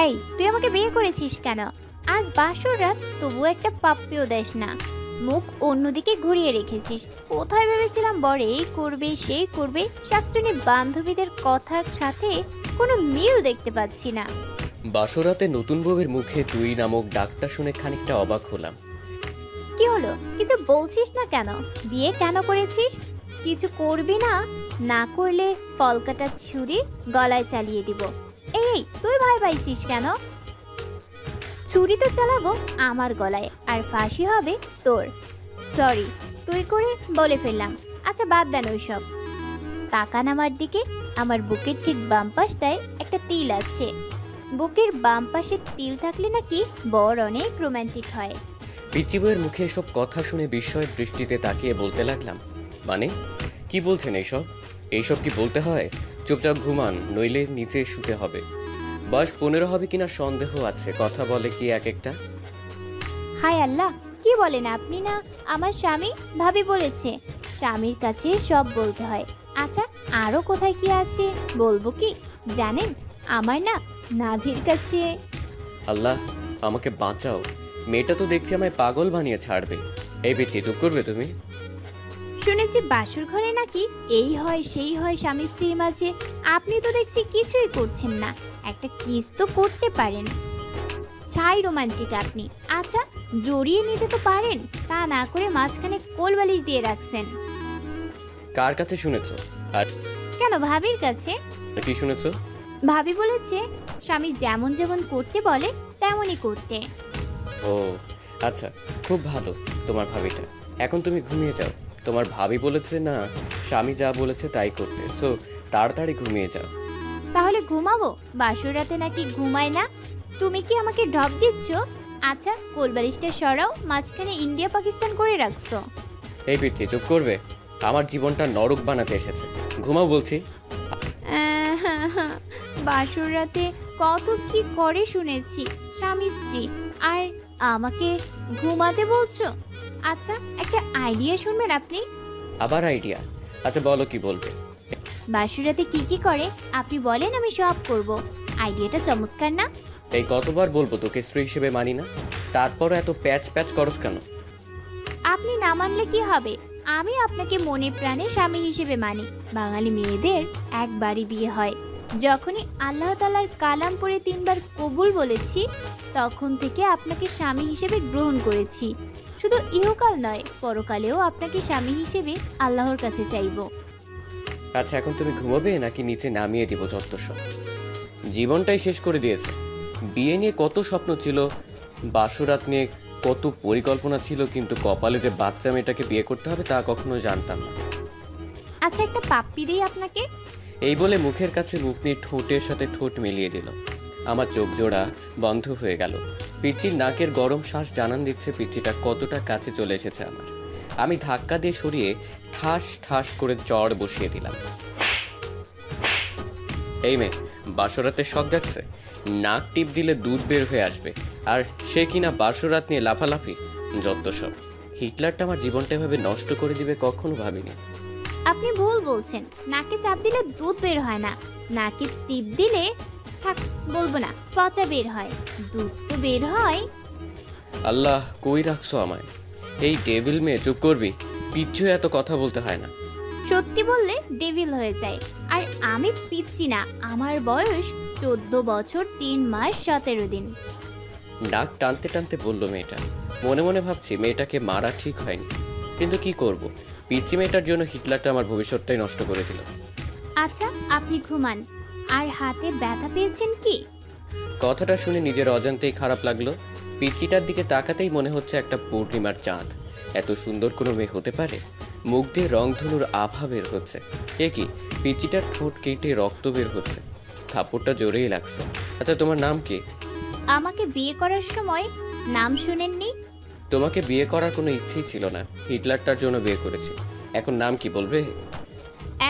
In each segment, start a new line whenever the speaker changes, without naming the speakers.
এই, তুই আমাকে বিয়ে করেছিস কেন? আজ বাসর রাত, তবুও একটা পাপ্পিও দেস না। মুখ অন্যদিকে ঘুরিয়ে রেখেছিস। কোথায় ভেবেছিলাম বর এই করবে সেই করবে, শাকচুনি বান্ধবীদের কথার সাথে কোনো মিল দেখতে পাচ্ছি না।
বাসরাতে নতুন বউয়ের মুখে তুই নামক ডাকটা শুনে খানিকটা অবাক হলাম।
কি হলো, কিছু বলছিস না কেন? বিয়ে কেন করেছিস? কিছু করবি না? না করলে ফল কাটা ছুরি গলায় চালিয়ে দিব। এই, তুই ভয় পাইছিস কেন? ছুরি তো চালাবো আমার গলায়, আর ফাঁসি হবে তোর। সরি, তুই করে বলে ফেললাম। আচ্ছা বাদ দেন ওইসব, তাকান আমার দিকে। আমার বুকের ঠিক বাম পাশটায় একটা তিল আছে। বুকের বাম পাশে তিল থাকলে নাকি বর অনেক রোমান্টিক হয়।
পিচ্চি বউয়ের মুখে এসব কথা শুনে বিস্ময়ের দৃষ্টিতে তাকিয়ে বলতে লাগলাম, মানে কি বলছেন এইসব? এইসব কি বলতে হয়? চুপচাপ ঘুমান, নইলে নিচে শুতে হবে। বয়স 15 হবে কিনা সন্দেহ আছে, কথা বলে কি এক একটা।
হায় আল্লাহ, কি বলেন আপনি? না আমার স্বামী, ভাবি বলেছে স্বামীর কাছে সব বলতে হয়। আচ্ছা, আরো কোথায় কি আছে বলবো কি? জানেন, আমার না নাভির কাছে।
আল্লাহ, আমাকে বাঁচাও। মেয়েটা তো দেখছি আমায় পাগল বানিয়ে ছাড়বে। এই পিচ্চি, চুপ করবে তুমি?
শুনেছি বাসর ঘরে নাকি এই হয় সেই হয় স্বামী স্ত্রীর মাঝে। আপনি তো দেখছি কিছুই করছেন না, একটা কিস তো করতে পারেন। ছাই রোমান্টিক আপনি। আচ্ছা, জড়িয়ে নিতে তো পারেন, তা না করে মাঝখানে কোলবালিশ দিয়ে রাখছেন।
কার কাছে শুনেছো? আর
কেন, ভাবির কাছে।
কি শুনেছো?
ভাবি বলেছে স্বামী যেমন যেমন করতে বলে তেমনই করতে।
ও আচ্ছা, খুব ভালো তোমার ভাবিটা। এখন তুমি ঘুমিয়ে যাও। তোমার ভাবি বলেছে না স্বামী যা বলেছে তাই করতে, সো তাড়াতাড়ি ঘুমিয়ে যাও।
তাহলে ঘুমাবো? বাসর রাতে নাকি ঘুমায় না? তুমি কি আমাকে ড্রপ দিচ্ছ? আচ্ছা, কোলবালিশটা সরাও, মাঝখানে ইন্ডিয়া পাকিস্তান করে রাখছো।
এই পিচ্চি, চুপ করবে? আমার জীবনটা নরক বানাতে এসেছে। ঘুমাও বলছি।
বাসর রাতে কত কি করে শুনেছি স্বামী স্ত্রী, আর আমাকে ঘুমাতে বলছো? আচ্ছা, একটা আইডিয়া শুনবেন আপনি?
আবার আইডিয়া? আচ্ছা বলো, কি বলবে?
বাসর রাতে কি কি করে আপনি বলেন, আমি সব করব। আইডিয়াটা চমৎকার না?
এই কতবার বলবো তোকে স্ত্রী হিসেবে মানি না? তারপরও এত প্যাচ প্যাচ করস কেন?
আপনি না মানলে কি হবে? আমি আপনাকে মনে প্রাণে স্বামী হিসেবে মানি। বাঙালি মেয়েদের একবারই বিয়ে হয়। যখনই আল্লাহ তাআলার কালাম পড়ে 3বার কবুল বলেছি, তখন থেকে আপনাকে স্বামী হিসেবে গ্রহণ করেছি। শুধু ইহকাল নয়, পরকালেও আপনাকে স্বামী হিসেবে আল্লাহর কাছে চাইব।
আচ্ছা, এখন তুমি ঘুমাবে নাকি নিচে নামিয়ে দিব যত সব? জীবনটাই শেষ করে দিয়েছে। বিয়ে নিয়ে কত স্বপ্ন ছিল, বাসরাত নিয়ে কত পরিকল্পনা ছিল, কিন্তু কপালে যে বাচ্চা মেয়েটাকে বিয়ে করতে হবে তা কখনো জানতাম না।
আচ্ছা, একটা পাপ্পি দেই আপনাকে।
এই বলে মুখের কাছে মুখ নিয়ে ঠোঁটের সাথে ঠোঁট মিলিয়ে দিল। আমার চোখ জোড়া বন্ধ হয়ে গেল। পিচ্চির নাকের গরম শ্বাস জানান দিচ্ছে পিচ্চিটা কতটা কাছে চলে এসেছে আমার। আমি ধাক্কা দিয়ে সরিয়ে ঠাস ঠাস করে চড় বসিয়ে দিলাম। এই মেয়ে, বাসরাতে শখ যাচ্ছে? নাক টিপ দিলে দুধ বের হয়ে আসবে, আর সে কিনা বাসরাত নিয়ে লাফালাফি। যত সব। হিটলারটা আমার জীবনটা এভাবে নষ্ট করে দিবে কখনো ভাবিনি।
আপনি ভুল বলছেন। নাকে চাপ দিলে দুধ বের হয় না, নাকে টিপ দিলে, থাক বলবো না, পচা বের হয়। দুধ তো বের হয়।
আল্লাহ, কই রাখছো আমায়? এই ডেভিল মেয়ে, চুপ করবি? পিচ্ছু এত কথা বলতে হয় না।
সত্যি বললে ডেভিল হয়ে যায়। আর আমি পিচ্ছি না, আমার বয়স 14 বছর 3 মাস 17 দিন।
নাক টানতে টানতে বলল মেয়েটা। মনে মনে ভাবছি মেয়েটাকে মারা ঠিক হয়নি, কিন্তু কি করব, পিচ্ছি মেয়েটার জন্য হিটলারটা আমার ভবিষ্যৎটাই নষ্ট করে দিল।
আচ্ছা, আপনি ঘুমান। আর হাতে ব্যথা পেয়েছেন কি?
কথাটা শুনে নিজের অজান্তেই খারাপ লাগলো। পিচ্চিটার দিকে তাকাতেই মনে হচ্ছে একটা পূর্ণিমার চাঁদ। এত সুন্দর কোনো মেয়ে হতে পারে? মুখ দিয়ে রংধনুর আভা বের হচ্ছে। এ কি, পিচ্চিটার ঠোঁট কেটে রক্ত বের হচ্ছে। থাপ্পড়টা জোরেই লাগছে। আচ্ছা, তোমার নাম কি?
আমাকে বিয়ে করার সময় নাম শুনেননি?
তোমাকে বিয়ে করার কোনো ইচ্ছেই ছিল না, হিটলারটার জন্য বিয়ে করেছি। এখন নাম কি বলবে?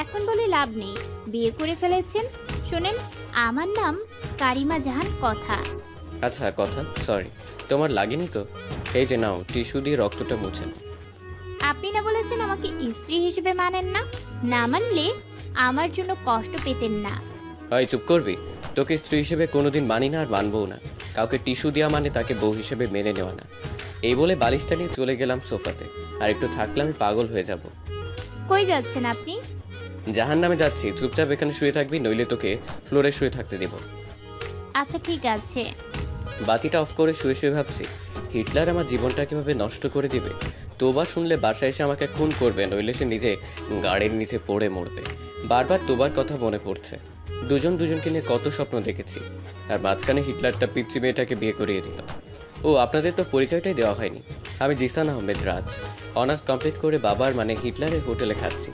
এখন বলে লাভ নেই, বিয়ে করে ফেলেছেন। শোনেন, আমার নাম কারিমা জাহান কথা।
আচ্ছা, কথা, সরি। তোমার লাগেনি তো? এই যে নাও, টিস্যু দিয়ে রক্তটা মুছে নাও।
আপনি না বলেছেন আমাকে স্ত্রী হিসেবে মানেন না? না মানলে আমার জন্য কষ্ট পেতেন না।
হয় চুপ করবি? তোকে স্ত্রী হিসেবে কোনোদিন মানি না আর মানবও না। কাউকে টিস্যু দেওয়া মানে তাকে বউ হিসেবে মেনে নেওয়া না। এই বলে বালিশটা নিয়ে চলে গেলাম সোফাতে। আর একটু থাকলে আমি পাগল হয়ে যাব।
কই যাচ্ছেন আপনি?
জাহান্নামে যাচ্ছি, চুপচাপ এখানে শুয়ে থাকবি, নইলে তোকে ফ্লোরে শুয়ে থাকতে দেব।
আচ্ছা ঠিক আছে।
বাতিটা অফ করে শুয়ে শুয়ে ভাবছি, হিটলার আমার জীবনটা কিভাবে নষ্ট করে দিবে। তোবা শুনলে বাসায় এসে আমাকে খুন করবে, নইলে সে নিজে গাড়ির নিচে পড়ে মরবে। বারবার তোবার কথা মনে পড়ছে। দুজন দুজনকে নিয়ে কত স্বপ্ন দেখেছি, আর মাঝখানে হিটলারটা পিচ্চি মেয়েটাকে বিয়ে করিয়ে দিল। ও আপনাদের তো পরিচয়টাই দেওয়া হয়নি। আমি জিসান আহমেদ রাজ, অনার্স কমপ্লিট করে বাবার মানে হিটলারের হোটেলে খাচ্ছি।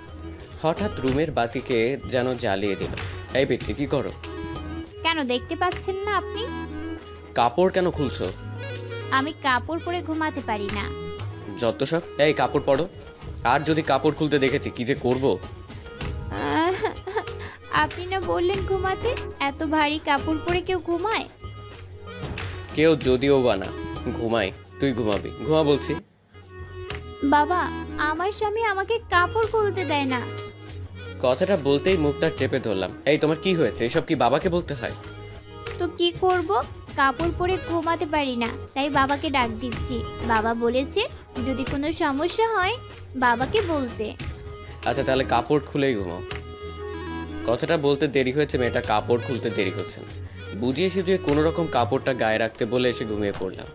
হঠাৎ রুমের বাতিকে যেন জ্বালিয়ে দিল। এই পিচ্চি, কি করো?
কেন দেখতে পাচ্ছেন না আপনি?
কাপড় কেন খুলছো?
আমি কাপড় পরে ঘুমাতে পারি না।
যত সব, এই কাপড় পরো। আর যদি কাপড় খুলতে দেখেছি কি যে করব।
আপনি না বললেন ঘুমাতে? এত ভারী কাপড় পরে কেউ ঘুমায়?
কেউ যদিও বা না ঘুমাই, তুই ঘুমাবি, ঘুমা বলছি।
বাবা, আমার স্বামী আমাকে কাপড় খুলতে দেয় না।
কথাটা বলতেই মুখটা চেপে ধরলাম। এই তোমার কি হয়েছে? এসব কি বাবাকে বলতে হয়?
তো কি করব? কাপড় পরে ঘুমাতে পারি না, তাই বাবাকে ডাক দিচ্ছি। বাবা বলেছে যদি কোনো সমস্যা হয় বাবাকে বলতে।
আচ্ছা তাহলে কাপড় খুলেই ঘুমাও। কথাটা বলতে দেরি হয়েছে, মেয়েটা কাপড় খুলতে দেরি হচ্ছে না। বুঝিয়ে সুঝিয়ে কোনো রকম কাপড়টা গায়ে রাখতে বলে এসে ঘুমিয়ে পড়লাম।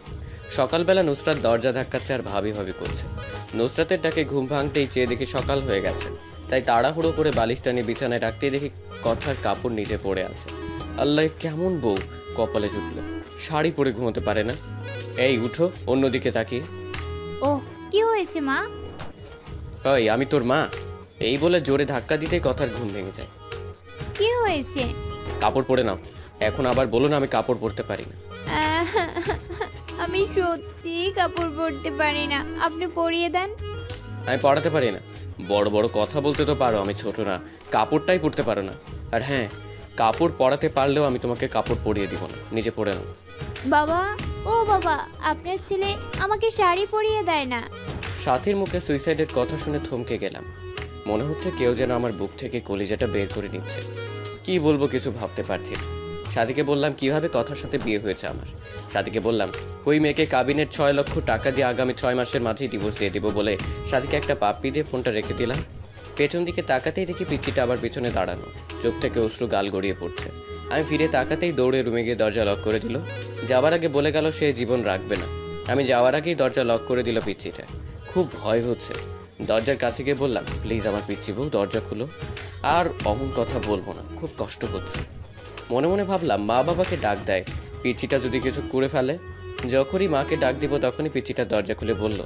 সকালবেলা নুসরাত দরজা ধাক্কাচ্ছে আর ভাবি ভাবি করছে। নুসরাতের ডাকে ঘুম ভাঙতেই চেয়ে দেখি সকাল হয়ে গেছে। তাই তাড়াহুড়ো করে বালিশটা নিয়ে বিছানায় রাখতেই দেখি কথার কাপড় নিচে পড়ে আছে। আল্লাহ, কেমন বউ কপালে জুটল, শাড়ি পরে ঘুমোতে পারে না। এই উঠো, অন্যদিকে তাকিয়ে।
ও, কি হয়েছে মা?
ওই আমি তোর মা? এই বলে জোরে ধাক্কা দিতেই কথার ঘুম ভেঙে যায়।
কি হয়েছে?
কাপড় পরে নাও। এখন আবার বলো না আমি কাপড় পরতে পারি না।
আমি সত্যি কাপড় পরতে পারি না, আপনি পরিয়ে দেন।
আমি পড়াতে পারি না। বড় বড় কথা বলতে তো পারো, আমি ছোট না। কাপড়টাই পরতে পারো না। আর হ্যাঁ, কাপড় পরাতে পারলেও আমি তোমাকে কাপড় পরিয়ে দিব না, নিজে পরে নাও।
বাবা, ও বাবা, আপনার ছেলে আমাকে শাড়ি পরিয়ে দেয় না।
সাথীর মুখে সুইসাইডের কথা শুনে থমকে গেলাম। মনে হচ্ছে কেউ যেন আমার বুক থেকে কলিজাটা বের করে নিচ্ছে। কি বলবো কিছু ভাবতে পারছি না। সাথীকে বললাম কিভাবে কথার সাথে বিয়ে হয়েছে আমার। সাথীকে বললাম ওই মেয়েকে কাবিনের 6 লক্ষ টাকা দিয়ে আগামী 6 মাসের মাঝেই ডিভোর্স দিয়ে দিব বলে সাথীকে একটা পাপ্পি দিয়ে ফোনটা রেখে দিলাম। পেছন দিকে তাকাতেই দেখি পিচ্চিটা আবার পিছনে দাঁড়ানো, চোখ থেকে অশ্রু গাল গড়িয়ে পড়ছে। আমি ফিরে তাকাতেই দৌড়ে রুমে গিয়ে দরজা লক করে দিল। যাওয়ার আগে বলে গেল সে জীবন রাখবে না। আমি যাওয়ার আগেই দরজা লক করে দিল পিচ্চিটা। খুব ভয় হচ্ছে। দরজার কাছে গিয়ে বললাম প্লিজ আমার পিচ্চি বউ দরজা খুলো। আর অমন কথা বলবো না, খুব কষ্ট হচ্ছে। মনে মনে ভাবলাম মা বাবাকে ডাক দেয়, পিচ্চিটা যদি কিছু করে ফেলে। যখনই মাকে ডাক দিব তখনই পিচ্চিটা দরজা খুলে বলল,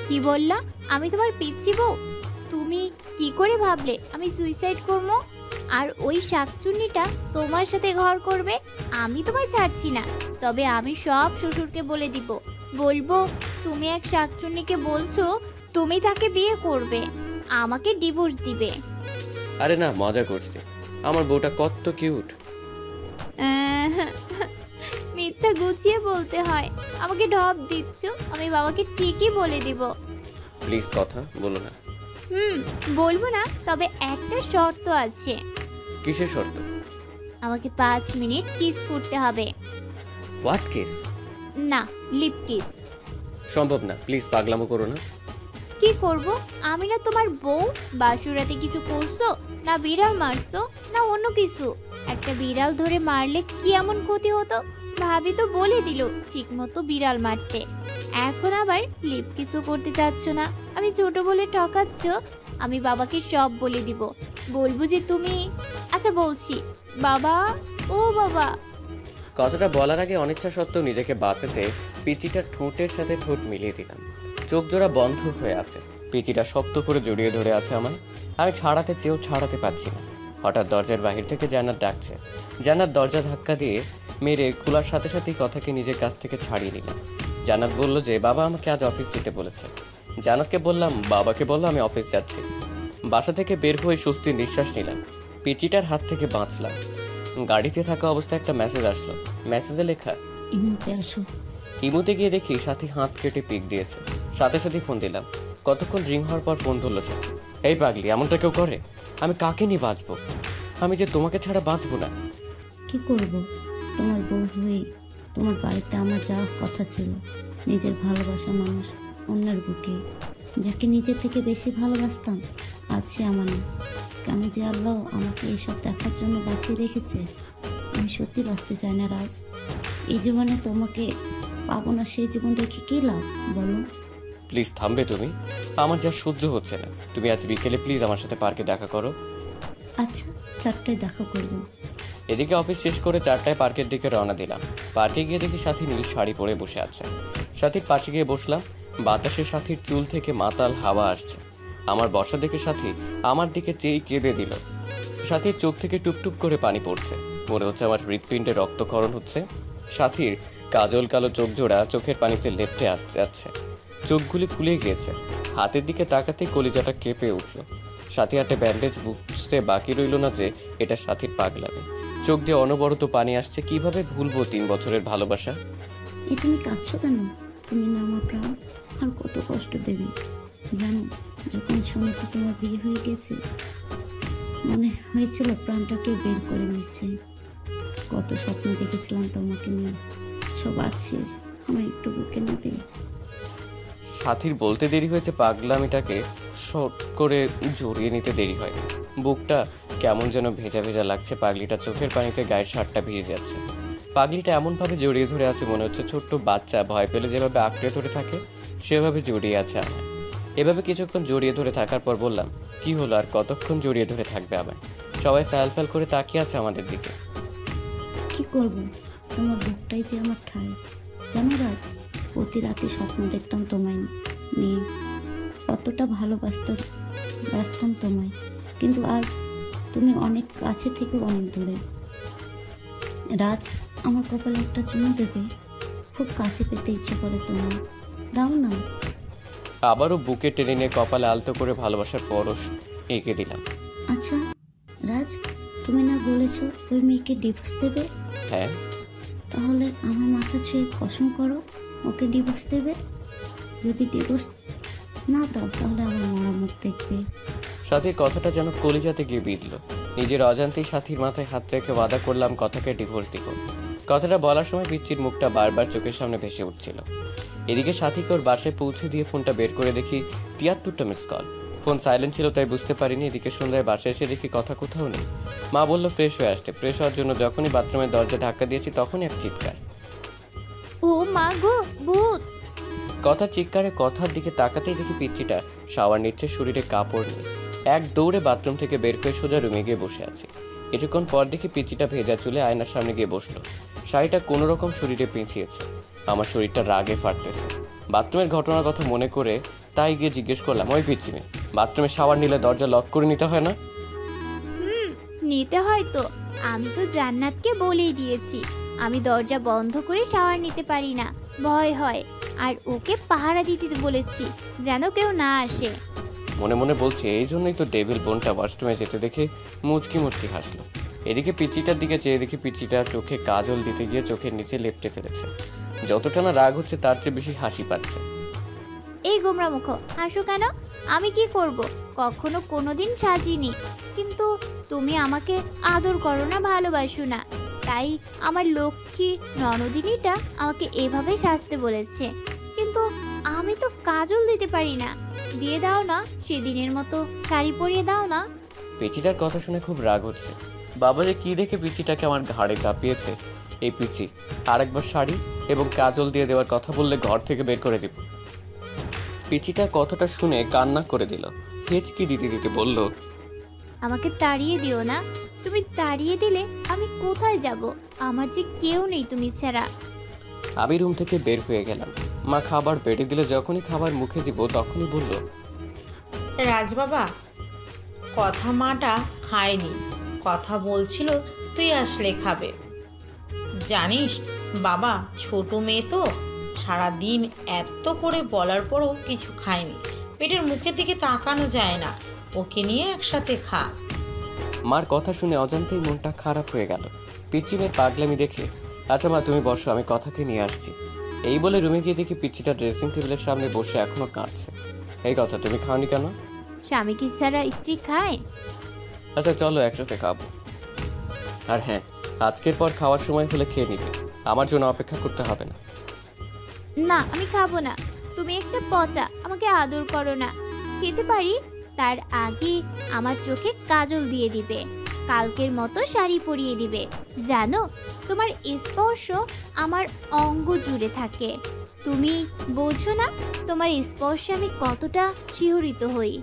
কি বললা? আমি তোমার পিচ্চি বউ? তুমি কি করে ভাবলে আমি সুইসাইড করবো? আর ওই শাকচুন্নিটা তোমার সাথে ঘর করবে? আমি তোমায় ছাড়ছি না। তবে আমি সব শ্বশুরকে বলে দিব। বলবো তুমি এক শাকচুন্নিকে বলছো তুমি তাকে বিয়ে করবে, আমাকে ডিভোর্স দিবে।
আরে না, মজা করছি। আমার বউটা কত কিউট।
মিথ্যা গুছিয়ে বলতে হয়। আমাকে ঢপ দিচ্ছ, আমি বাবাকে ঠিকই বলে দিব।
প্লিজ কথা বলো না।
বলবো না, তবে একটা শর্ত আছে।
কিসের শর্ত?
আমাকে 5 মিনিট কিস করতে হবে।
What kiss?
না, লিপ কিস।
সম্ভব না, প্লিজ পাগলামো করো না।
কি করব? আমি না তোমার বউ? বাসুরাতে কিছু করছো না? বিড়াল মারছো না অন্য কিছু? একটা বিড়াল ধরে মারলে কি এমন ক্ষতি হতো? ভাবি তো বলে দিল ঠিক মতো বিড়াল মারতে। এখন আবার লিপ কিসও করতে চাচ্ছ না? আমি ছোট বলে ঠকাচ্ছ। আমি বাবাকে সব বলে দিব। বলবো যে তুমি... আচ্ছা বলছি। বাবা, ও বাবা।
কথাটা বলার আগে অনিচ্ছা সত্ত্বেও নিজেকে বাঁচাতে পিচিটার ঠোঁটের সাথে ঠোঁট মিলিয়ে দিলাম। চোখ জোড়া বন্ধ হয়ে আছে। পিচিটা শক্ত করে জড়িয়ে ধরে আছে আমায়। আমি ছাড়াতে চেয়েও ছাড়াতে পারছি না। হঠাৎ দরজার বাহির থেকে জান্নাত ডাকছে। জান্নাত দরজা ধাক্কা দিয়ে মেরে খোলার সাথে সাথেই কথাকে নিজের কাছ থেকে ছাড়িয়ে নিলাম। জান্নাত বলল যে বাবা আমাকে আজ অফিস যেতে বলেছে। জান্নাতকে বললাম বাবাকে বললো আমি অফিস যাচ্ছি। বাসা থেকে বের হয়ে স্বস্তির নিঃশ্বাস নিলাম। পিচিটার হাত থেকে বাঁচলাম। গাড়িতে থাকা অবস্থায় একটা মেসেজ আসলো। মেসেজে লেখা,
ইমুতে আসো।
ইমুতে গিয়ে দেখি সাথী হাত কেটে পিক দিয়েছে। সাথে সাথে ফোন দিলাম। কতক্ষণ রিং হওয়ার পর ফোন ধরলো সে। এই পাগলি, এমনটা কেউ করে? আমি কাকে নিয়ে বাঁচবো? আমি যে তোমাকে ছাড়া বাঁচবো না।
কি করব? তোমার বউ হয়ে তোমার বাড়িতে আমার যাওয়ার কথা ছিল। নিজের ভালোবাসা মানুষ অন্যের বুকে, যাকে নিজের থেকে বেশি ভালোবাসতাম, আজ সে আমার না। কেন যে আল্লাহ আমাকে এইসব দেখার জন্য বাঁচিয়ে রেখেছে। আমি সত্যি বাঁচতে চাই না রাজ। এই জীবনে তোমাকে পাবো না, সেই জীবন রেখে কী লাভ বলো?
প্লিজ থামবে তুমি? আমার যা সহ্য হচ্ছে না। তুমি আজ বিকেলে প্লিজ আমার সাথে পার্কে দেখা করো।
আচ্ছা, 4টায় দেখা করবো।
এদিকে অফিস শেষ করে 4টায় পার্কের দিকে রওনা দিলাম। পার্কে গিয়ে দেখি সাথী নীল শাড়ি পরে বসে আছে। সাথীর পাশে গিয়ে বসলাম। বাতাসে সাথীর চুল থেকে মাতাল হাওয়া আসছে। আমার বসা দেখে সাথী আমার দিকে চেয়ে কেঁদে দিল। সাথীর চোখ থেকে টুপটুপ করে পানি পড়ছে। মনে হচ্ছে আমার হৃৎপিণ্ডে রক্তক্ষরণ হচ্ছে। সাথীর কাজল কালো চোখ জোড়া চোখের পানিতে লেপ্টে যাচ্ছে। চোখগুলি ফুলে গিয়েছে। হাতের দিকে তাকাতেই কলিজাটা কেঁপে উঠল। সাথী হাতে ব্যান্ডেজ, বুঝতে বাকি রইল না যে এটা সাথীর পাগলামি। চোখ দিয়ে অনবরত পানি আসছে। কিভাবে ভুলবো 3 বছরের ভালোবাসা?
এই তুমি কাঁদছো কেন? তুমি না আমার প্রাণ, আর কত কষ্ট দেবে জানো? যখন শুনেছি তোমার বিয়ে হয়ে গেছে, মনে হয়েছিল প্রাণটাকে বের করে নিচ্ছে। কত স্বপ্ন দেখেছিলাম তোমাকে নিয়ে, সব আজ শেষ। আমার একটু বুকে নেবে?
সাথীর বলতে দেরি হয়েছে, পাগলামিটাকে শট করে জড়িয়ে নিতে দেরি হয়। বুকটা কেমন যেন ভেজা ভেজা লাগছে। পাগলিটা চোখের পানিতে গায়ের শার্টটা ভিজে যাচ্ছে। পাগলিটা এমনভাবে জড়িয়ে ধরে আছে, মনে হচ্ছে ছোট্ট বাচ্চা ভয় পেলে যেভাবে আঁকড়ে ধরে থাকে সেভাবে জড়িয়ে আছে আমার। এভাবে কিছুক্ষণ জড়িয়ে ধরে থাকার পর বললাম, কি হলো, আর কতক্ষণ জড়িয়ে ধরে থাকবে আমায়? সবাই ফ্যাল ফ্যাল করে তাকিয়ে আছে আমাদের দিকে।
কি করব? তোমার বুকটাই যে আমার ঠাই। জানো রাজ, প্রতি রাতে স্বপ্ন দেখতাম তোমায় নিয়ে, কতটা ভালোবাসতাম তোমায়। কিন্তু আজ তুমি অনেক কাছে থেকে অনেক দূরে। রাজ, আমার কপালে একটা চুমু দেবে? খুব কাছে পেতে ইচ্ছে করে তোমার, দাও না।
আবারও বুকে টেনে নিয়ে কপালে আলতো করে ভালোবাসার পরশ এঁকে দিলাম।
আচ্ছা রাজ, তুমি না বলেছো ওই মেয়েকে ডিভোর্স দেবে?
হ্যাঁ।
তাহলে আমার মাথা ছুঁয়ে কসম করো ওকে ডিভোর্স দেবে। যদি ডিভোর্স না দাও তাহলে আমার মরামত দেখবে।
সাথীর কথাটা যেন কলিজাতে গিয়ে বিঁধল। নিজের অজান্তেই সাথীর মাথায় হাত রেখে ওয়াদা করলাম কথাকে ডিভোর্স দিব। কথাটা বলার সময় পিচ্চির মুখটা বারবার চোখের সামনে ভেসে উঠছিল। এদিকে সাথীকে ওর বাসায় পৌঁছে দিয়ে ফোনটা বের করে দেখি 73টা মিস কল। ফোন সাইলেন্ট ছিল তাই বুঝতে পারিনি। এদিকে সন্ধ্যায় বাসায় এসে দেখি কথা কোথাও নেই। মা বলল ফ্রেশ হয়ে আসতে। ফ্রেশ হওয়ার জন্য যখনই বাথরুমের দরজা ধাক্কা দিয়েছি তখনই এক চিৎকার।
ও মা গো, ভূত!
চিৎকারে কথার দিকে তাকাতেই দেখি পিচ্চিটা শাওয়ার নিচ্ছে, শরীরে কাপড় নেই। এক দৌড়ে বাথরুম থেকে বের হয়ে সোজা রুমে গিয়ে বসে আছে। কিছুক্ষণ পর দেখি পিচ্চিটা ভেজা চুলে আয়নার সামনে গিয়ে বসলো। শাড়িটা কোনো রকম শরীরে পেঁচিয়েছে। আমার শরীরটা রাগে ফাটতেছে। বাথরুমের ঘটনার কথা মনে করে তাই গিয়ে জিজ্ঞেস করলাম, ওই পিচ্চি মেয়ে, বাথরুমে শাওয়ার নিলে দরজা লক করে নিতে হয় না?
নিতে হয় তো। আমি তো জান্নাতকে বলেই দিয়েছি আমি দরজা বন্ধ করে শাওয়ার নিতে পারি না, ভয় হয়। আর ওকে পাহারা দিতে বলেছি যেন কেউ না আসে।
মনে মনে বলছি, এই জন্যই তো ডেভিল বোনটা ওয়াশরুমে যেতে দেখে মুচকি মুচকি হাসলো। এদিকে পিচ্চিটার দিকে চেয়ে দেখি পিচ্চিটা চোখে কাজল দিতে গিয়ে চোখের নিচে লেপ্টে ফেলেছে। যতটা না রাগ হচ্ছে তার চেয়ে বেশি হাসি পাচ্ছে।
এই গোমরা মুখ, হাসো কেন? আমি কি করব? কখনো কোনোদিন সাজিনি। কিন্তু তুমি আমাকে আদর করো না, ভালোবাসো না, তাই আমার লক্ষ্মী ননদিনীটা আমাকে এভাবে সাজতে বলেছে। কিন্তু আমি তো কাজল দিতে পারি না। দিয়ে দাও না, সেদিনের মতো শাড়ি পরিয়ে দাও না।
পিচিটার কথা শুনে খুব রাগ হচ্ছে। বাবা যে কি দেখে পিচিটাকে আমার ঘাড়ে চাপিয়েছে। এই পিচি আরেকবার শাড়ি এবং কাজল দিয়ে দেওয়ার কথা বললে ঘর থেকে বের করে দিব। পিচিটার কথাটা শুনে কান্না করে দিল। হেঁচকি দিতে দিতে বলল,
আমাকে তাড়িয়ে দিও না। তুমি তাড়িয়ে দিলে আমি কোথায় যাব? আমার যে কেউ নেই তুমি ছাড়া।
আমি রুম থেকে বের হয়ে গেলাম। মা খাবার বেড়ে দিলে যখনই খাবার মুখে দিব তখনই বলল,
রাজ বাবা, কথা মাটা খায়নি, কথা বলছিল তুই আসলে খাবে। জানিস বাবা, ছোট মেয়ে তো, সারাদিন এত করে বলার পরও কিছু খায়নি। পেটের মুখের দিকে তাকানো যায় না, ওকে নিয়ে একসাথে খা।
মার কথা শুনে অজান্তেই মনটা খারাপ হয়ে গেল। পিচ্চিমের পাগলামি দেখে, আচ্ছা মা তুমি বসো, আমি কথাকে নিয়ে আসছি। এই বলে রুমে গিয়ে দেখি পিচ্চিটা ড্রেসিং টেবিলের সামনে বসে এখনো কাঁদছে। এই কথা, তুমি খাওনি কেন?
স্বামী কি ছাড়া স্ত্রী খায়?
আচ্ছা চলো একসাথে খাবো। আর হ্যাঁ, আজকের পর খাওয়ার সময় হলে খেয়ে নিবে, আমার জন্য অপেক্ষা করতে হবে না।
না, আমি খাবো না। তুমি একটা পচা, আমাকে আদর করো না। খেতে পারি, তার আগে আমার চোখে কাজল দিয়ে দিবে, কালকের মতো শাড়ি পরিয়ে দিবে। জানো, তোমার স্পর্শ আমার অঙ্গ জুড়ে থাকে। তুমি বোঝো না, তোমার স্পর্শে আমি কতটা শিহরিত হই।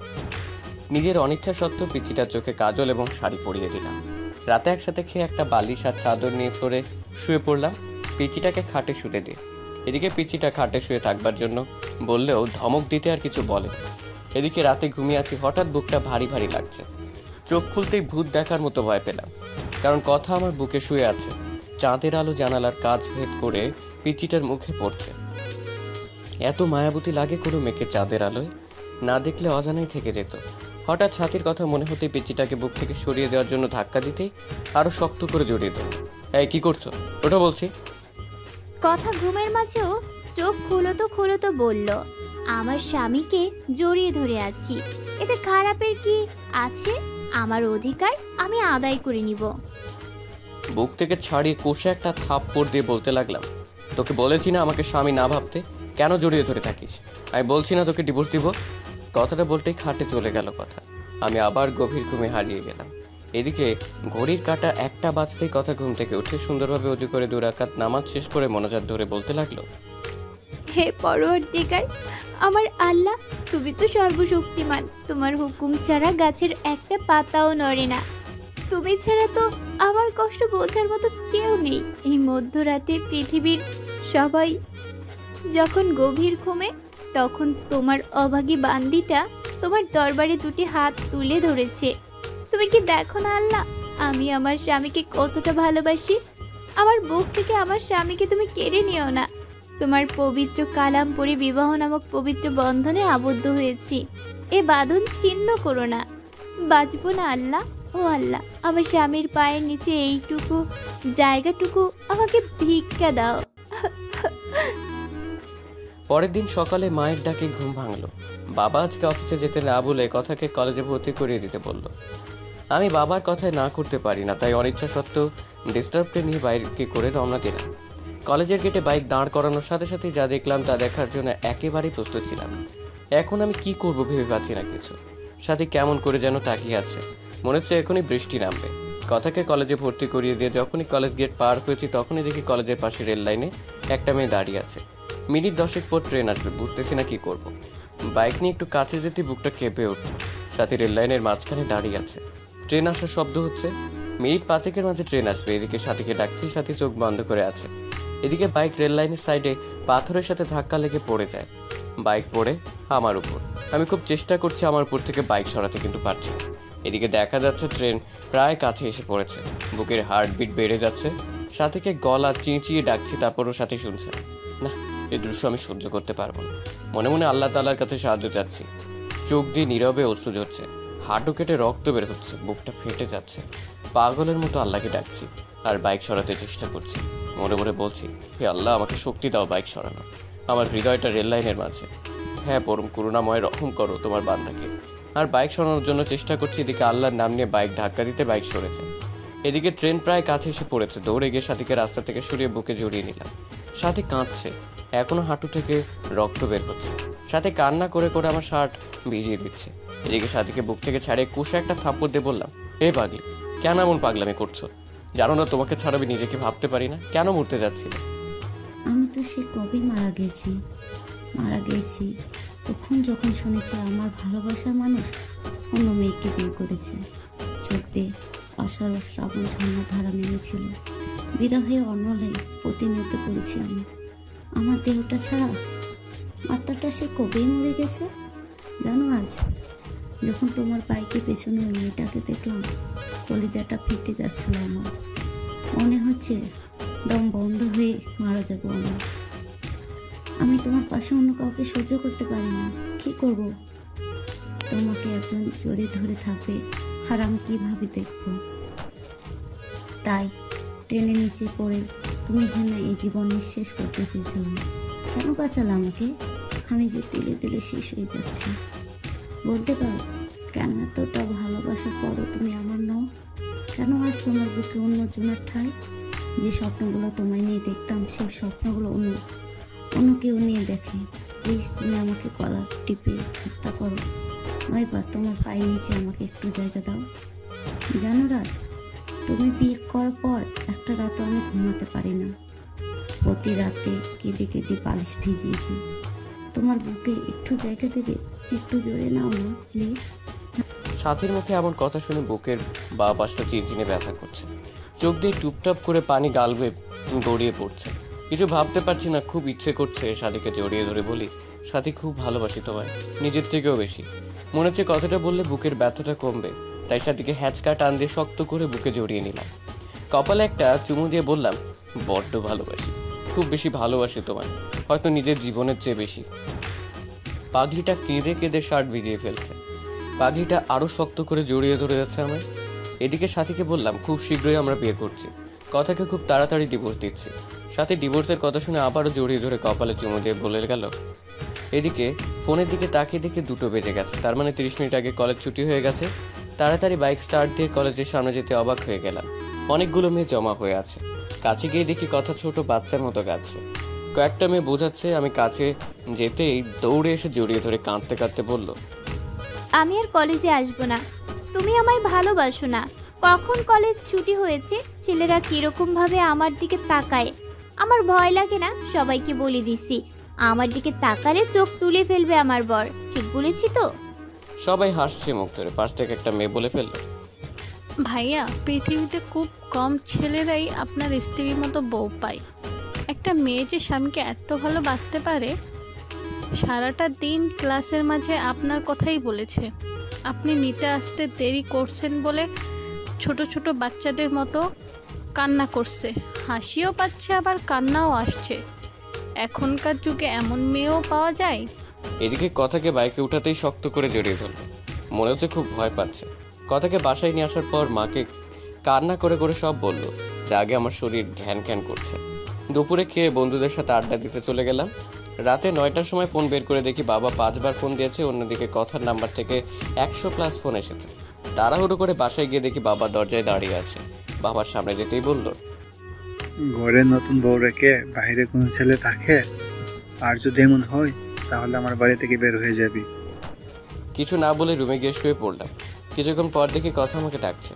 নিজের অনিচ্ছা সত্ত্বেও পিচিটার চোখে কাজল এবং শাড়ি পরিয়ে দিলাম। রাতে একসাথে খেয়ে একটা বালিশ আর চাদর নিয়ে ফ্লোরে শুয়ে পড়লাম। পিচিটাকে খাটে শুতে দিই। এদিকে পিচিটা খাটে শুয়ে থাকবার জন্য বললেও ধমক দিতে আর কিছু বলে। এদিকে রাতে ঘুমিয়ে আছি, হঠাৎ বুকটা ভারী ভারী লাগছে। চোখ খুলতেই ভূত দেখার মতো ভয় পেলাম, কারণ কথা আমার বুকে শুয়ে আছে। চাঁদের আলো জানালার কাজ ভেদ করে পিচিটার মুখে পড়ছে। এত মায়াবতী লাগে কোনো মেয়েকে চাঁদের আলোয়, না দেখলে অজানাই থেকে যেত। হঠাৎ ছাতির কথা মনে হতেই পিচিটাকে বুক থেকে সরিয়ে দেওয়ার জন্য ধাক্কা দিতেই আরো শক্ত করে জড়িয়ে ধরল। এই কি করছো? ওটা বলছি।
কথা ঘুমের মাঝেও চোখ খুলো তো বলল, আমার স্বামীকে জড়িয়ে ধরে আছি, এতে খারাপের কি আছে? আমার অধিকার আমি আদায় করে নিব।
বুক থেকে ছাড়িয়ে কষে একটা থাপ্পড় দিয়ে বলতে লাগলাম, তোকে বলেছি না আমাকে স্বামী না ভাবতে, কেন জড়িয়ে ধরে থাকিস? আমি বলছি না তোকে ডিভোর্স দিব। কথাটা বলতেই খাটে চলে গেল কথা। আমি আবার গভীর ঘুমে হারিয়ে গেলাম। এদিকে ঘড়ির কাঁটা 1টা বাজতেই কথা ঘুম থেকে উঠে সুন্দরভাবে উজু করে 2 রাকাত নামাজ শেষ করে মনোজাত ধরে বলতে লাগলো,
হে পরওয়ারদিগার, আমার আল্লাহ, তুমি তো সর্বশক্তিমান। তোমার হুকুম ছাড়া গাছের একটা পাতাও নড়ে না। তুমি ছাড়া তো আমার কষ্ট বোঝার মতো কেউ নেই। এই মধ্যরাতে পৃথিবীর সবাই যখন গভীর ঘুমে, তখন তোমার অভাগী বান্দিটা তোমার দরবারে 2টি হাত তুলে ধরেছে। তুমি কি দেখো না আল্লাহ, আমি আমার স্বামীকে কতটা ভালোবাসি? আমার বুক থেকে আমার স্বামীকে তুমি কেড়ে নিও না। তোমার পবিত্র কালাম পড়ে বিবাহ নামক পবিত্র বন্ধনে আবদ্ধ হয়েছি, এ বাঁধন ছিন্ন করো না। বাঁচবো না আল্লাহ। ও আল্লাহ, আমার স্বামীর পায়ের নিচে এইটুকু জায়গাটুকু আমাকে ভিক্ষা দাও।
পরের দিন সকালে মায়ের ডাকে ঘুম ভাঙলো। বাবা আজকে অফিসে যেতে না বলে কথাকে কলেজে ভর্তি করিয়ে দিতে বলল। আমি বাবার কথায় না করতে পারি না, তাই অনিচ্ছা সত্ত্বেও ডিস্টার্বটা নিয়ে বাইকে করে রওনা দিলাম। কলেজের গেটে বাইক দাঁড় করানোর সাথে সাথেই যা দেখলাম তা দেখার জন্য একেবারেই প্রস্তুত ছিলাম না। এখন আমি কি করব ভেবে পাচ্ছি না কিছু। সাথে কেমন করে যেন তাকিয়ে আছে, মনে হচ্ছে এখনই বৃষ্টি নামবে। কথাকে কলেজে ভর্তি করিয়ে দিয়ে যখনই কলেজ গেট পার হয়েছি তখনই দেখি কলেজের পাশে রেল লাইনে একটা মেয়ে দাঁড়িয়ে আছে। মিনিট 10 পর ট্রেন আসবে, বুঝতেছি না কি করব। বাইক নিয়ে একটু কাছে যেতে বুকটা কেঁপে উঠল। সাথে রেল লাইনের মাঝখানে দাঁড়িয়ে আছে, ট্রেন আসার শব্দ হচ্ছে। মিনিট 5 মাঝে ট্রেন আসবে। এদিকে সাথীকে ডাকছি, সাথী চোখ বন্ধ করে আছে। এদিকে বাইক রেল লাইনের সাইডে পাথরের সাথে ধাক্কা লেগে পড়ে যায়। বাইক পড়ে আমার উপর। আমি খুব চেষ্টা করছি আমার উপর থেকে বাইক সরাতে, কিন্তু পারছি না। এদিকে দেখা যাচ্ছে ট্রেন প্রায় কাছে এসে পড়েছে। বুকের হার্টবিট বেড়ে যাচ্ছে। সাথীকে গলা চিঁচিয়ে ডাকছি, তারপরও সাথী শুনছে না। এই দৃশ্য আমি সহ্য করতে পারবো না। মনে মনে আল্লাহ তাআলার কাছে সাহায্য চাচ্ছি। চোখ দিয়ে নীরবে অশ্রু ঝরছে, হাঁটু কেটে রক্ত বের হচ্ছে, বুকটা ফেটে যাচ্ছে। পাগলের মতো আল্লাহকে ডাকছি আর বাইক সরাতে চেষ্টা করছি। মনে মনে বলছি, হে আল্লাহ, আমাকে শক্তি দাও বাইক সরানোর। আমার হৃদয়টা রেল লাইনের মাঝে। হ্যাঁ পরম করুণাময়, রহম করো তোমার বান্দাকে। আর বাইক সরানোর জন্য চেষ্টা করছি। এদিকে আল্লাহর নাম নিয়ে বাইক ধাক্কা দিতে বাইক সরেছে। এদিকে ট্রেন প্রায় কাছে এসে পড়েছে। দৌড়ে গিয়ে সাথীকে রাস্তা থেকে সরিয়ে বুকে জড়িয়ে নিলাম। সাথী কাঁদছে, এখনো হাঁটু থেকে রক্ত বের হচ্ছে। সাথে কান্না করে করে আমার শার্ট ভিজিয়ে দিচ্ছে। এদিকে সাথীকে বুক থেকে ছাড়িয়ে কুশে একটা থাপ্পড় দিয়ে বললাম, হে পাগলি, কেন এমন পাগলামি করছো? জানো না তোমাকে ছাড়া আমি নিজেকে ভাবতে পারি না? কেন মরতে যাচ্ছি?
আমি তো সে কবে মারা গেছি তখন যখন শুনেছি আমার ভালোবাসার মানুষ অন্য মেয়েকে বিয়ে করেছে। চোখ দিয়ে আষাঢ় শ্রাবণ ঝর্ণা ধারা নেমেছিল। বিরহে অনলে প্রতিনিয়ত করেছি আমি। আমার দেহটা ছাড়া আত্মাটা সে কবেই মরে গেছে। জানো, আজ যখন তোমার বাইকে পেছনে ওই মেয়েটাকে দেখলাম, কলিজাটা ফেটে যাচ্ছিল আমার। মনে হচ্ছে দম বন্ধ হয়ে মারা যাবো আমি তোমার পাশে অন্য কাউকে সহ্য করতে পারি না। কি করব? তোমাকে একজন জড়িয়ে ধরে থাকবে আর আমি কিভাবে দেখবো? তাই ট্রেনে নিচে পড়ে তুমি এখানে এই জীবন নিঃশেষ করতে চেয়েছিলাম। কেন বাঁচালে আমাকে? আমি যে তিলে তিলে শেষ হয়ে যাচ্ছি। বলতে পারো কেন এতটা ভালোবাসার পরও তুমি আমার নও? কেন আজ তোমার বুকে অন্যজনের ঠাঁই? যে স্বপ্নগুলো তোমায় নিয়ে দেখতাম সেই স্বপ্নগুলো অন্য অন্য কেউ নিয়ে দেখে। প্লিজ তুমি আমাকে গলা টিপে হত্যা করো, নয়বা তোমার পায়ের নিচে আমাকে একটু জায়গা দাও। জানো রাজ, তুমি বিয়ে করার পর একটা রাতও আমি ঘুমাতে পারি না। প্রতি রাতে কেঁদে কেঁদে পালিশ ভিজিয়েছি। তোমার বুকে একটু জায়গা দেবে? একটু জোরে নাও না প্লিজ।
সাথীর মুখে এমন কথা শুনে বুকের বা পাশটা চিনচিনে ব্যথা করছে। চোখ দিয়ে টুপটাপ করে পানি গাল বেয়ে গড়িয়ে পড়ছে। কিছু ভাবতে পারছি না, খুব ইচ্ছে করছে সাথীকে জড়িয়ে ধরে বলি, সাথী খুব ভালোবাসি তোমায়, নিজের থেকেও বেশি। মনে হচ্ছে কথাটা বললে বুকের ব্যথাটা কমবে, তাই সাথীকে হ্যাচকা টান দিয়ে শক্ত করে বুকে জড়িয়ে নিলাম। কপালে একটা চুমু দিয়ে বললাম, বড্ড ভালোবাসি, খুব বেশি ভালোবাসি তোমায়, হয়তো নিজের জীবনের চেয়ে বেশি। পাগলিটা কেঁদে কেঁদে শার্ট ভিজিয়ে ফেলছে। পাগলিটা আরও শক্ত করে জড়িয়ে ধরে যাচ্ছে আমায়। এদিকে সাথীকে বললাম, খুব শীঘ্রই আমরা বিয়ে করছি, কথাকে খুব তাড়াতাড়ি ডিভোর্স দিচ্ছি। সাথী ডিভোর্সের কথা শুনে আবারও জড়িয়ে ধরে কপালে চুমু দিয়ে বলে গেল। এদিকে ফোনের দিকে তাকিয়ে দেখে 2টো বেজে গেছে, তার মানে 30 মিনিট আগে কলেজ ছুটি হয়ে গেছে। তাড়াতাড়ি বাইক স্টার্ট দিয়ে কলেজের সামনে যেতে অবাক হয়ে গেলাম। অনেকগুলো মেয়ে জমা হয়ে আছে। কাছে গিয়ে দেখি কথা ছোট বাচ্চার মতো গাচ্ছে। কয়েকটা মেয়ে বোঝাচ্ছে, আমি কাছে যেতেই দৌড়ে এসে জড়িয়ে ধরে কাঁদতে কাঁদতে বলল,
আমি আর কলেজে আসবো না, তুমি আমায় ভালোবাসো না। কখন কলেজ ছুটি হয়েছে, ছেলেরা কিরকম ভাবে আমার দিকে তাকায়, আমার ভয় লাগে না? সবাইকে বলে দিছি, আমার দিকে তাকালে চোখ তুলে ফেলবে আমার বর। ঠিক বলেছি তো?
সবাই হাসছে মুখ ধরে। পাশ থেকে একটা মেয়ে বলে ফেললো,
ভাইয়া, পৃথিবীতে খুব কম ছেলেরাই আপনার স্ত্রীর মতো বউ পায়। একটা মেয়ে যে স্বামীকে এত ভালোবাসতে পারে। সারাটা দিন ক্লাসের মাঝে আপনার কথাই বলেছে। আপনি নিতে আসতে দেরি করছেন বলে ছোট ছোট বাচ্চাদের মতো কান্না করছে, হাসিও পাচ্ছে আবার কান্নাও আসছে। এখনকার যুগে এমন মেয়েও পাওয়া যায়।
এদিকে কথাকে বাইকে উঠাতেই শক্ত করে জড়িয়ে ধরল। মনে হচ্ছে খুব ভয় পাচ্ছে। কথাকে বাসায় নিয়ে আসার পর মাকে কান্না করে করে সব বলল। রাগে আমার শরীর ঘ্যান ঘ্যান করছে। দুপুরে খেয়ে বন্ধুদের সাথে আড্ডা দিতে চলে গেলাম। রাতে 9টার সময় ফোন বের করে দেখি বাবা 5বার ফোন দিয়েছে, অন্যদিকে কথার নাম্বার থেকে 100+ ফোন এসেছে। তাড়াহুড়ো করে বাসায় গিয়ে দেখি বাবা দরজায় দাঁড়িয়ে আছে। বাবার সামনে যেতেই বলল,
ঘরে নতুন বউ রেখে বাইরে কোনো ছেলে থাকে? আর যদি এমন হয় তাহলে আমার বাড়ি থেকে বের হয়ে যাবি।
কিছু না বলে রুমে গিয়ে শুয়ে পড়লাম। কিছুক্ষণ পর দেখি কথা আমাকে ডাকছে।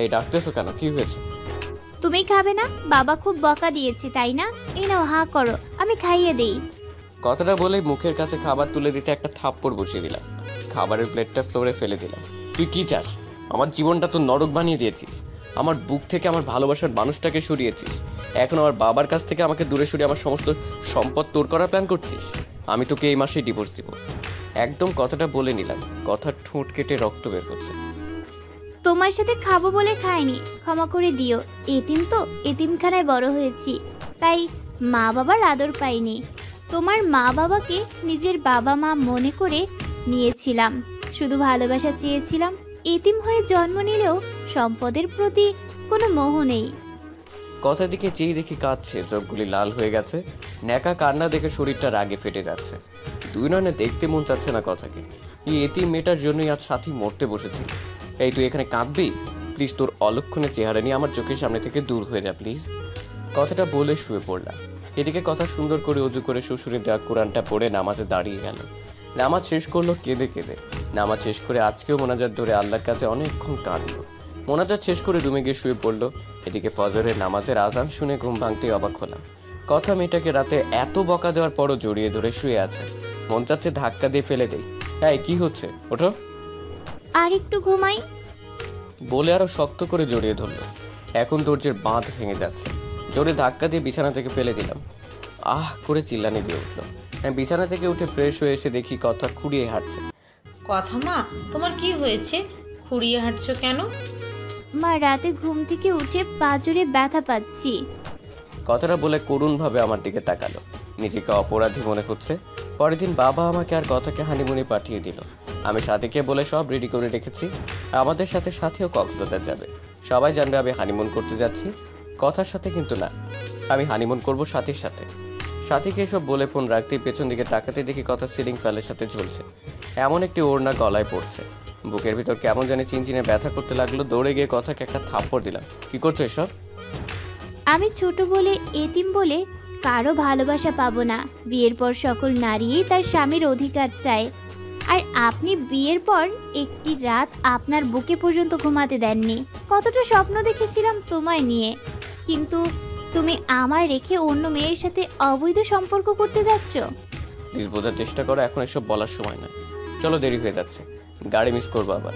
এই ডাকতেছো কেন, কি হয়েছে?
তুমি খাবে না? বাবা খুব বকা দিয়েছে তাই না? এই নাও, হা করো, আমি খাইয়ে দেই।
কথাটা বলে মুখের কাছে খাবার তুলে দিতে একটা থাপ্পড় বসিয়ে দিলাম। খাবারের প্লেটটা ফ্লোরে ফেলে দিলাম। তুই কি চাস? আমার জীবনটা তো নরক বানিয়ে দিয়েছিস। আমার বুক থেকে আমার ভালোবাসার মানুষটাকে সরিয়েছিস। এখন আমার বাবার কাছ থেকে আমাকে দূরে সরিয়ে আমার সমস্ত সম্পদ তোর করার প্ল্যান করছিস। আমি তোকে এই মাসেই ডিভোর্স দিব। একদম কথাটা বলে নিলাম। কথার ঠোঁট কেটে রক্ত বের হচ্ছে।
তোমার সাথে খাবো বলে খাইনি, ক্ষমা করে দিও। এতিম তো, এতিমখানায় বড় হয়েছি, তাই মা বাবার আদর পাইনি। তোমার মা বাবাকে নিজের বাবা মা মনে করে নিয়েছিলাম, শুধু ভালোবাসা চেয়েছিলাম। এতিম হয়ে জন্ম নিলেও সম্পদের প্রতি কোনো মোহ নেই।
কথা দিকে চেয়ে দেখি কাঁদছে, চোখগুলি লাল হয়ে গেছে। ন্যাকা কান্না দেখে শরীরটা রাগে ফেটে যাচ্ছে। দুই নয়নে দেখতে মন চাচ্ছে না কথাকে। এই এতিম মেয়েটার জন্যই আজ সাথী মরতে বসেছিল। এই তুই এখানে কাঁদবি? প্লিজ তোর অলক্ষণে চেহারা নিয়ে আমার চোখের সামনে থেকে দূর হয়ে যা প্লিজ। কথাটা বলে শুয়ে পড়লাম। এদিকে কথা সুন্দর করে অজু করে শ্বশুরের দেওয়া কোরআনটা পড়ে নামাজে দাঁড়িয়ে গেল। নামাজ শেষ করলো কেঁদে কেঁদে। নামাজ শেষ করে আজকেও মোনাজাত ধরে আল্লাহর কাছে অনেকক্ষণ কাঁদলো। মোনাজাত শেষ করে রুমে গিয়ে শুয়ে পড়লো। এদিকে ফজরের নামাজের আজান শুনে ঘুম ভাঙতেই অবাক হলাম। কথা মেয়েটাকে রাতে এত বকা দেওয়ার পরও জড়িয়ে ধরে শুয়ে আছে। মন চাচ্ছে ধাক্কা দিয়ে ফেলে দেই। এই কি হচ্ছে, ওঠো।
আর একটু ঘুমাই
বলে আরো শক্ত করে জড়িয়ে ধরলো। এখন ধৈর্যের বাঁধ ভেঙে যাচ্ছে। জোরে ধাক্কা দিয়ে বিছানা থেকে ফেলে দিলাম। আহ করে চিল্লানি দিয়ে উঠলো। বিছানা থেকে উঠে ফ্রেশ হয়ে এসে দেখি কথা খুঁড়িয়ে হাঁটছে।
কথা মা, তোমার কি হয়েছে? খুঁড়িয়ে হাঁটছো কেন?
মা, রাতে ঘুম থেকে উঠে পা জোরে ব্যথা পাচ্ছি।
কথাটা বলে করুণভাবে আমার দিকে তাকালো। নিজেকে অপরাধী মনে হচ্ছে। পরের দিন বাবা আমাকে আর কথাকে হানিমুনে পাঠিয়ে দিল। আমি সাথীকে বলে সব রেডি করে রেখেছি। আমাদের সাথে সাথেও কক্সবাজার যাবে। সবাই জানবে আমি হানিমুন করতে যাচ্ছি। কথার সাথে কিন্তু না, আমি হানিমুন করব সাথীর সাথে। সাথীকে এসব বলে ফোন রাখতেই পেছন দিকে তাকাতে দেখি কথা সিলিং ফ্যানের সাথে ঝুলছে। এমন একটি ওড়না গলায় পড়ছে। বুকের ভিতর কেমন জানি চিনচিনে ব্যথা করতে লাগলো। দৌড়ে গিয়ে কথাকে একটা থাপ্পড় দিলাম। কি করছো এসব?
আমি ছোট বলে এতিম বলে কারো ভালোবাসা পাবো না। বিয়ের পর সকল নারীই তার স্বামীর অধিকার চায়, আর আপনি বিয়ের পর একটি রাত আপনার বুকে পর্যন্ত ঘুমাতে দেননি। কতটা স্বপ্ন দেখেছিলাম তোমায় নিয়ে, কিন্তু তুমি আমায় রেখে অন্য মেয়ের সাথে অবৈধ সম্পর্ক করতে যাচ্ছ।
প্লিজ বোঝার চেষ্টা করো, এখন এসব বলার সময় নয়। চলো, দেরি হয়ে যাচ্ছে, গাড়ি মিস করবো আবার।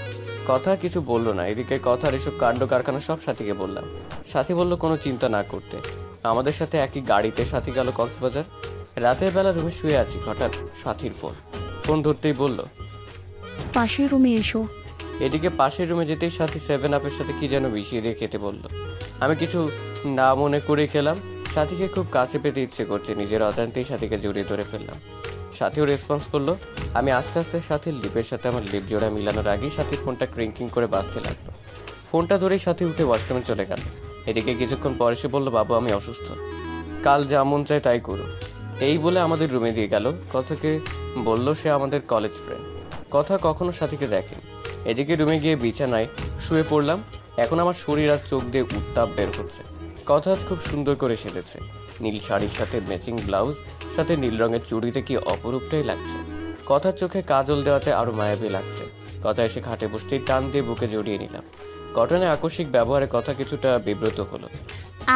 কথা আর কিছু বললো না। এদিকে কথার এসব কাণ্ড কারখানা সব সাথীকে বললাম। সাথী বলল কোনো চিন্তা না করতে। আমাদের সাথে একই গাড়িতে সাথী গেল কক্সবাজার। রাতের বেলা রুমে শুয়ে আছি, হঠাৎ সাথীর ফোন ধরতেই বলল,
পাশের রুমে এসো।
এদিকে পাশের রুমে যেতেই সাথী 7 আপের সাথে কি যেন মিশিয়ে দিয়ে খেতে বলল। আমি কিছু না মনে করে খেলাম। সাথীকে খুব কাছে পেতে ইচ্ছে করছে, নিজের অজান্তেই সাথীকে জড়িয়ে ধরে ফেললাম। সাথীও রেসপন্স করলো। আমি আস্তে আস্তে সাথীর লিপের সাথে আমার লিপ জোড়া মিলানোর আগেই সাথীর ফোনটা ক্রিঙ্কিং করে বাজতে লাগলো। ফোনটা ধরেই সাথী উঠে ওয়াশরুমে চলে গেল। এদিকে কিছুক্ষণ পরে সে বলল, বাবু আমি অসুস্থ, কাল যা মন চায় তাই করো। এই বলে আমাদের রুমে দিয়ে গেল। কথাকে বলল সে আমাদের কলেজ ফ্রেন্ড। কথা কখনো সাথীকে দেখেন। এদিকে রুমে গিয়ে বিছানায় শুয়ে পড়লাম। এখন আমার শরীর আর চোখ দিয়ে উত্তাপ বের হচ্ছে। কথা আজ খুব সুন্দর করে সেজেছে। নীল শাড়ির সাথে ম্যাচিং ব্লাউজ, সাথে নীল রঙের চুড়িতে কি অপরূপটাই লাগছে। কথার চোখে কাজল দেওয়াতে আরো মায়াবী লাগছে। কথা এসে খাটে বসতেই টান দিয়ে বুকে জড়িয়ে নিলাম। কটনের আকস্মিক ব্যবহারে কথা কিছুটা বিব্রত হলো।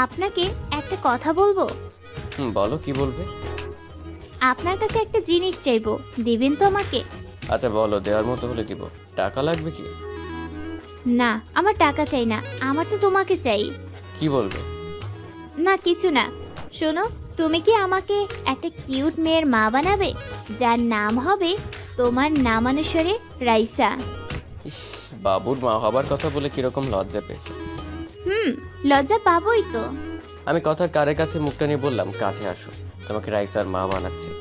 আপনাকে একটা কথা বলবো।
বলো, কি বলবে?
আপনার কাছে একটা জিনিস চাইবো, দিবেন তো আমাকে?
আচ্ছা বলো, দেওয়ার মতো হলে দিব। টাকা লাগবে কি?
না, আমার টাকা চাই না, আমার তো তোমাকে চাই।
কি বলবে?
না কিছু না। শোনো, তুমি কি আমাকে একটা কিউট মেয়ের মা বানাবে, যার নাম হবে তোমার নামানুসারে রাইসা?
ইস, বাবুর মা হবার কথা বলে কিরকম লজ্জা পেয়েছে।
লজ্জা পাবোই তো।
আমি কথার কারের কাছে মুখটা নিয়ে বললাম, কাছে আসো, তোমাকে রাইসার মা বানাচ্ছি।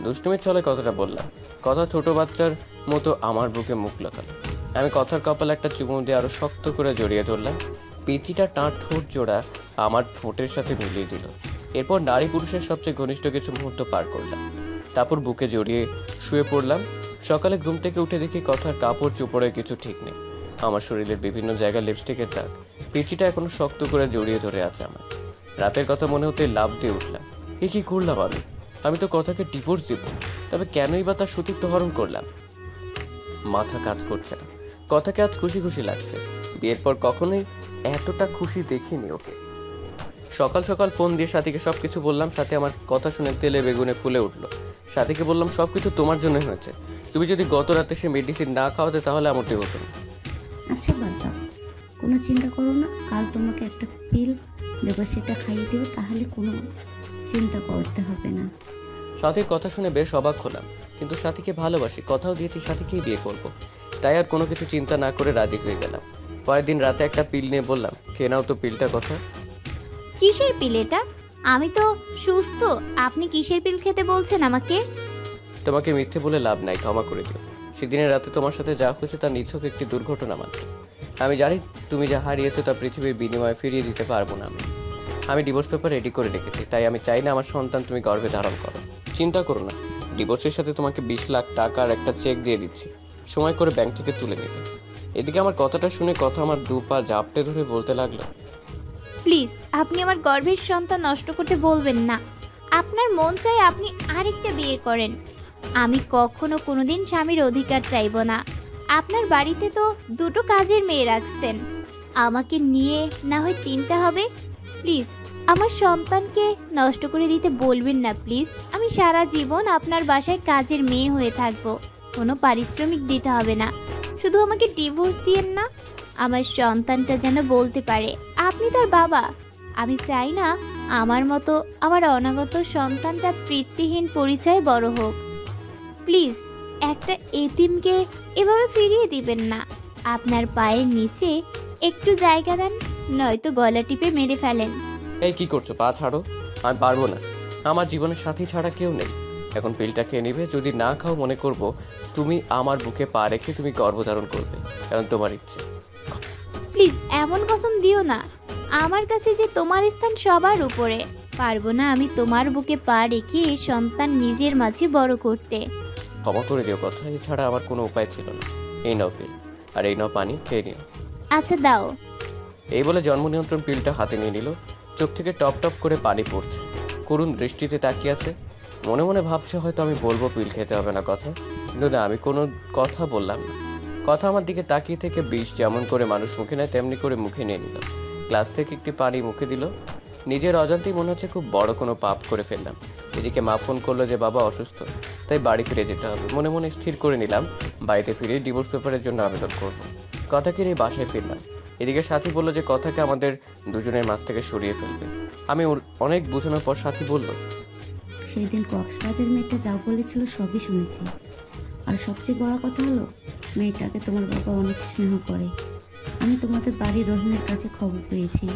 দুষ্টুমির ছলে কথাটা বললাম। কথা ছোট বাচ্চার মতো আমার বুকে মুখ লতালো। আমি কথার কপালে একটা চুমু দিয়ে আরো শক্ত করে জড়িয়ে ধরলাম। পিচিটা টাঁট ঠোঁট জোড়া আমার ঠোঁটের সাথে মিলিয়ে দিল। এরপর নারী পুরুষের সবচেয়ে ঘনিষ্ঠ কিছু মুহূর্ত পার করলাম। তারপর বুকে জড়িয়ে শুয়ে পড়লাম। সকালে ঘুম থেকে উঠে দেখি কথার কাপড় চোপড়ে কিছু ঠিক নেই। আমার শরীরের বিভিন্ন জায়গায় লিপস্টিকের দাগ। পিচিটা এখনো শক্ত করে জড়িয়ে ধরে আছে আমার। রাতের কথা মনে হতে লাফ দিয়ে উঠলাম। এ কি করলাম আমি? আমি তো কথাকে ডিভোর্স দিব, তবে কেনই বা তার সতীত্ব হরণ করলাম? মাথা কাজ করছে না। কথাকে আজ খুশি খুশি লাগছে। বিয়ের পর কখনোই এতটা খুশি দেখিনি ওকে। সকাল সকাল ফোন দিয়ে সাথীকে সবকিছু বললাম। সাথে আমার কথা শুনে তেলে বেগুনে ফুলে উঠলো। সাথীকে বললাম, সবকিছু তোমার জন্য হয়েছে। তুমি যদি গত রাতে সে মেডিসিন না খাওয়াতে তাহলে এমনটি হতো না।
আচ্ছা বাদ দাও, কোনো চিন্তা করো না। কাল তোমাকে একটা পিল দেবো, সেটা খাইয়ে দেবো, তাহলে কোনো চিন্তা করতে হবে না।
সাথীর কথা শুনে বেশ অবাক হলাম, কিন্তু সাথীকে ভালোবাসি, কথাও দিয়েছি সাথীকেই বিয়ে করব। তাই আর কোনো কিছু চিন্তা না করে রাজি হয়ে গেলাম। পরের দিন রাতে একটা পিল নিয়ে বললাম, খেয়ে নাও তো পিলটা। কথা,
কিসের পিল এটা? আমি তো সুস্থ, আপনি কিসের পিল খেতে বলছেন আমাকে?
তোমাকে মিথ্যে বলে লাভ নাই, ক্ষমা করে দিও। সেদিনের রাতে তোমার সাথে যা হয়েছে তা নিছক একটি দুর্ঘটনা মাত্র। আমি জানি তুমি যা হারিয়েছো তা পৃথিবীর বিনিময়ে ফিরিয়ে দিতে পারবো না। আমি ডিভোর্স পেপার রেডি করে রেখেছি, তাই আমি চাই না আমার সন্তান তুমি গর্ভে ধারণ করো। চিন্তা করো না, ডিভোর্সের সাথে তোমাকে 20 লাখ টাকার একটা চেক দিয়ে দিচ্ছি, সময় করে ব্যাংক থেকে তুলে নিতে। এদিকে আমার কথাটা শুনে কথা আমার 2 পা জাপটে ধরে বলতে লাগলো,
প্লিজ আপনি আমার গর্ভের সন্তান নষ্ট করতে বলবেন না। আপনার মন চাই আপনি আরেকটা বিয়ে করেন। আমি কখনো কোনোদিন স্বামীর অধিকার চাইব না। আপনার বাড়িতে তো 2টো কাজের মেয়ে রাখছেন, আমাকে নিয়ে না হয় 3টা হবে। প্লিজ আমার সন্তানকে নষ্ট করে দিতে বলবেন না প্লিজ। আমি সারা জীবন আপনার বাসায় কাজের মেয়ে হয়ে থাকব, কোনো পারিশ্রমিক দিতে হবে না। শুধু আমাকে ডিভোর্স দিয়েন না। আমার সন্তানটা যেন বলতে পারে আপনি তার বাবা। আমি চাই না আমার মতো আমার অনাগত সন্তানটা পিতৃহীন পরিচয়ে বড় হোক। প্লিজ একটা এতিমকে এভাবে ফিরিয়ে দিবেন না। আপনার পায়ের নিচে একটু জায়গা দেন, নয়তো গলা টিপে মেরে ফেলেন।
এই কি করছো? পা ছাড়ো। আমি পারবো না, আমার জীবনের সাথী ছাড়া কেউ নেই। এখন পিলটা খেয়ে নিবে, যদি না খাও মনে করব তুমি আমার বুকে পা রেখে তুমি গর্ভধারণ করবে, কারণ তোমার ইচ্ছে।
প্লিজ এমন কসম দিও না। আমার কাছে যে তোমার স্থান সবার উপরে। পারবো না আমি তোমার বুকে পা রেখে সন্তান নিজের মাঝে বড় করতে।
ক্ষমা করে দিও কথা, এছাড়া আমার কোনো উপায় ছিল না। এই নাও পিল, আর এই নাও পানি, খেয়ে নিও।
আচ্ছা দাও।
এই বলে জন্ম নিয়ন্ত্রণ পিলটা হাতে নিয়ে নিল। চোখ থেকে টপ টপ করে পানি পড়ছে। করুণ দৃষ্টিতে তাকিয়ে আছে। মনে মনে ভাবছে হয়তো আমি বলবো পিল খেতে হবে না কথা, কিন্তু না, আমি কোনো কথা বললাম না। কথা আমার দিকে তাকিয়ে থেকে বিষ যেমন করে মানুষ মুখে নেয় তেমনি করে মুখে নিয়ে নিল। গ্লাস থেকে একটি পানি মুখে দিল। নিজের অজান্তেই মনে হচ্ছে খুব বড় কোনো পাপ করে ফেললাম। এদিকে মা ফোন করলো যে বাবা অসুস্থ, তাই বাড়ি ফিরে যেতে হবে। মনে মনে স্থির করে নিলাম বাড়িতে ফিরে ডিভোর্স পেপারের জন্য আবেদন করব। কথাকে নিয়ে বাসায় ফিরলাম। এদিকে সাথী বলল যে কথাকে আমাদের দুজনের মাঝ থেকে সরিয়ে ফেলবে। আমি অনেক বোঝানোর পর সাথী বলল,
সেই দিন কক্সবাজার মেয়েটা যা বলেছিল সবই শুনেছি। আর সবচেয়ে বড় কথা হলো, মেয়েটাকে তোমার বাবা অনেক স্নেহ করে। আমি তোমাদের বাড়ির রহিমের কাছে খবর পেয়েছি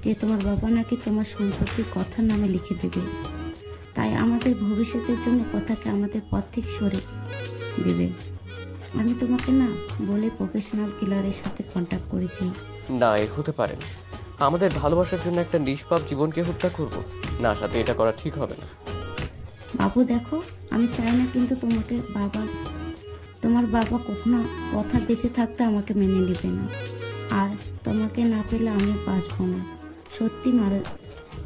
যে তোমার বাবা নাকি তোমার সম্পত্তি কথার নামে লিখে দেবে। তাই আমাদের ভবিষ্যতের জন্য কথাকে আমাদের পথ থেকে সরে দেবে। আমি তোমাকে না বলে প্রফেশনাল কিলারের সাথে কন্ট্যাক্ট করেছি।
না, এ হতে পারে না। আমাদের ভালোবাসার জন্য একটা নিষ্পাপ জীবনকে হত্যা করব? না সাথে, এটা করা ঠিক হবে না।
বাবু দেখো, আমি চাই না কিন্তু তোমার বাবা কখনো কথা বেঁচে থাকতে আমাকে মেনে নেবে না। আর তোমাকে না পেলে আমি বাঁচবো না। সত্যি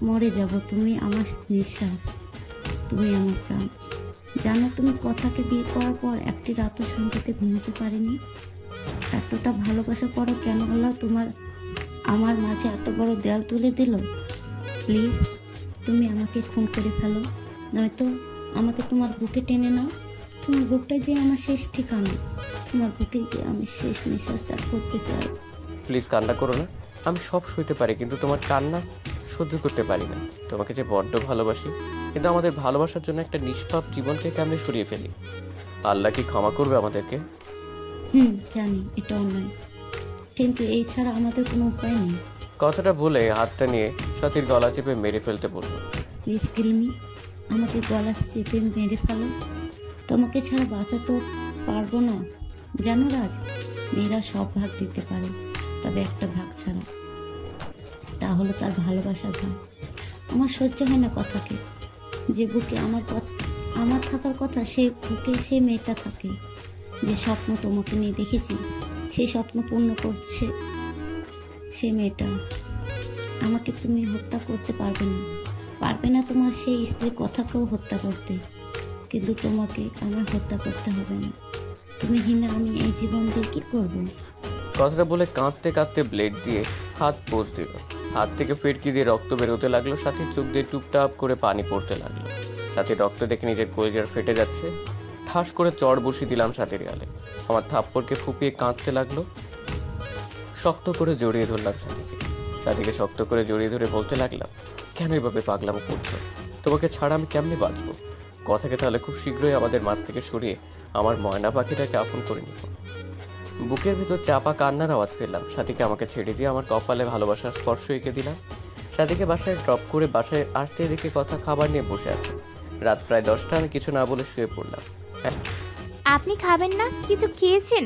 মরে যাব। তুমি আমার নিঃশ্বাস, তুমি আমার প্রাণ। জানো, তুমি কথাকে বিয়ে করার পর একটি রাতও শান্তিতে ঘুমোতে পারিনি। এতটা ভালোবাসা পড়ো কেন হলো আমার মাঝে এত বড় দেয়াল তুলে দিল? প্লিজ তুমি আমাকে খুন করে ফেলো, নয়তো আমাকে তোমার বুকে টেনে নাও। তোমার বুকটাই যে আমার শেষ ঠিকানা। তোমার বুকে গিয়ে আমি শেষ নিঃশ্বাস ত্যাগ করতে চাই।
প্লিজ কান্না করো না। আমি সব সইতে পারি, কিন্তু তোমার কান্না সহ্য করতে পারি না। তোমাকে যে বড্ড ভালোবাসি, কিন্তু আমাদের ভালোবাসার জন্য একটা নিষ্পাপ জীবনকে কেমনে সরিয়ে ফেলি? আল্লাহ কি ক্ষমা করবে আমাদেরকে?
জানি এটা অন্যায়, কিন্তু এই ছাড়া আমাদের কোনো উপায় নেই।
কথাটা বলে হাতটা নিয়ে সাথীর গলা চেপে মেরে ফেলতে বলল।
প্লিজ কিলমি, আমাকে গলা চেপে মেরে ফেলো। তোমাকে ছাড়া বাঁচাতে পারবো না। জানো রাজ, মেয়েরা সব ভাগ দিতে পারে, তবে একটা ভাগ ছাড়া, তা হলো তার ভালোবাসার ভাগ। আমার সহ্য হয় না কথাকে। যে বুকে আমার থাকার কথা, সেই বুকে সেই মেয়েটা থাকে। যে স্বপ্ন তোমাকে নিয়ে দেখেছি, সেই স্বপ্ন পূর্ণ করছে সে মেয়েটা। আমাকে তুমি হত্যা করতে পারবে না তোমার সেই স্ত্রীর কথাকেও হত্যা করতে, কিন্তু তোমাকে আমার হত্যা করতে হবে না। তুমি হিনা, আমি এই জীবন দিয়ে কি করবো?
কথাটা বলে কাঁদতে কাঁদতে ব্লেড দিয়ে হাত পোঁচ দিল। হাত থেকে ফিরকি দিয়ে রক্ত বেরোতে লাগলো। সাথীর চোখ দিয়ে টুপটাপ করে পানি পড়তে লাগলো। সাথীর রক্ত দেখে নিজের কলিজার ফেটে যাচ্ছে। ঠাস করে চড় বসিয়ে দিলাম সাথীর গালে। আমার থাপ্পড়কে ফুপিয়ে কাঁদতে লাগলো। শক্ত করে জড়িয়ে ধরলাম সাথীকে শক্ত করে জড়িয়ে ধরে বলতে লাগলাম, কেন এভাবে পাগলামো করছো? তোমাকে ছাড়া আমি কেমনে বাঁচবো? কথাকে তাহলে খুব শীঘ্রই আমাদের মাঝ থেকে সরিয়ে আমার ময়না পাখিটাকে আপন করে নিব। বুকের ভিতর চাপা কান্নার আওয়াজ পেলাম। সাথীকে আমাকে ছেড়ে দিয়ে আমার কপালে ভালোবাসার স্পর্শ এঁকে দিলাম। সাথীকে বাসায় ড্রপ করে বাসায় আসতে দেখে কথা খাবার নিয়ে বসে আছে। রাত প্রায় 10টা। আমি কিছু না বলে শুয়ে পড়লাম।
আপনি খাবেন না? কিছু খেয়েছেন?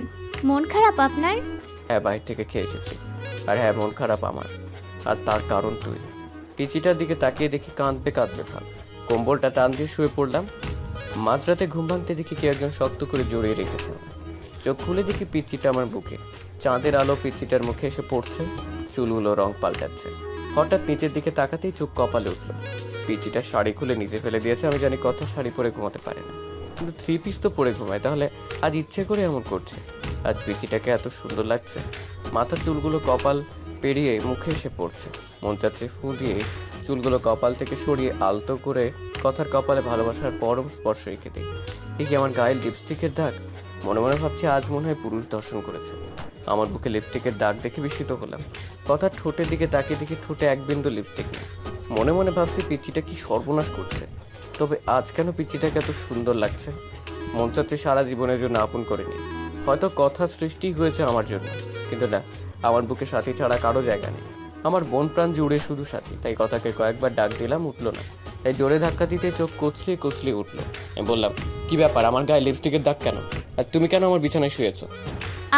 মন খারাপ আপনার?
হ্যাঁ, বাইরে থেকে খেয়ে এসেছি। আর হ্যাঁ, মন খারাপ আমার, আর তার কারণ তুই। পিচিটার দিকে তাকিয়ে দেখি কাঁদবে ভাব। কম্বলটা টান দিয়ে শুয়ে পড়লাম। মাঝরাতে ঘুম ভাঙতে দেখি কেউ একজন শক্ত করে জড়িয়ে রেখেছে আমার। চোখ খুলে দেখি পিচিটা আমার বুকে। চাঁদের আলো পিচিটার মুখে এসে পড়ছে। চুলগুলো রং পাল্টাচ্ছে। হঠাৎ নিচের দিকে তাকাতেই চোখ কপালে উঠল। পিচিটা শাড়ি খুলে নিচে ফেলে দিয়েছে। আমি জানি কথা শাড়ি পরে ঘুমাতে পারে না, কিন্তু 3 পিস তো পরে ঘুমায়, তাহলে আজ ইচ্ছে করে এমন করছে। আজ পিচিটাকে এত সুন্দর লাগছে। মাথার চুলগুলো কপাল পেরিয়ে মুখে এসে পড়ছে। মন চাচ্ছে ফু দিয়ে চুলগুলো কপাল থেকে সরিয়ে আলতো করে কথার কপালে ভালোবাসার পরম স্পর্শ রেখে দিই। এ কি আমার গায়ে লিপস্টিকের দাগ? মনে মনে ভাবছি আজ মনে হয় পুরুষ দর্শন করেছে। আমার বুকে লিপস্টিকের দাগ দেখে বিস্মিত হলাম। কথার ঠোঁটের দিকে তাকিয়ে দেখি ঠোঁটে এক বিন্দু লিপস্টিক নেই। মনে মনে ভাবছি পিচিটা কি সর্বনাশ করছে। তবে আজ কেন পিচিটাকে এত সুন্দর লাগছে? মন চাচ্ছে সারা জীবনের জন্য আপন করে নিই। হয়তো কথা সৃষ্টি হয়েছে আমার জন্য, কিন্তু না, আমার বুকে সাথী ছাড়া কারো জায়গা নেই। আমার মন প্রাণ জুড়ে শুধু সাথী। তাই কথাকে কয়েকবার ডাক দিলাম, উঠলো না। তাই জোরে ধাক্কা দিতে চোখ কচলিয়ে উঠলো। আমি বললাম, কি ব্যাপার, আমার গায়ে লিপস্টিকের দাগ কেন? আর তুমি কেন আমার বিছানায় শুয়েছো?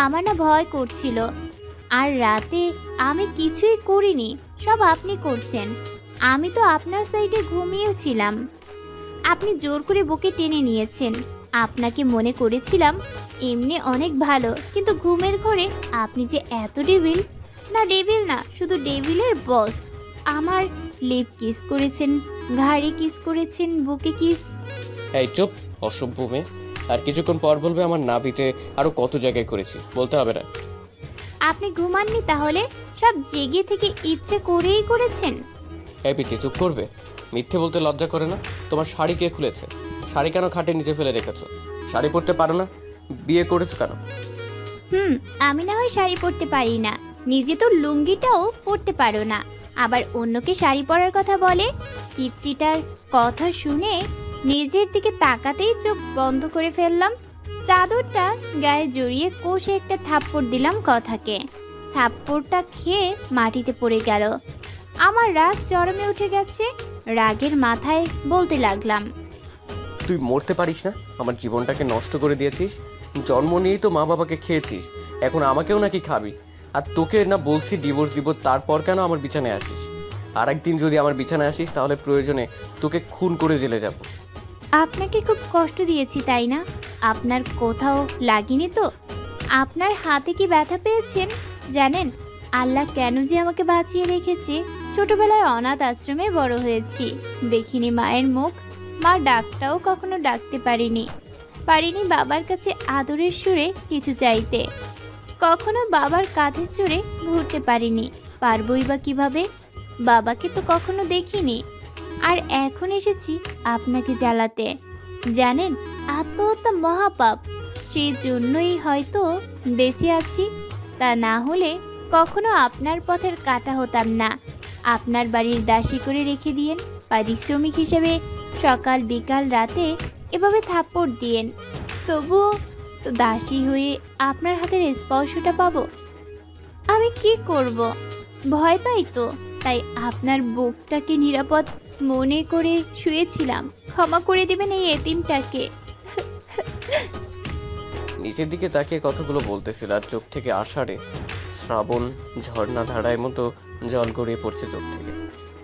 আমার না ভয় করছিল। আর রাতে আমি কিছুই করিনি, সব আপনি করছেন। আমি তো আপনার সাইডে ঘুমিয়েছিলাম। আপনি জোর করে বুকে টেনে নিয়েছেন। আপনাকে মনে করেছিলাম এমনি অনেক ভালো, কিন্তু ঘুমের ঘরে আপনি যে এত ডেভিল। না ডেভিল না, শুধু ডেভিলের বস। আমার লিপ কিস করেছেন, ঘাড়ে কিস করেছেন, বুকে কিস।
এই চুপ, অসভ্য মেয়ে। আর কিছুক্ষণ পর বলবে আমার নাভিতে আরো কত জায়গায় করেছি, বলতে হবে না।
আপনি ঘুমাননি তাহলে? সব জেগে থেকে ইচ্ছে করেই করেছেন।
এই পিচি চুপ করবে? মিথ্যে বলতে লজ্জা করে না? তোমার শাড়ি কে খুলেছে? শাড়ি কেন খাটের নিচে ফেলে রেখেছো? শাড়ি পরতে পারো না? বিয়ে করেছো কেন?
আমি না হয় শাড়ি পরতে পারি না, নিজে তো লুঙ্গিটাও পরতে পারো না, আবার অন্যকে শাড়ি পরার কথা বলে। পিচ্চিটার কথা শুনে নিজের দিকে তাকাতেই চোখ বন্ধ করে ফেললাম। চাদরটা গায়ে জড়িয়ে কষে একটা থাপ্পড় দিলাম কথাকে। থাপ্পড়টা খেয়ে মাটিতে পড়ে গেল। আমার রাগ চরমে উঠে গেছে। রাগের মাথায় বলতে লাগলাম,
তুই মরতে পারিস না? আমার জীবনটাকে নষ্ট করে দিয়েছিস। জন্ম নিয়েই তো মা বাবাকে খেয়েছিস, এখন আমাকেও নাকি খাবি? আর তোকে না বলছি ডিভোর্স দিব, তারপর কেন আমার বিছানায় আসিস? আর একদিন যদি আমার বিছানায় আসিস তাহলে প্রয়োজনে তোকে খুন করে জেলে যাব।
আপনাকে খুব কষ্ট দিয়েছি তাই না? আপনার কোথাও লাগেনি তো? আপনার হাতে কি ব্যথা পেয়েছেন? জানেন আল্লাহ কেন যে আমাকে বাঁচিয়ে রেখেছে? ছোটবেলায় অনাথ আশ্রমে বড় হয়েছি, দেখিনি মায়ের মুখ। মা ডাকটাও কখনো ডাকতে পারিনি বাবার কাছে আদরের সুরে কিছু চাইতে। কখনো বাবার কাঁধে চড়ে ঘুরতে পারিনি, পারবই বা কিভাবে? বাবাকে তো কখনো দেখিনি। আর এখন এসেছি আপনাকে জ্বালাতে। জানেন আত্মহত্যা মহাপাপ, সেই জন্যই হয়তো বেঁচে আছি। তা না হলে কখনো আপনার পথের কাটা হতাম না। আপনার বাড়ির দাসী করে রেখে দিয়েন, পারিশ্রমিক হিসেবে সকাল বিকাল রাতে এভাবে থাপ্পড় দিয়েন, তবুও তো দাসী হয়ে আপনার হাতের স্পর্শটা পাবো। আমি কি করব? ভয় পাই তো, তাই আপনার বুকটাকে নিরাপদ মনে করে শুয়েছিলাম। ক্ষমা করে দেবেন এই এতিমটাকে।
নিচের দিকে তাকিয়ে কথাগুলো বলতেছিল আর চোখ থেকে আষাঢ়ে শ্রাবণ ঝর্ণা ধারায় মতো জল গড়িয়ে পড়ছে চোখ থেকে।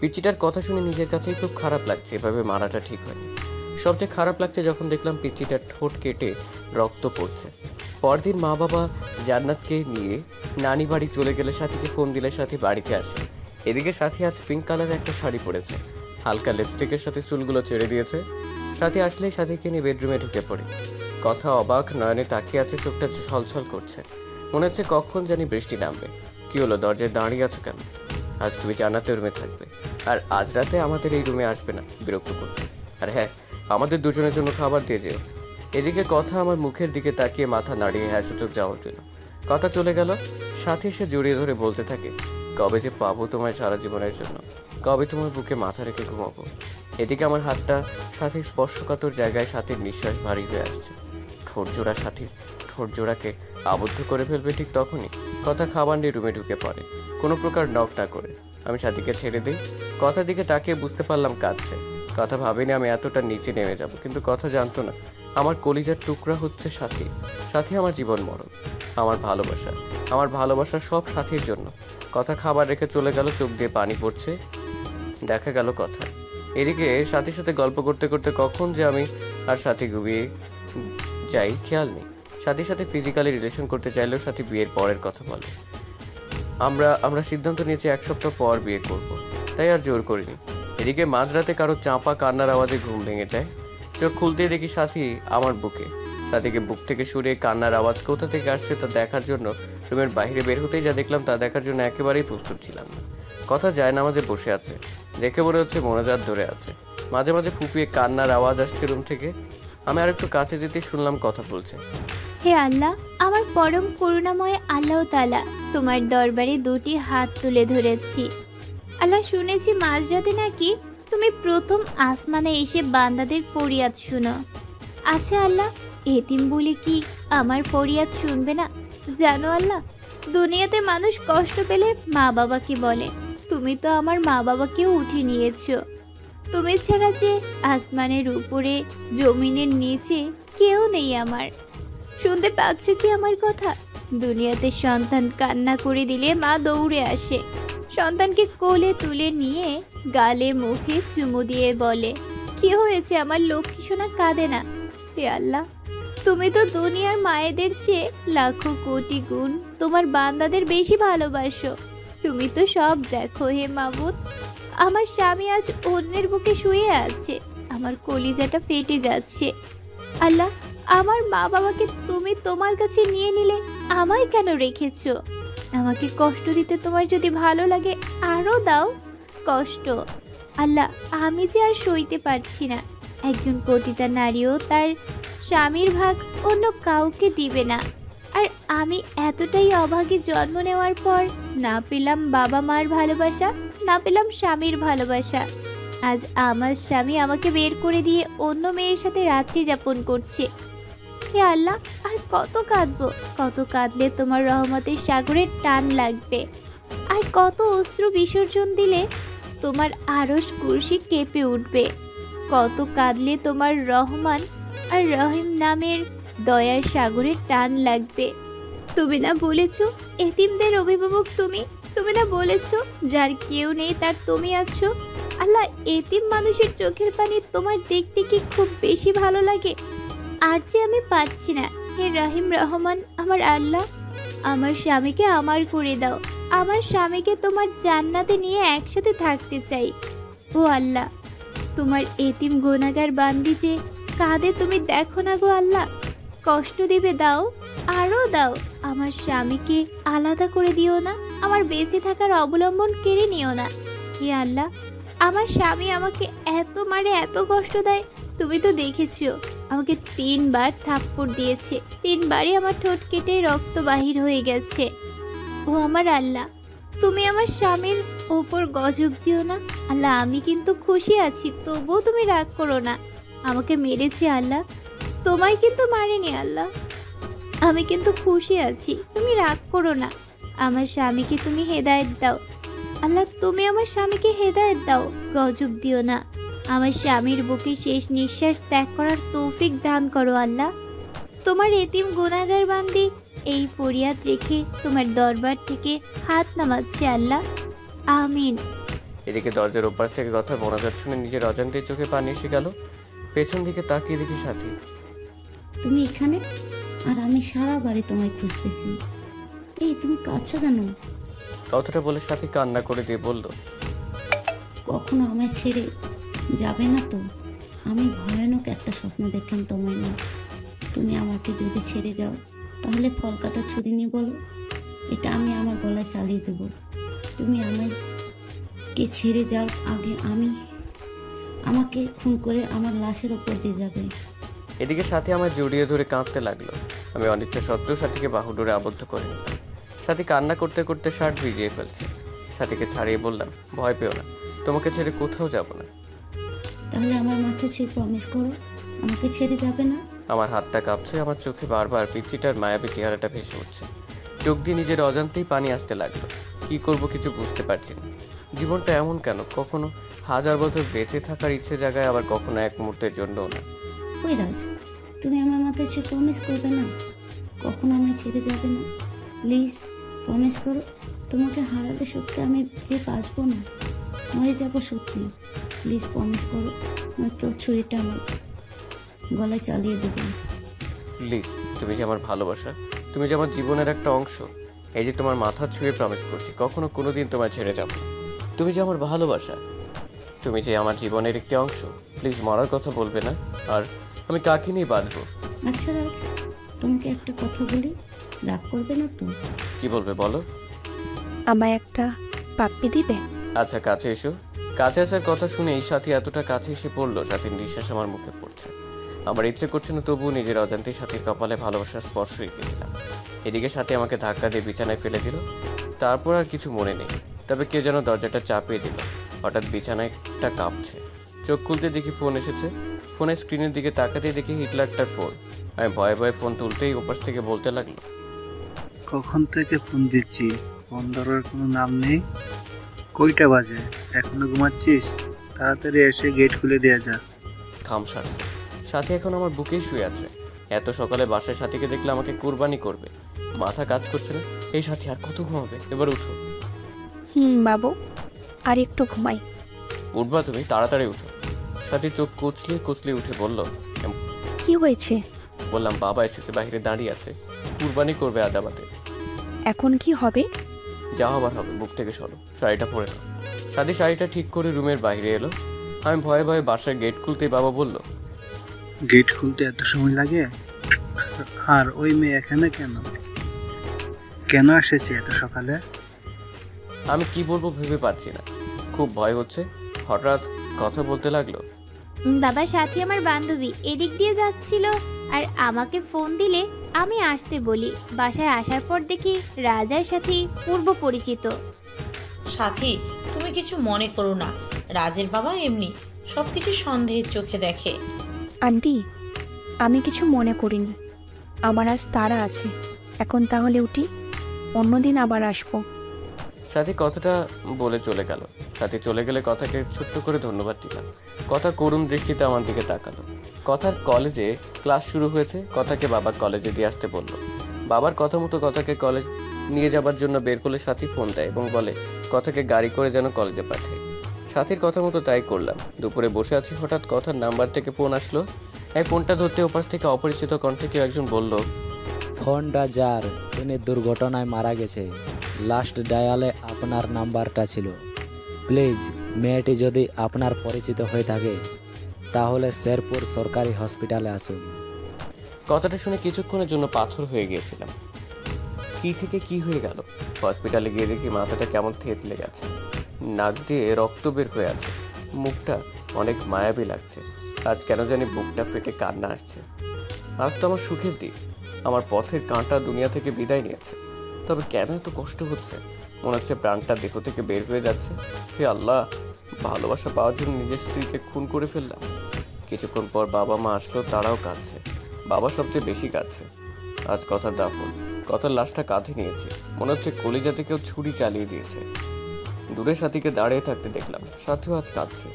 পিচ্চিটার কথা শুনে নিজের কাছেই খুব খারাপ লাগছে, এভাবে মারাটা ঠিক হয়নি। সবচেয়ে খারাপ লাগছে যখন দেখলাম পিচ্চিটার ঠোঁট কেটে রক্ত পড়ছে। পরদিন মা বাবা জান্নাতকে নিয়ে নানি বাড়ি চলে গেলে সাথীকে ফোন দিলে সাথী বাড়িতে আসে। এদিকে সাথী আজ পিঙ্ক কালারের একটা শাড়ি পরেছে, হালকা লিপস্টিকের সাথে চুলগুলো ছেড়ে দিয়েছে। সাথী আসলেই সাথীকে নিয়ে বেডরুমে ঢুকে পড়ে। কথা অবাক নয়নে তাকিয়ে আছে, চোখটা ছলছল করছে, মনে হচ্ছে কখন জানি বৃষ্টি নামবে। কি হলো, দরজায় দাঁড়িয়ে আছো কেন? আজ তুমি জান্নাতের রুমে থাকবে, আর আজ রাতে আমাদের এই রুমে আসবে না বিরক্ত করতে। আর হ্যাঁ, আমাদের দুজনের জন্য খাবার দিয়ে যেও। এদিকে কথা আমার মুখের দিকে তাকিয়ে মাথা নাড়িয়ে হ্যাঁ সূচক যাওয়ার জন্য। কথা চলে গেল, সাথে এসে জড়িয়ে ধরে বলতে থাকে, কবে যে পাবো তোমায় সারা জীবনের জন্য, কবে তোমার বুকে মাথা রেখে ঘুমাবো। এদিকে আমার হাতটা সাথে স্পর্শকাতর জায়গায় সাথীর নিঃশ্বাস ভারী হয়ে আসছে। ঠোঁটজোড়া সাথীর ঠোঁটজোড়াকে আবদ্ধ করে ফেলবে ঠিক তখনই কথা খাবার নিয়ে রুমে ঢুকে পড়ে, কোনো প্রকার নক না করে। আমি সাথীকে ছেড়ে দিই। কথার দিকে তাকিয়ে বুঝতে পারলাম কাঁদছে। কথা ভাবিনি আমি এতটা নিচে নেমে যাব, কিন্তু কথা জানতো না আমার কলিজার টুকরা হচ্ছে সাথী। সাথী আমার জীবন মরণ, আমার ভালোবাসা সব সাথীর জন্য। কথা খাবার রেখে চলে গেল, চোখ দিয়ে পানি পড়ছে। দেখা গেল কথা। এদিকে সাথীর সাথে গল্প করতে করতে কখন যে আমি আর সাথী ঘুমিয়ে যাই খেয়াল নেই। সাথীর সাথে ফিজিক্যালি রিলেশন করতে চাইলেও সাথী বিয়ের পরের কথা বলে। আমরা সিদ্ধান্ত নিয়েছি 1 সপ্তাহ পর বিয়ে করব, তাই আর জোর করিনি। এদিকে মাঝরাতে কারো চাপা কান্নার আওয়াজে ঘুম ভেঙে যায়। চোখ খুলতেই দেখি সাথী আমার বুকে। সাথীকে বুক থেকে সরিয়ে কান্নার আওয়াজ কোথা থেকে আসছে তা দেখার জন্য রুমের বাইরে বের হতেই যা দেখলাম তা দেখার জন্য একেবারেই প্রস্তুত ছিলাম না। কথা জায়নামাজে বসে আছে, দেখে মনে হচ্ছে মোনাজাত ধরে আছে। মাঝে মাঝে ফুপিয়ে কান্নার আওয়াজ আসছে রুম থেকে। আমি আর একটু কাছে যেতে শুনলাম কথা বলছে,
হে আল্লাহ, আমার পরম করুণাময় আল্লাহ তাআলা, তোমার দরবারে 2টি হাত তুলে ধরেছি। আল্লাহ, শুনেছি মাঝরাতে নাকি তুমি প্রথম আসমানে এসে বান্দাদের ফরিয়াদ শুনো। আচ্ছা আল্লাহ, এতিম বলে কি আমার ফরিয়াদ শুনবে না? জানো আল্লাহ, দুনিয়াতে মানুষ কষ্ট পেলে মা বাবাকে বলে, তুমি তো আমার মা বাবাকেও উঠিয়ে নিয়েছো। তুমি ছাড়া যে আসমানের উপরে জমিনের নিচে কেউ নেই আমার। শুনতে পাচ্ছ কি আমার কথা? দুনিয়াতে সন্তান কান্না করে দিলে মা দৌড়ে আসে, সন্তানকে কোলে তুলে নিয়ে গালে মুখে চুমু দিয়ে বলে, কি হয়েছে আমার লক্ষ্মী সোনা, কাঁদে না। হে আল্লাহ, তুমি তো দুনিয়ার মায়েদের চেয়ে লাখো কোটি গুণ তোমার বান্দাদের বেশি ভালোবাসো। তুমি তো সব দেখো হে মাবুদ। আমার স্বামী আজ অন্যের বুকে শুয়ে আছে, আমার কলিজাটা ফেটে যাচ্ছে। আল্লাহ, আমার মা বাবাকে তুমি তোমার কাছে নিয়ে নিলে, আমায় কেন রেখেছো? আমাকে কষ্ট দিতে তোমার যদি ভালো লাগে আরও দাও কষ্ট। আল্লাহ, আমি যে আর সইতে পারছি না। একজন পতিতা নারীও তার স্বামীর ভাগ অন্য কাউকে দিবে না, আর আমি এতটাই অভাগে জন্ম নেওয়ার পর না পেলাম বাবা মার ভালোবাসা, না পেলাম স্বামীর ভালোবাসা। আজ আমার স্বামী আমাকে বের করে দিয়ে অন্য মেয়ের সাথে রাত্রি যাপন করছে। হে আল্লাহ, আর কত কাঁদবো? কত কাঁদলে তোমার রহমতের সাগরের টান লাগবে? আর কত অশ্রু বিসর্জন দিলে তোমার আরশ কুরসি কেঁপে উঠবে? কত কাঁদলে তোমার রহমান আর রহিম নামের দয়ার সাগরের টান লাগবে? তুমি না বলেছো এতিমদের অভিভাবক তুমি? তুমি না বলেছো যার কেউ নেই তার তুমি আছো? আল্লাহ, এতিম মানুষের চোখের পানি তোমার দেখতে কি খুব বেশি ভালো লাগে? আর যে আমি পাচ্ছি না। হে রহিম রহমান আমার আল্লাহ, আমার স্বামীকে আমার করে দাও। আমার স্বামীকে তোমার জান্নাতে নিয়ে একসাথে থাকতে চাই। ও আল্লাহ, তোমার এতিম গুনাহগার বান্দি যে কাঁদে তুমি দেখো না গো আল্লাহ। কষ্ট দিবে দাও, আরও দাও। আমার স্বামীকে আলাদা করে দিও না, আমার বেঁচে থাকার অবলম্বন কেড়ে নিও না। হে আল্লাহ, আমার স্বামী আমাকে এত মারে, এত কষ্ট দেয়। তুমি তো দেখেছো, আমাকে 3 বার থাপ্পড় দিয়েছে। 3 বারই আমার ঠোঁট কেটে রক্ত বাহির হয়ে গেছে। ও আমার আল্লাহ, তুমি আমার স্বামীর ওপর গজব দিও না। আল্লাহ, আমি কিন্তু খুশি আছি, তবুও তুমি রাগ করো না। আমাকে মেরেছে আল্লাহ, তোমায় কিন্তু মারেনি আল্লাহ। আমি কিন্তু খুশি আছি, তুমি রাগ করো না। আমার স্বামীকে তুমি হেদায়েত দাও আল্লাহ, তুমি আমার স্বামীকে হেদায়েত দাও, গজব দিও না। আমার স্বামীর বুকে শেষ নিঃশ্বাস ত্যাগ করার তৌফিক দান করো আল্লাহ। তোমার এতিম গুনাহগার বান্দি এই ফরিয়াদ রেখে তোমার দরবার থেকে হাত নামাচ্ছে আল্লাহ, আমিন।
এদিকে দরজার ওপাশ থেকে কথা বলা যাচ্ছে না, নিজের অজান্তে চোখে পানি এসে গেল। পেছন দিকে তাকিয়ে দেখি সাথী।
তুমি এখানে, আর আমি সারা বাড়ি তোমায় খুঁজতেছি। এই তুমি কাঁদছো কেন?
কথাটা বলে সাথী কান্না করে দিয়ে বলল,
কখনো আমায় ছেড়ে যাবে না তো? আমি ভয়ানক একটা স্বপ্ন দেখলাম তোমায় নিয়ে। তুমি আমাকে যদি ছেড়ে যাও তাহলে ফল কাটা ছুরি নিয়ে বলো, এটা আমি আমার গলায় চালিয়ে দেব। তুমি আমাকে ছেড়ে যাওয়ার আগে আমাকে খুন করে আমার লাশের ওপর দিয়ে যাবে।
এদিকে সাথী আমার জড়িয়ে ধরে কাঁদতে লাগলো। আমি অনিচ্ছা সত্ত্বেও সাথীকে বাহু ডোরে আবদ্ধ করে নিলাম। সাথী কান্না করতে করতে শার্ট ভিজিয়ে ফেলছে। সাথীকে ছাড়িয়ে বললাম, ভয় পেও না, তোমাকে ছেড়ে কোথাও যাব না।
তাহলে আমার মাথায় ছুঁয়ে প্রমিস করো, আমাকে ছেড়ে যাবে না।
আমার হাতটা কাঁপছে, আমার চোখে বারবার পিচ্চিটার মায়াবী চেহারাটা ভেসে উঠছে। চোখ দিয়ে নিজের অজান্তেই পানি আসতে লাগলো। কি করব কিছু বুঝতে পারছি না। জীবনটা এমন কেন? কখনো 1000 বছর বেঁচে থাকার ইচ্ছে জাগায়, আবার কখনো এক মুহূর্তের জন্যও না।
ওই রাজ, তুমি আমার মাথায় ছুঁয়ে প্রমিস করবে না, কখনো আমায় ছেড়ে যাবে না? প্লিজ প্রমিস করো। তোমাকে হারালে সত্যি আমি যে বাঁচবো না, মরে যাবো সত্যি। প্লিজ প্রমিস করো, নয়তো ছুরিটা আমার গলায় চালিয়ে দেবো।
প্লিজ, তুমি যে আমার ভালোবাসা, তুমি যে আমার জীবনের একটা অংশ। এই যে তোমার মাথা ছুঁয়ে প্রমিস করছি, কখনো কোনোদিন তোমায় ছেড়ে যাব না। তুমি যে আমার ভালোবাসা, তুমি যে আমার জীবনের একটি অংশ। প্লিজ মরার কথা বলবে না। আর আমি কাকে নিয়ে বাঁচবো?
আচ্ছা রাজ, তোমাকে একটা কথা বলি, রাগ করবে না তো?
কি বলবে বলো।
আমায় একটা পাপ্পি দিবে?
আচ্ছা, কাছে এসো। কাছে আসার কথা শুনেই সাথী এতটা কাছে এসে পড়লো, সাথীর নিঃশ্বাস আমার মুখে পড়ছে। আমার ইচ্ছে করছে না, তবুও নিজের অজান্তেই সাথীর কপালে ভালোবাসার স্পর্শ রেখে দিলাম। এদিকে সাথী আমাকে ধাক্কা দিয়ে বিছানায় ফেলে দিল। তারপর আর কিছু মনে নেই, তবে কে যেন দরজাটা চাপিয়ে দিল। হঠাৎ বিছানাটা কাঁপছে। চোখ খুলতে দেখি ফোন এসেছে। ফোনের স্ক্রিনের দিকে তাকাতেই দেখি হিটলারটার ফোন। আমি ভয়ে ভয়ে ফোন তুলতেই ওপাশ থেকে বলতে লাগলো,
কখন থেকে ফোন দিচ্ছি, ফোন ধরার কোনো নাম নেই। কয়টা বাজে? এখনো ঘুমাচ্ছিস? তাড়াতাড়ি এসে গেট খুলে দেয়া যা।
ঘাম সারছে। সাথী এখন আমার বুকেই শুয়ে আছে। এত সকালে বাসায় সাথীকে দেখলে আমাকে কুরবানি করবে। মাথা কাজ করছে না। এই সাথী আর কত ঘুমাবে? এবার উঠো।
বাবু, আর একটু ঘুমাই।
উঠবা তুমি? তাড়াতাড়ি উঠো। সাথী চোখ কুচলিয়ে কুচলিয়ে উঠে বলল,
কি হয়েছে?
বললাম বাবা এসেছে, বাইরে দাঁড়িয়ে আছে, কুরবানি করবে আজ আমাদের।
এখন কি হবে?
যা হবার হবে, বুক থেকে সরো, শাড়িটা পরে নাও। সাথী শাড়িটা ঠিক করে রুমের বাইরে এলো। আমি ভয়ে ভয়ে বাসার গেট খুলতেই বাবা বলল,
গেট খুলতে এত সময় লাগে? আর ওই মেয়ে এখানে কেন? কেন এসেছে এত সকালে?
আমি কি বলবো ভেবে পাচ্ছি না, খুব ভয় হচ্ছে। হঠাৎ কথা বলতে লাগলো,
বাবার সাথে আমার বান্ধবী এদিক দিয়ে যাচ্ছিল আর আমাকে ফোন দিলে আমি আসতে বলি। বাসায় আসার পর দেখি রাজার সাথে পূর্ব পরিচিত।
সাথী, তুমি কিছু মনে করো না, রাজের বাবা এমনি সব কিছু সন্দেহের চোখে দেখে।
আন্টি, আমি কিছু মনে করিনি। আমার আজ তাড়া আছে। এখন তাহলে উঠি, অন্যদিন আবার আসবো।
সাথী কথাটা বলে চলে গেল। সাথী চলে গেলে কথাকে ছোট্ট করে ধন্যবাদ দিলাম। কথা করুণ দৃষ্টিতে আমার দিকে তাকালো। কথার কলেজে ক্লাস শুরু হয়েছে, কথাকে বাবা কলেজে দিয়ে আসতে বলল। বাবার কথা মতো কথাকে কলেজ নিয়ে যাবার জন্য বের করলে সাথী ফোন দেয় এবং বলে কথাকে গাড়ি করে যেন কলেজে পাঠায়। সাথীর কথা মতো তাই করলাম। দুপুরে বসে আছি, হঠাৎ কথার নাম্বার থেকে ফোন আসলো। এই ফোনটা ধরতে ওপাশ থেকে অপরিচিত কণ্ঠে কেউ একজন বলল,
ফোনটা যার, তিনি দুর্ঘটনায় মারা গেছে। লাস্ট ডায়ালে আপনার নাম্বারটা ছিল। প্লিজ, মেয়েটি যদি আপনার পরিচিত হয়ে থাকে তাহলে শেরপুর সরকারি হসপিটালে আসুন।
কথাটা শুনে কিছুক্ষণের জন্য পাথর হয়ে গিয়েছিলাম। কি থেকে কি হয়ে গেল? হসপিটালে গিয়ে দেখি মাথাটা কেমন থেতলে গেছে, নাক দিয়ে রক্ত বের হয়ে আছে, মুখটা অনেক মায়াবী লাগছে। আজ কেন জানি বুকটা ফেটে কান্না আসছে। আজ তো আমার সুখের দিন, আমার পথের কাঁটা দুনিয়া থেকে বিদায় নিয়েছে। তবে কেন এত কষ্ট হচ্ছে? মনে হচ্ছে প্রাণটা দেহ থেকে বের হয়ে যাচ্ছে। হে আল্লাহ, ভালোবাসা পাওয়ার জন্য নিজের স্ত্রীকে খুন করে ফেললাম। কিছুক্ষণ পর বাবা মা আসলো, তারাও কাঁদছে। বাবা সবচেয়ে বেশি কাঁদছে। আজ কথার দাফন, কথার লাশটা কাঁধে নিয়েছে। মনে হচ্ছে কলিজাতে কেউ ছুরি চালিয়ে দিয়েছে। দূরে সাথীকে দাঁড়িয়ে থাকতে দেখলাম, সাথীও আজ কাঁদছে।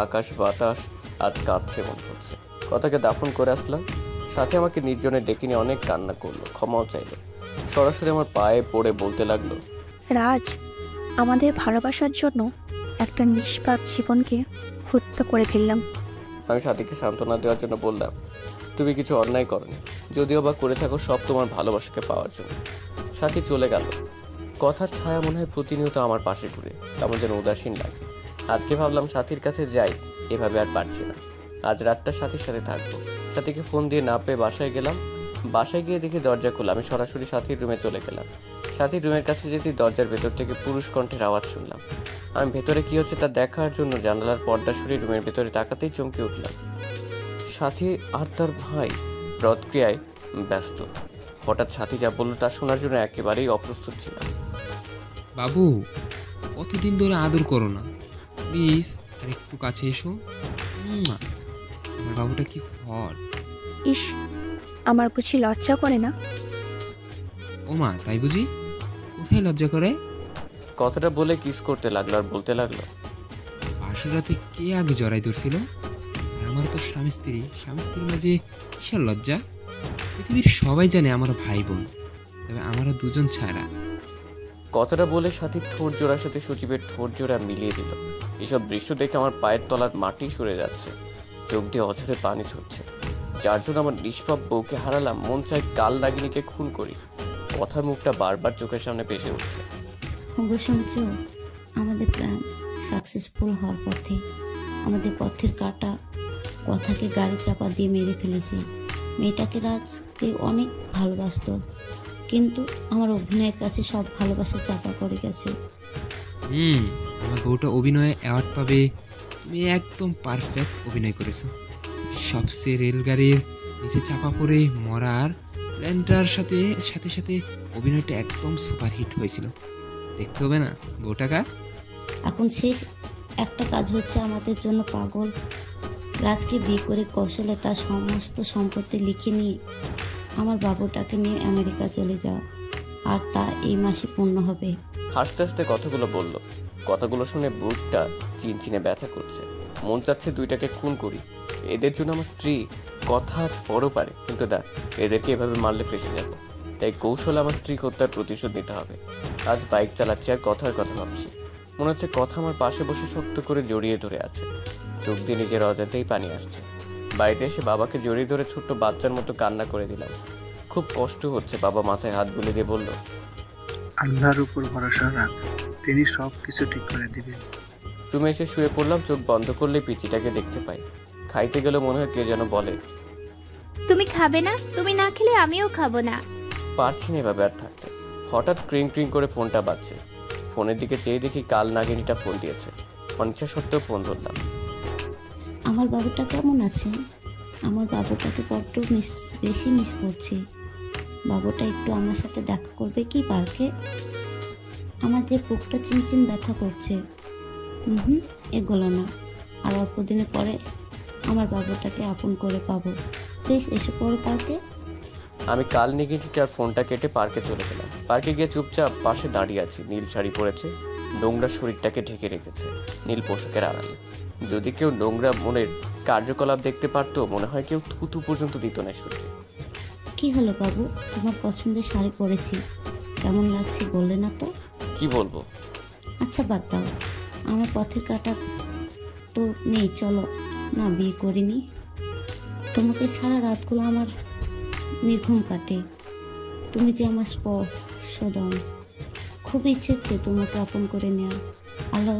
আকাশ বাতাস আজ কাঁদছে মনে হচ্ছে। কথাকে দাফন করে আসলাম। সাথে আমাকে নির্জনে ডেকে নিয়ে অনেক কান্না করলো, ক্ষমাও চাইলো। সরাসরি আমার পায়ে পড়ে বলতে লাগলো,
রাজ, আমাদের ভালোবাসার জন্য একটা নিষ্পাপ জীবনকে হত্যা করে ফেললাম।
আমি সাথীকে সান্ত্বনা দেওয়ার জন্য বললাম, তুমি কিছু অন্যায় করনি, যদিও বা করে থাকো সব তোমার ভালোবাসাকে পাওয়ার জন্য। সাথী চলে গেল। কথার ছায়া মনে হয় প্রতিনিয়ত আমার পাশে ঘুরে, কেমন যেন উদাসীন লাগে। আজকে ভাবলাম সাথীর কাছে যাই, এভাবে আর পারছি না। আজ রাতটা সাথীর সাথে থাকবো। সাথীকে ফোন দিয়ে না পেয়ে বাসায় গেলাম। বাসায় গিয়ে দেখি দরজা খোলা। আমি সরাসরি সাথীর রুমে চলে গেলাম। সাথীর রুমের কাছে যেতেই দরজার ভেতর থেকে পুরুষ কণ্ঠের আওয়াজ শুনলাম। আমি ভেতরে কি হচ্ছে তা দেখার জন্য জানালার পর্দা সরিয়ে রুমের ভেতরে তাকাতেই চমকে উঠলাম। সাথী আর তার ভাই রথক্রিয়ায় ব্যস্ত। হঠাৎ সাথী যা বললো তা শোনার জন্য একেবারেই অপ্রস্তুত ছিলাম।
বাবু, কতদিন ধরে আদর করো না, প্লিজ আর একটু কাছে এসো। আমার বাবুটা কি হট।
ইস, আমার বুঝি লজ্জা করে না?
ও মা, তাই বুঝি? কোথায় লজ্জা করে?
কথাটা বলে কিস করতে লাগলো আর বলতে লাগলো,
বাসর রাতে কে আগে জড়াই ধরছিল? আর আমার তো স্বামী স্ত্রীর মাঝে কিসের লজ্জা? পৃথিবীর সবাই জানে আমার ভাই বোন, তবে আমরা দুজন ছাড়া।
কথাটা বলে সাথী ঠোঁট জোড়ার সাথে সজীবের ঠোঁট জোড়া মিলিয়ে দিল। এসব দৃশ্য দেখে আমার পায়ের তলার মাটি সরে যাচ্ছে, চোখ দিয়ে অঝরে পানি ঝরছে। যার জন্য আমার নিষ্পাপ বউকে হারালাম, মন চাই কাল নাগিনীকে খুন করি। কথার মুখটা বারবার চোখের সামনে ভেসে উঠছে।
শুনছো, আমাদের প্ল্যান সাকসেসফুল হওয়ার পথে আমাদের পথের কাটা কথাকে গাড়ি চাপা দিয়ে মেরে ফেলেছে। মেয়েটাকে রাজকে অনেক ভালোবাসতো, কিন্তু আমার অভিনয়ের কাছে সব ভালোবাসা চাপা পড়ে গেছে।
আমার বউটা অভিনয়ে অ্যাওয়ার্ড পাবে। তুমি একদম পারফেক্ট অভিনয় করেছো। সবচেয়ে রেলগাড়ির নিচে চাপা পড়ে মরার প্ল্যানটার সাথে সাথে সাথে অভিনয়টা একদম সুপারহিট হয়েছিল। দেখতে হবে না বউটাকা?
এখন শেষ একটা কাজ হচ্ছে আমাদের জন্য পাগল রাজকে বিয়ে করে কৌশলে তার সমস্ত সম্পত্তি লিখে নিয়ে আমার বাবুটাকে নিয়ে আমেরিকা চলে যাও, আর তা এই মাসে পূর্ণ হবে।
হাসতে হাসতে কথাগুলো বলল। কথাগুলো শুনে বুকটা চিনচিনে ব্যথা করছে। মন চাচ্ছে দুইটাকে খুন করি। এদের জন্য আমার স্ত্রী কথা আজ বড় পারে, কিন্তু না, এদেরকে এভাবে মারলে ফেসে যাব। তাই কৌশলে আমার স্ত্রী হত্যার প্রতিশোধ নিতে হবে। আজ বাইক চালাচ্ছি আর কথার কথা ভাবছি। মনে হচ্ছে কথা আমার পাশে বসে শক্ত করে জড়িয়ে ধরে আছে। চোখ দিয়ে নিজের অজান্তেই পানি আসছে। বাড়িতে এসে বাবাকে জড়িয়ে ধরে ছোট্ট বাচ্চার মতো কান্না করে দিলাম। খুব কষ্ট হচ্ছে। বাবা মাথায় হাত বুলিয়ে দিয়ে বলল,
আল্লাহর উপর ভরসা রাখ, তিনি সব কিছু ঠিক করে দিবেন।
রুমে এসে শুয়ে পড়লাম। চোখ বন্ধ করলে পিচিটাকে দেখতে পাই। খাইতে গেলে মনে হয় কে যেন বলে,
তুমি খাবে না? তুমি না খেলে আমিও খাবো না।
পারছি না এভাবে আর থাকতে। হঠাৎ ক্রিং ক্রিং করে ফোনটা বাজছে। ফোনের দিকে চেয়ে দেখি কাল নাগিনীটা ফোন দিয়েছে। অনিচ্ছা সত্ত্বেও ফোন ধরলাম।
আমার বাবুটা কেমন আছে? আমার বাবুটাকে বড্ড বেশি মিস করছি। বাবুটা একটু আমার সাথে দেখা করবে কি পার্কে? আমার যে বুকটা চিনচিন ব্যথা করছে। এগুলো না, আর অল্প দিনে পরে আমার বাবুটাকে আপন করে পাবো। প্লিজ এসে পড়ো পার্কে।
আমি কাল নাগিনীটার ফোনটা কেটে পার্কে চলে গেলাম। পার্কে গিয়ে চুপচাপ পাশে দাঁড়িয়ে আছি। নীল শাড়ি পরেছে, নোংরা শরীরটাকে ঢেকে রেখেছে নীল পোশাকের আড়ালে। যদি কেউ নোংরা মনের কার্যকলাপ দেখতে পারতো, মনে হয় কেউ থুতু পর্যন্ত দিত না শরীরে।
কি হলো বাবু, তোমার পছন্দের শাড়ি পরেছি, কেমন লাগছে বললে না তো?
কি বলবো?
আচ্ছা বাদ দাও, আমার পথের কাটা তো নেই, চলো না, বিয়ে করিনি। তোমাকে ছাড়া রাতগুলো আমার নির্ঘুম কাটে। তুমি যে আমার স্পর্শদন, খুব ইচ্ছে তোমাকে আপন করে নেওয়া। আল্লাহ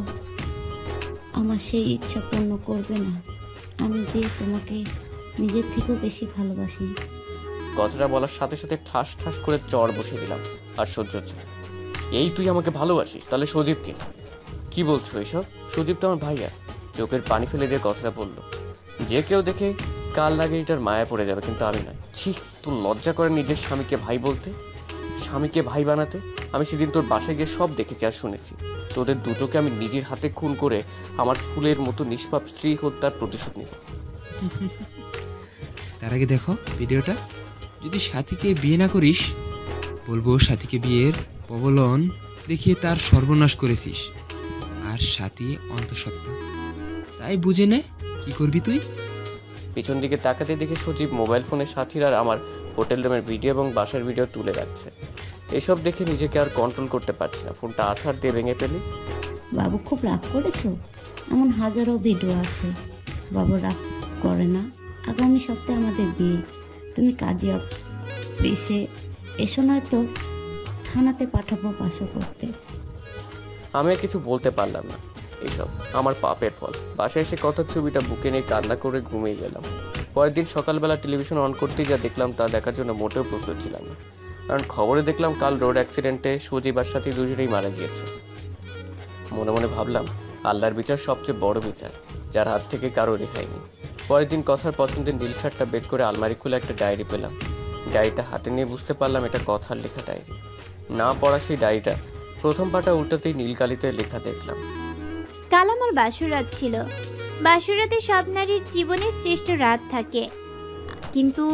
আমার সেই ইচ্ছা পূর্ণ করবে না। আমি যে তোমাকে নিজের থেকেও বেশি ভালোবাসি।
কথাটা বলার সাথে সাথে ঠাস ঠাস করে চড় বসিয়ে দিলাম। আর সহ্য হচ্ছে না। এই তুই আমাকে ভালোবাসিস? তাহলে সজীবকে কি বলছো এসব? সজীব তো আমার ভাইয়া। চোখের পানি ফেলে দিয়ে কথাটা বললো। যে কেউ দেখে কাল নাগিনীটার মায়া পড়ে যাবে, কিন্তু আমি নয়। ছি, তোর লজ্জা করে নিজের স্বামীকে ভাই বলতে, স্বামীকে ভাই বানাতে? আমি সেদিন তোর বাসায় গিয়ে সব দেখেছি আর শুনেছি। তোদের দুটোকে আমি নিজের হাতে খুন করে আমার ফুলের মতো নিষ্পাপ স্ত্রী হত্যার প্রতিশোধ নিব।
তার আগে দেখো ভিডিওটা। যদি সাথীকে বিয়ে না করিস, বলবো সাথীকে বিয়ের প্রবলন দেখিয়ে তার সর্বনাশ করেছিস। আর সাথী অন্তঃসত্ত্বা, তাই বুঝে নে কি করবি তুই।
পিছন দিকে তাকাতে দেখে সজীব মোবাইল ফোনে সাথীর আর আমার হোটেল রুমের ভিডিও এবং বাসার ভিডিও তুলে রাখছে। এসব দেখে নিজেকে আর কন্ট্রোল করতে পারছি না। ফোনটা আছাড় দিয়ে ভেঙে ফেলি।
বাবু খুব রাগ করেছো? এমন হাজারো ভিডিও আছে। বাবু রাগ করে না। আগামী সপ্তাহে আমাদের বিয়ে। তুমি কাজী অফিসে এসো, নয়তো থানাতে পাঠাবো বাসা করতে।
আমি আর কিছু বলতে পারলাম না। এসব আমার পাপের ফল। বাসায় এসে কথার ছবিটা বুকে নিয়ে কান্না করে ঘুমিয়ে গেলাম। পরের দিন সকালবেলা টেলিভিশন অন করতেই যা দেখলাম তা দেখার জন্য মোটেও প্রস্তুত ছিলাম না। কারণ খবরে দেখলাম কাল রোড অ্যাক্সিডেন্টে সজীব আর সাথী দুজনেই মারা গিয়েছে। মনে মনে ভাবলাম, আল্লাহর বিচার সবচেয়ে বড় বিচার, যার হাত থেকে কারো রেহাই নেই। পরের দিন কথার পছন্দের নীল শার্টটা বের করে আলমারি খুলে একটা ডায়েরি পেলাম। ডায়েরিটা হাতে নিয়ে বুঝতে পারলাম এটা কথার লেখা ডায়েরি। না পড়া সেই ডায়েরিটা প্রথম পাতা উল্টাতেই নীলকালিতে লেখা দেখলাম,
কাল আমার বাসর রাত ছিল। বাসর রাতে সব নারীর জীবনে শ্রেষ্ঠ রাত থাকে, কিন্তু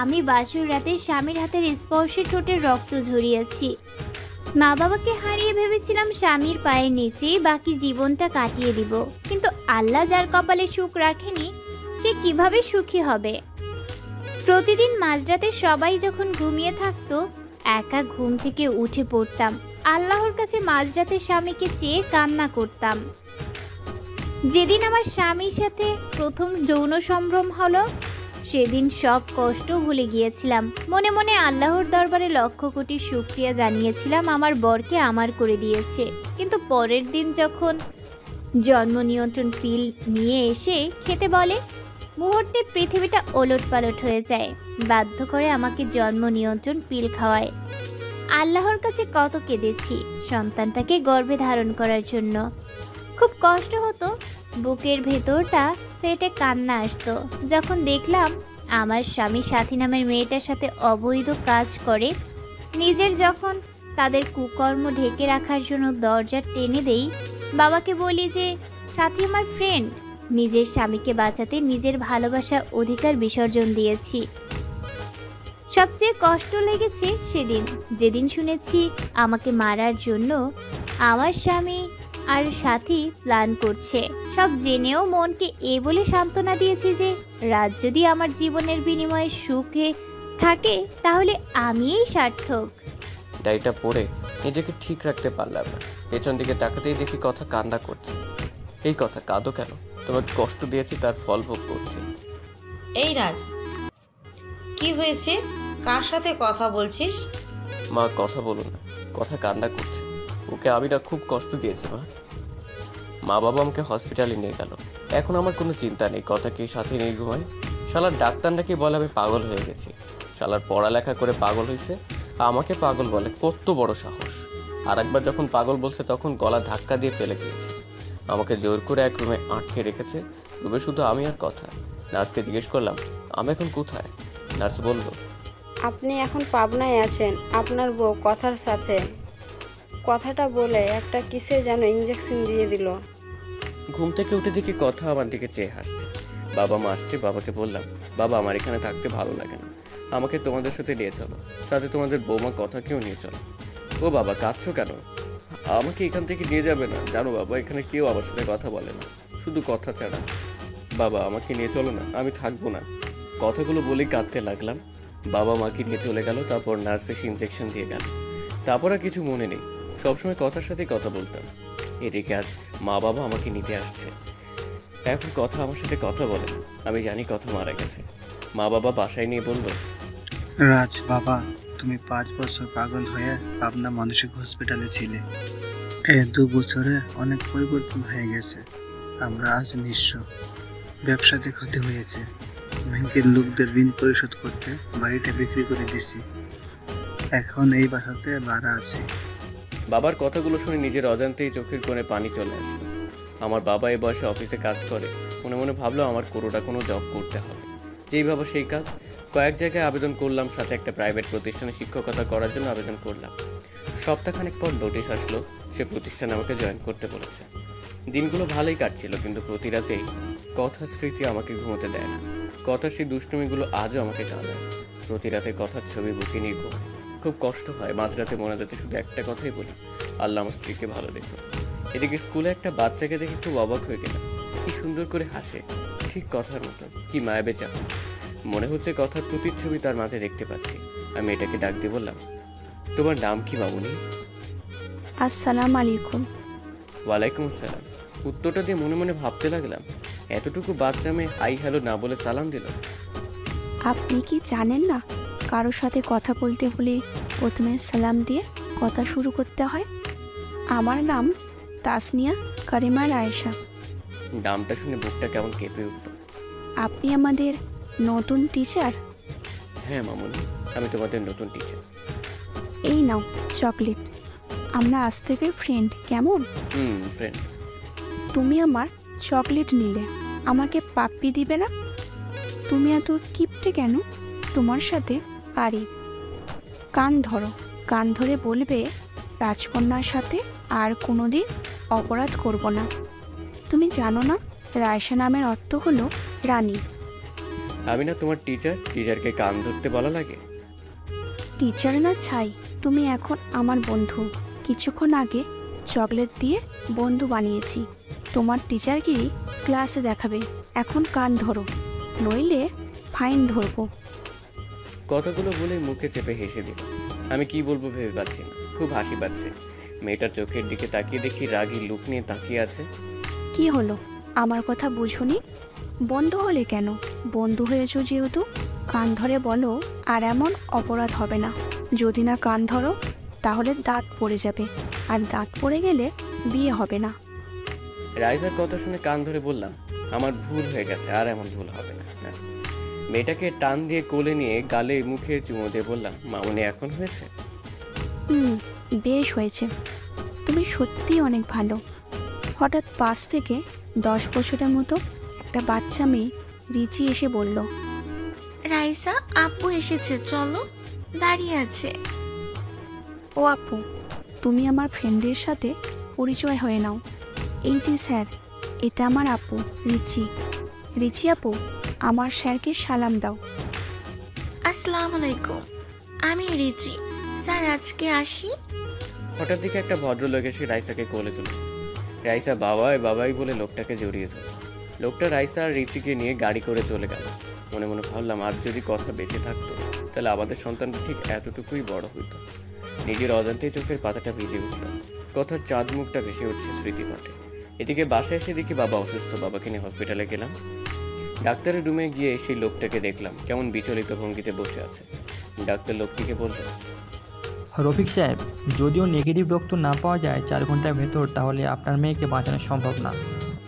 আমি বাসর রাতে স্বামীর হাতের স্পর্শে ঠোঁটের রক্ত ঝরিয়েছি। মা বাবাকে হারিয়ে ভেবেছিলাম স্বামীর পায়ের নিচেই বাকি জীবনটা কাটিয়ে দিব, কিন্তু আল্লাহ যার কপালে সুখ রাখেনি সে কিভাবে সুখী হবে। প্রতিদিন মাঝরাতে সবাই যখন ঘুমিয়ে থাকতো, একা ঘুম থেকে উঠে পড়তাম, আল্লাহর কাছে মাঝরাতে স্বামীকে চেয়ে কান্না করতাম। যেদিন আমার স্বামীর সাথে প্রথম যৌন সম্ভ্রম হলো, সেদিন সব কষ্ট ভুলে গিয়েছিলাম। মনে মনে আল্লাহর দরবারে লক্ষ কোটি শুকরিয়া জানিয়েছিলাম আমার বরকে আমার করে দিয়েছে। কিন্তু পরের দিন যখন জন্ম নিয়ন্ত্রণ পিল নিয়ে এসে খেতে বলে, মুহূর্তে পৃথিবীটা ওলটপালট হয়ে যায়। বাধ্য করে আমাকে জন্ম নিয়ন্ত্রণ পিল খাওয়ায়। আল্লাহর কাছে কত কেঁদেছি সন্তানটাকে গর্ভে ধারণ করার জন্য। খুব কষ্ট হতো, বুকের ভেতরটা ফেটে কান্না আসতো যখন দেখলাম আমার স্বামী সাথী নামের মেয়েটার সাথে অবৈধ কাজ করে। নিজের যখন তাদের কুকর্ম ঢেকে রাখার জন্য দরজা টেনে দেই, বাবাকে বলি যে সাথী আমার ফ্রেন্ড। নিজের স্বামীকে বাঁচাতে নিজের ভালোবাসা অধিকার বিসর্জন দিয়েছি। সবচেয়ে কষ্ট লেগেছে সেদিন, যেদিন শুনেছি আমাকে মারার জন্য আমার স্বামী আর সাথী প্ল্যান করছে। সব জেনেও মনকে এ বলে সান্ত্বনা দিয়েছি যে রাত যদি আমার জীবনের বিনিময়ে সুখে থাকে তাহলে আমিই সার্থক।
ডায়েরিটা পড়ে নিজেকে ঠিক রাখতে পারলাম না। পেছন দিকে তাকাতেই দেখি কথা কান্না করছে। এই কথা, কাঁদো কেন? তোমাকে কষ্ট দিয়েছি, তার ফল ভোগ করছি।
এই রাজ, কি হয়েছে? কার সাথে কথা বলছিস?
মা কথা বলো না, কথা কান্না করছে। ওকে আমি না খুব কষ্ট দিয়েছি মা। মা বাবা আমাকে হসপিটালে নিয়ে গেল। এখন আমার কোনো চিন্তা নেই, কথা কি সাথে নিয়ে ঘুমাই। শালার ডাক্তার নাকি বলে আমি পাগল হয়ে গেছি। শালার পড়ালেখা করে পাগল হয়েছে, আমাকে পাগল বলে, কত বড় সাহস। আর একবার যখন পাগল বলছে তখন গলা ধাক্কা দিয়ে ফেলে দিয়েছে। আমাকে জোর করে এক রুমে আটকে রেখেছে। রুমে শুধু আমি আর কথা। নার্সকে জিজ্ঞেস করলাম আমি এখন কোথায়। নার্স বলল,
আপনি এখন পাবনায় আছেন আপনার বউ কথার সাথে। কথাটা বলে একটা কিসে যেন ইঞ্জেকশন দিয়ে দিল।
ঘুম থেকে উঠে দেখি কথা আমার দিকে চেয়ে হাসছে। বাবা মা আসছে। বাবাকে বললাম, বাবা আমার এখানে থাকতে ভালো লাগে না, আমাকে তোমাদের সাথে নিয়ে চলো, সাথে তোমাদের বৌমা কথাকেও নিয়ে চলো। ও বাবা কাঁদছো কেন? আমাকে এখান থেকে নিয়ে যাবে না? জানো বাবা এখানে কেউ আমার সাথে কথা বলে না, শুধু কথা ছাড়া। বাবা আমাকে নিয়ে চলো না, আমি থাকবো না। কথাগুলো বলেই কাঁদতে লাগলাম। বাবা মাকে নিয়ে চলে গেল। তারপর নার্স এসে ইঞ্জেকশন দিয়ে গেল। তারপর আর কিছু মনে নেই, সবসময় কথার সাথেই কথা বলতাম। এদিকে আজ মা বাবা আমাকে নিতে আসছে। এখন কথা আমার সাথে কথা বলে না। আমি জানি কথা মারা গেছে। মা বাবা বাসায় নিয়ে বলল,
রাজ বাবা, তুমি 5 বছর পাগল হয়ে পাবনা মানসিক হসপিটালে ছিলে। এই 2 বছরে অনেক পরিবর্তন হয়ে গেছে। আমরা আজ নিঃস্ব, ব্যবসাতে ক্ষতি হয়েছে, ব্যাংকের লোকদের ঋণ পরিশোধ করতে বাড়িটা বিক্রি করে দিছি। এখন এই বাসাতে ভাড়া আছি।
বাবার কথাগুলো শুনে নিজের অজান্তেই চোখের কোণে পানি চলে আসলো। আমার বাবা এই বয়সে অফিসে কাজ করে। মনে মনে ভাবলো আমার কোনো জব করতে হবে। যেই ভাবো সেই কাজ। কয়েক জায়গায় আবেদন করলাম, সাথে একটা প্রাইভেট প্রতিষ্ঠানে শিক্ষকতা করার জন্য আবেদন করলাম। সপ্তাহখানেক পর নোটিশ আসলো, সে প্রতিষ্ঠানে আমাকে জয়েন করতে বলেছে। দিনগুলো ভালোই কাটছিল, কিন্তু প্রতি রাতেই কথার স্মৃতি আমাকে ঘুমোতে দেয় না। কথার সেই দুষ্টুমিগুলো আজও আমাকে কাঁদায়। প্রতি রাতে কথার ছবি বুকে নিয়ে ঘুমায়। খুব কষ্ট হয়। মাঝরাতে মোনাজাতে শুধু একটা কথাই বলি, আল্লাহ আমার স্ত্রীকে ভালো রেখো। এদিকে স্কুলে একটা বাচ্চাকে দেখে খুব অবাক হয়ে গেলাম। কি সুন্দর করে হাসে, ঠিক কথার মতো। কি মায়াবে চাহন। মনে হচ্ছে কথার প্রতিচ্ছবি তার মাঝে দেখতে পাচ্ছি। আমি এটাকে ডাক দিয়ে বললাম, তোমার নাম কি মামুনি?
আসসালামু আলাইকুম।
ওয়ালাইকুম আসসালাম। উত্তরটা দিয়ে মনে মনে ভাবতে লাগলাম, এতটুকু বাচ্চা মেয়ে হাই হ্যালো না বলে সালাম দিল।
আপনি কি জানেন না কারোর সাথে কথা বলতে হলে প্রথমে সালাম দিয়ে কথা শুরু করতে হয়? আমার নাম তাসনিয়া কারিমা রায়েশা।
নামটা শুনে বুকটা কেমন কেঁপে উঠল।
আপনি আমাদের নতুন টিচার?
হ্যাঁ মামুনি, আমি তোমাদের নতুন টিচার।
এই নাও চকলেট। আমরা আজ থেকে ফ্রেন্ড, কেমন?
ফ্রেন্ড।
তুমি আমার চকলেট নিলে, আমাকে পাপ্পি দিবে না? তুমি এত কিপটে কেন? তোমার সাথে পারি। কান ধরো, কান ধরে বলবে রাজকন্যার সাথে আর কোনোদিন অপরাধ করব না। তুমি জানো না রায়শা নামের অর্থ হলো রানী।
আমি না তোমার টিচার, টিচারকে কান ধরতে বলা লাগে?
টিচার না ছাই, তুমি এখন আমার বন্ধু। কিছুক্ষণ আগে চকলেট দিয়ে বন্ধু বানিয়েছি। তোমার টিচারগিরি ক্লাসে দেখাবে। এখন কান ধরো, নইলে ফাইন ধরবো।
কথাগুলো বলে মুখে চেপে হেসে দিল। আমি কি বলবো ভেবে পাচ্ছি না, খুব হাসি পাচ্ছে। মেয়েটার চোখের দিকে তাকিয়ে দেখি রাগী লুক নিয়ে তাকিয়ে আছে।
কি হলো, আমার কথা বুঝুনি? বন্ধু হলে কেন? বন্ধু হয়েছো যেহেতু কান ধরে বলো, আর এমন অপরাধ হবে না। যদি না কান ধরো তাহলে দাঁত পড়ে যাবে, আর দাঁত পড়ে গেলে বিয়ে হবে না।
রাইজার কথা শুনে কান ধরে বললাম, আমার ভুল হয়ে গেছে, আর এমন ভুল হবে না। না। মেয়েটাকে টান দিয়ে কোলে নিয়ে গালে মুখে চুমো দিয়ে বললাম, মামুনি এখন হয়েছে?
বেশ হয়েছে। তুমি সত্যিই অনেক ভালো। হঠাৎ পাশ থেকে 10 বছরের মতো একটা বাচ্চা মেয়ে রিচি এসে বলল,
রাইসা আপু এসেছে, চলো, দাঁড়িয়ে আছে।
ও আপু, তুমি আমার ফ্রেন্ডের সাথে পরিচয় হয়ে নাও। এই যে স্যার, এটা আমার আপু রিচি। রিচি আপু, আমার স্যারকে সালাম দাও।
আসসালামু আলাইকুম, আমি রিচি। স্যার আজকে আসি?
হঠাৎ দিকে একটা ভদ্রলোক এসে রাইসাকে কোলে তুলল। রাইসা বাবাই বাবাই বলে লোকটাকে জড়িয়ে ধরল। লোকটা রাইসা আর রিচিকে নিয়ে গাড়ি করে চলে গেল। মনে মনে ভাবলাম, আজ যদি কথা বেঁচে থাকতো তাহলে আমাদের সন্তানটা ঠিক এতটুকুই বড় হইতো। নিজের অজান্তেই চোখের পাতাটা ভিজে উঠল। কথার চাঁদ মুখটা ভেসে উঠছে স্মৃতিপটে। এদিকে বাসায় এসে দেখি বাবা অসুস্থ। বাবাকে নিয়ে হসপিটালে গেলাম। ডাক্তারের রুমে গিয়ে সেই লোকটাকে দেখলাম কেমন বিচলিত ভঙ্গিতে বসে আছে। ডাক্তার লোকটিকে বলল,
রফিক সাহেব, যদিও নেগেটিভ রক্ত না পাওয়া যায় 4 ঘন্টার ভেতর, তাহলে আপনার মেয়েকে বাঁচানো সম্ভব না।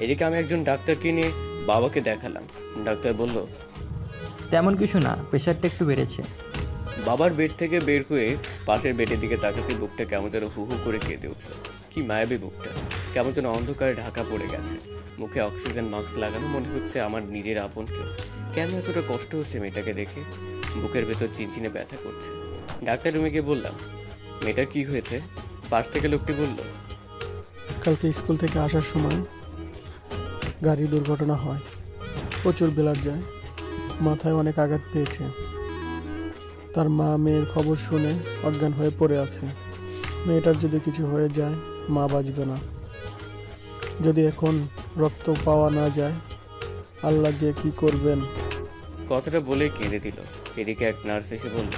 এদিকে আমি একজন ডাক্তারকে নিয়ে বাবাকে দেখালাম। ডাক্তার বলল,
তেমন কিছু না, প্রেশারটা একটু বেড়েছে।
বাবার বেড থেকে বের হয়ে পাশের বেডের দিকে তাকাতে বুকটা কেমন যেন হু হু করে কেঁদে উঠল। কি মায়াবী বুকটা, কেমন যেন অন্ধকারে ঢাকা পড়ে গেছে। মুখে অক্সিজেন মাস্ক লাগানো, মনে হচ্ছে আমার নিজের আপন কেউ। কেন এতটা কষ্ট হচ্ছে মেয়েটাকে দেখে? বুকের ভেতর চিনচিনে ব্যথা করছে। ডাক্তার রুমে গিয়ে বললাম, মেয়েটার কি হয়েছে? পাশ থেকে লোকটি বলল,
কালকে স্কুল থেকে আসার সময় গাড়ি দুর্ঘটনা হয়, প্রচুর ব্লাড যায়, মাথায় অনেক আঘাত পেয়েছে। তার মা মেয়ের খবর শুনে অজ্ঞান হয়ে পড়ে আছে। মেয়েটার যদি কিছু হয়ে যায় মা বাঁচবে না। যদি এখন রক্ত পাওয়া না যায়, আল্লাহ যে কি করবেন।
কথাটা বলে কেঁদে দিল। এদিকে এক নার্স এসে বলল,